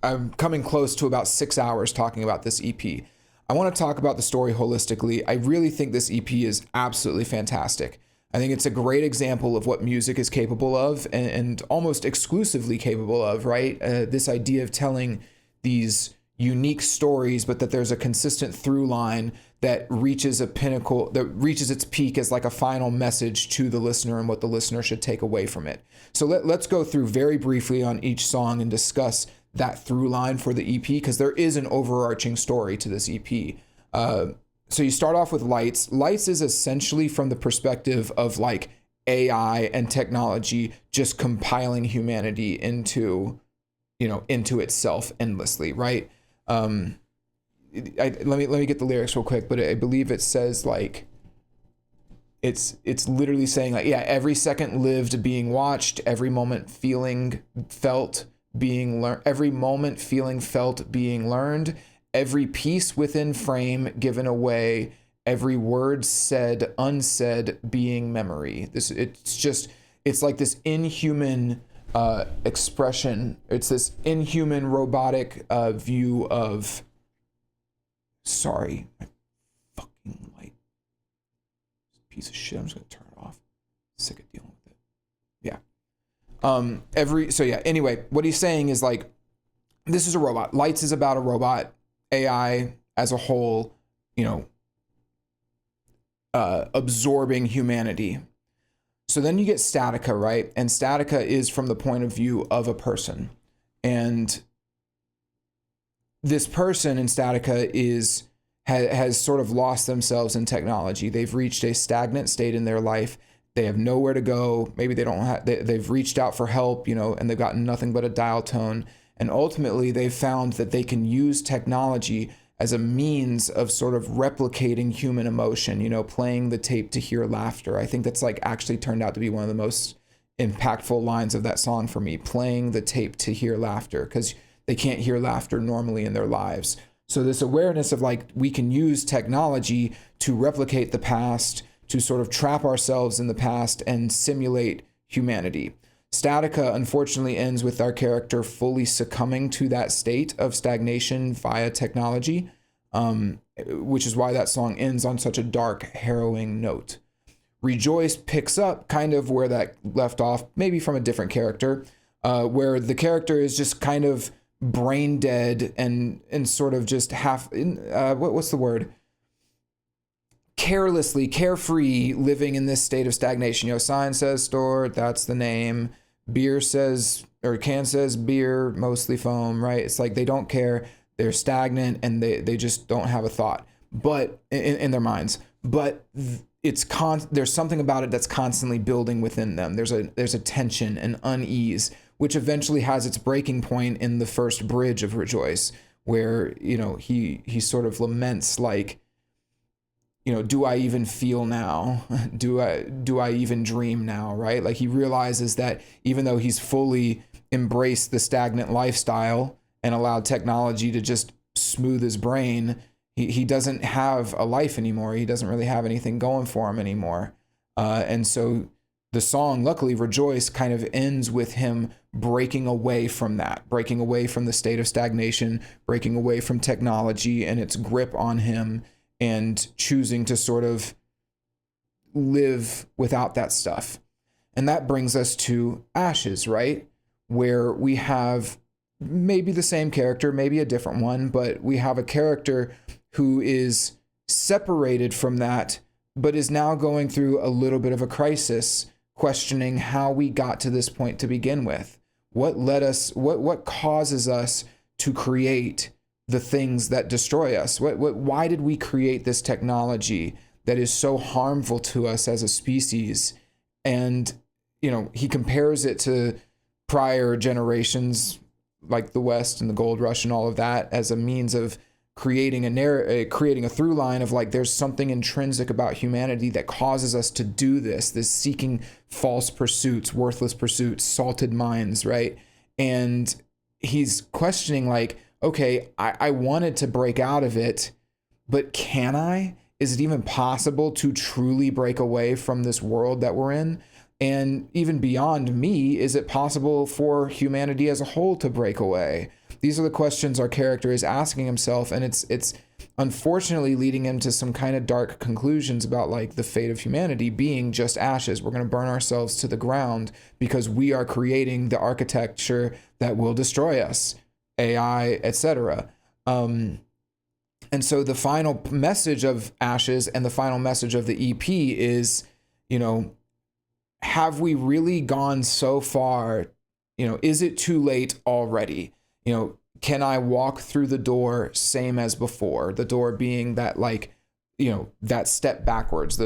S1: I'm coming close to about 6 hours talking about this EP. I want to talk about the story holistically. I really think this EP is absolutely fantastic. I think it's a great example of what music is capable of, and almost exclusively capable of, right? This idea of telling these unique stories, but that there's a consistent through line that reaches a pinnacle, that reaches its peak as like a final message to the listener and what the listener should take away from it. So let's go through very briefly on each song and discuss that through line for the EP, because there is an overarching story to this EP. So you start off with Lights. Lights is essentially from the perspective of like AI and technology just compiling humanity into itself endlessly, right? Let me get the lyrics real quick, but I believe it says like, it's literally saying like, yeah, every second lived being watched, every moment feeling felt being learned, every moment feeling felt being learned, every piece within frame given away, every word said unsaid being memory. It's like this inhuman expression. It's this inhuman robotic view of, sorry, my fucking light, piece of shit. I'm just gonna turn it off. Sick of dealing with it. Yeah. Anyway, what he's saying is like, this is a robot. Lights is about a robot. AI as a whole, absorbing humanity. So then you get Statica, right? And Statica is from the point of view of a person. And this person in Statica has sort of lost themselves in technology. They've reached a stagnant state in their life. They have nowhere to go. Maybe they've reached out for help, and they've gotten nothing but a dial tone. And ultimately, they've found that they can use technology as a means of sort of replicating human emotion, playing the tape to hear laughter. I think that's like actually turned out to be one of the most impactful lines of that song for me, playing the tape to hear laughter, because they can't hear laughter normally in their lives. So this awareness of like, we can use technology to replicate the past, to sort of trap ourselves in the past and simulate humanity. Statica unfortunately ends with our character fully succumbing to that state of stagnation via technology, which is why that song ends on such a dark, harrowing note. Rejoice picks up kind of where that left off, maybe from a different character, where the character is just kind of brain dead and sort of just what's the word? Carelessly, carefree, living in this state of stagnation. Sign says store, that's the name. Beer says, or can says beer, mostly foam, right? It's like they don't care. They're stagnant and they just don't have a thought, but in their minds. But there's something about it that's constantly building within them. There's a tension and unease, which eventually has its breaking point in the first bridge of Rejoice, where he sort of laments like, do I even feel now? Do I even dream now, right? Like he realizes that even though he's fully embraced the stagnant lifestyle and allowed technology to just smooth his brain, he doesn't have a life anymore. He doesn't really have anything going for him anymore. And so the song, luckily, Rejoice, kind of ends with him breaking away from that, breaking away from the state of stagnation, breaking away from technology and its grip on him, and choosing to sort of live without that stuff. And that brings us to Ashes, right? Where we have maybe the same character, maybe a different one, but we have a character who is separated from that, but is now going through a little bit of a crisis, questioning how we got to this point to begin with. What led us, what causes us to create the things that destroy us? Why did we create this technology that is so harmful to us as a species? And, he compares it to prior generations like the West and the gold rush and all of that as a means of creating a through line of like, there's something intrinsic about humanity that causes us to do this seeking false pursuits, worthless pursuits, salted minds, right? And he's questioning like, okay, I wanted to break out of it, but can I? Is it even possible to truly break away from this world that we're in? And even beyond me, is it possible for humanity as a whole to break away? These are the questions our character is asking himself, and it's unfortunately leading him to some kind of dark conclusions about like the fate of humanity being just ashes. We're going to burn ourselves to the ground because we are creating the architecture that will destroy us, AI, etc. And so the final message of Ashes and the final message of the EP is, you know, have we really gone so far? You know, is it too late already? You know, can I walk through the door same as before? The door being that, like, you know, that step backwards,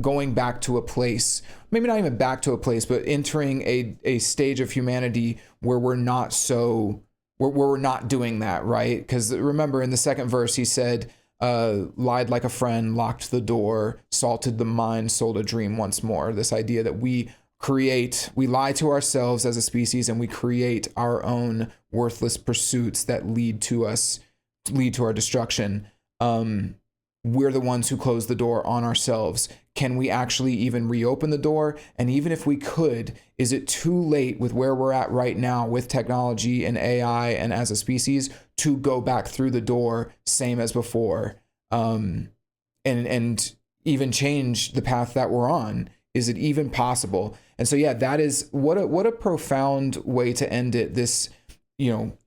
S1: going back to a place, maybe not even back to a place, but entering a stage of humanity where we're not so, where we're not doing that, right? Because remember in the second verse, he said, lied like a friend, locked the door, salted the mind, sold a dream once more. This idea that we lie to ourselves as a species, and we create our own worthless pursuits that lead to our destruction. We're the ones who close the door on ourselves. Can we actually even reopen the door? And even if we could, is it too late with where we're at right now with technology and AI and as a species to go back through the door same as before, and even change the path that we're on? Is it even possible? And so, yeah, that is what a profound way to end it. This, you know,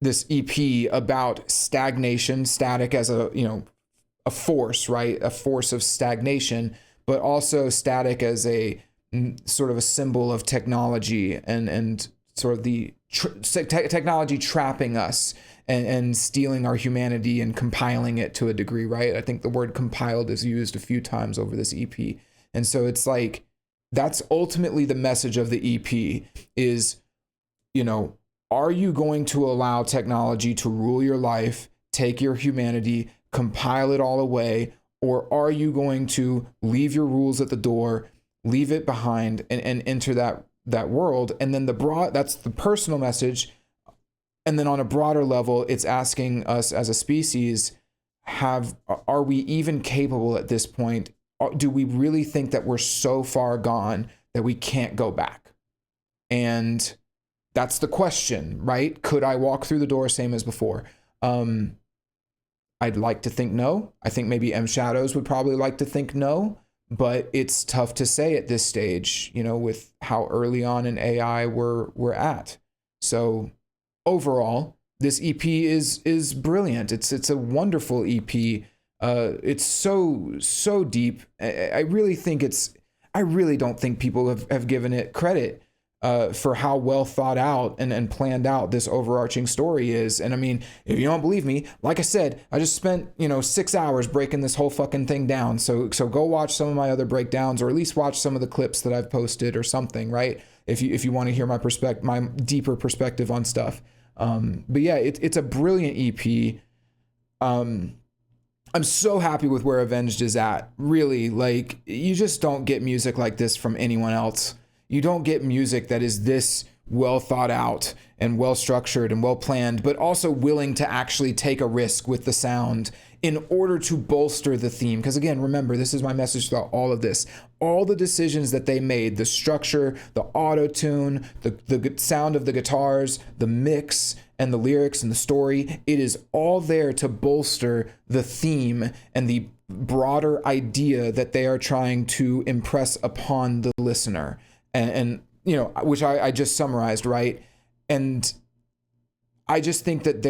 S1: this EP about stagnation, static as a, you know, a force, right? A force of stagnation, but also static as a sort of a symbol of technology and sort of the technology trapping us and stealing our humanity and compiling it to a degree, right? I think the word compiled is used a few times over this EP. And so it's like, that's ultimately the message of the EP is, you know, are you going to allow technology to rule your life, take your humanity, compile it all away, or are you going to leave your rules at the door, leave it behind, and enter that world? And then that's the personal message. And then on a broader level, it's asking us as a species, are we even capable at this point? Do we really think that we're so far gone that we can't go back? And that's the question, right? Could I walk through the door same as before? I'd like to think no. I think maybe M Shadows would probably like to think no, but it's tough to say at this stage, you know, with how early on in AI we're at. So overall, this EP is brilliant. It's a wonderful EP. It's so deep. I really don't think people have given it credit for how well thought out and planned out this overarching story is. And I mean, if you don't believe me, like I said, I just spent, 6 hours breaking this whole fucking thing down. So go watch some of my other breakdowns, or at least watch some of the clips that I've posted or something, right? If you want to hear my deeper perspective on stuff. But yeah, it's a brilliant EP. I'm so happy with where Avenged is at. Really, like, you just don't get music like this from anyone else. You don't get music that is this well thought out and well structured and well planned, but also willing to actually take a risk with the sound in order to bolster the theme. Because again, remember, this is my message throughout all of this. All the decisions that they made, the structure, the auto-tune, the sound of the guitars, the mix, and the lyrics and the story, it is all there to bolster the theme and the broader idea that they are trying to impress upon the listener. And which I just summarized, right? And I just think that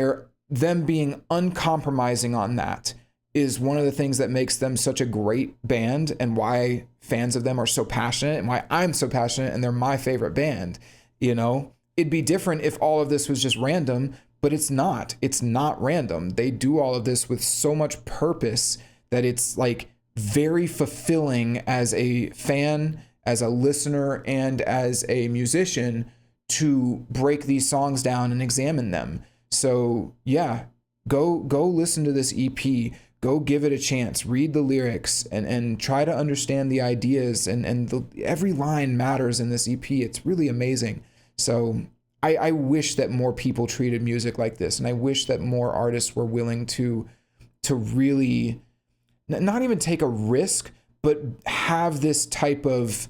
S1: them being uncompromising on that is one of the things that makes them such a great band, and why fans of them are so passionate, and why I'm so passionate and they're my favorite band. It'd be different if all of this was just random, but it's not. It's not random. They do all of this with so much purpose that it's like very fulfilling as a fan, as a listener, and as a musician to break these songs down and examine them. So yeah, go listen to this EP, go give it a chance, read the lyrics and try to understand the ideas, and every line matters in this EP. It's really amazing. So I wish that more people treated music like this, and I wish that more artists were willing to really not even take a risk, but have this type of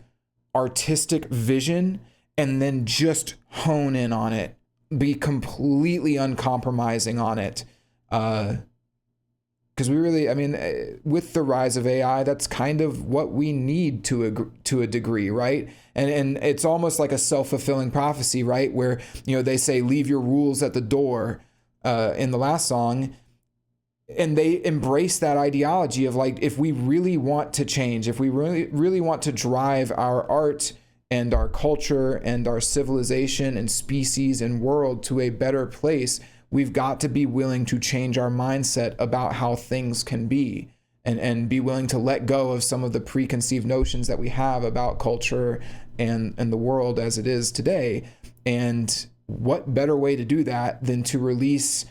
S1: artistic vision and then just hone in on it, be completely uncompromising on it. Because we really, I mean, with the rise of AI, that's kind of what we need to a degree, right? And it's almost like a self-fulfilling prophecy, right? Where, you know, they say, leave your rules at the door in the last song. And they embrace that ideology of like, if we really want to change, if we really want to drive our art and our culture and our civilization and species and world to a better place, we've got to be willing to change our mindset about how things can be, and be willing to let go of some of the preconceived notions that we have about culture and the world as it is today. And what better way to do that than to release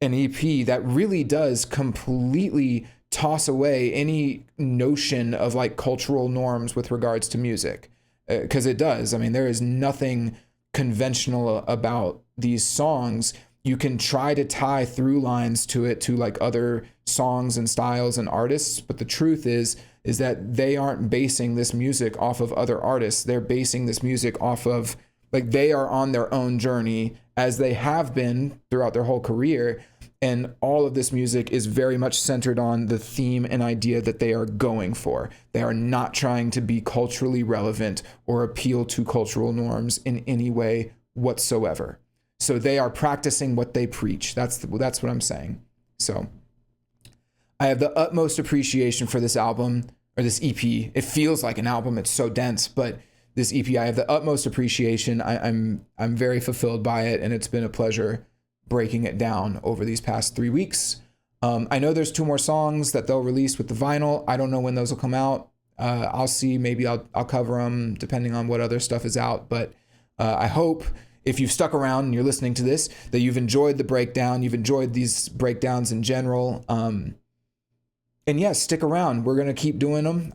S1: an EP that really does completely toss away any notion of like cultural norms with regards to music. Because it does. I mean, there is nothing conventional about these songs. You can try to tie through lines to it, to like other songs and styles and artists, but the truth is that they aren't basing this music off of other artists. They're basing this music off of, like, they are on their own journey, as they have been throughout their whole career. And all of this music is very much centered on the theme and idea that they are going for. They are not trying to be culturally relevant or appeal to cultural norms in any way whatsoever. So they are practicing what they preach. That's what I'm saying. So I have the utmost appreciation for this album, or this EP. It feels like an album. It's so dense, but this EP, I have the utmost appreciation. I'm very fulfilled by it, and it's been a pleasure breaking it down over these past 3 weeks. I know there's 2 more songs that they'll release with the vinyl. I don't know when those will come out. I'll see. Maybe I'll cover them depending on what other stuff is out. But I hope, if you've stuck around and you're listening to this, that you've enjoyed the breakdown. You've enjoyed these breakdowns in general. And yes, stick around. We're gonna keep doing them.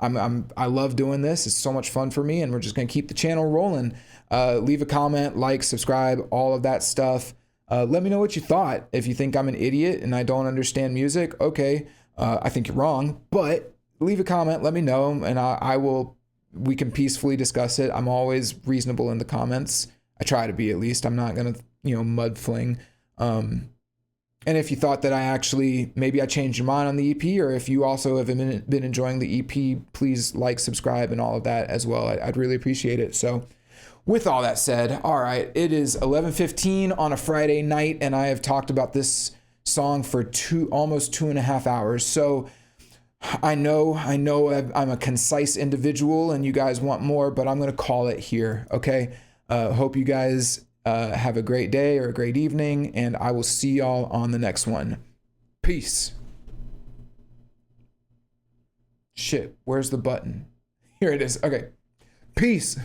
S1: I love doing this. It's so much fun for me, and we're just gonna keep the channel rolling. Leave a comment, like, subscribe, all of that stuff. Let me know what you thought. If you think I'm an idiot and I don't understand music, okay, I think you're wrong. But leave a comment, let me know, and we can peacefully discuss it. I'm always reasonable in the comments. I try to be, at least. I'm not gonna, mud fling. And if you thought that maybe I changed your mind on the EP, or if you also have been enjoying the EP, please like, subscribe, and all of that as well. I'd really appreciate it. So with all that said, all right, it is 11:15 on a Friday night, and I have talked about this song for almost 2.5 hours. So I know I'm a concise individual and you guys want more, but I'm going to call it here. Okay. Hope you guys have a great day or a great evening, and I will see y'all on the next one. Peace. Shit, where's the button? Here it is. Okay. Peace.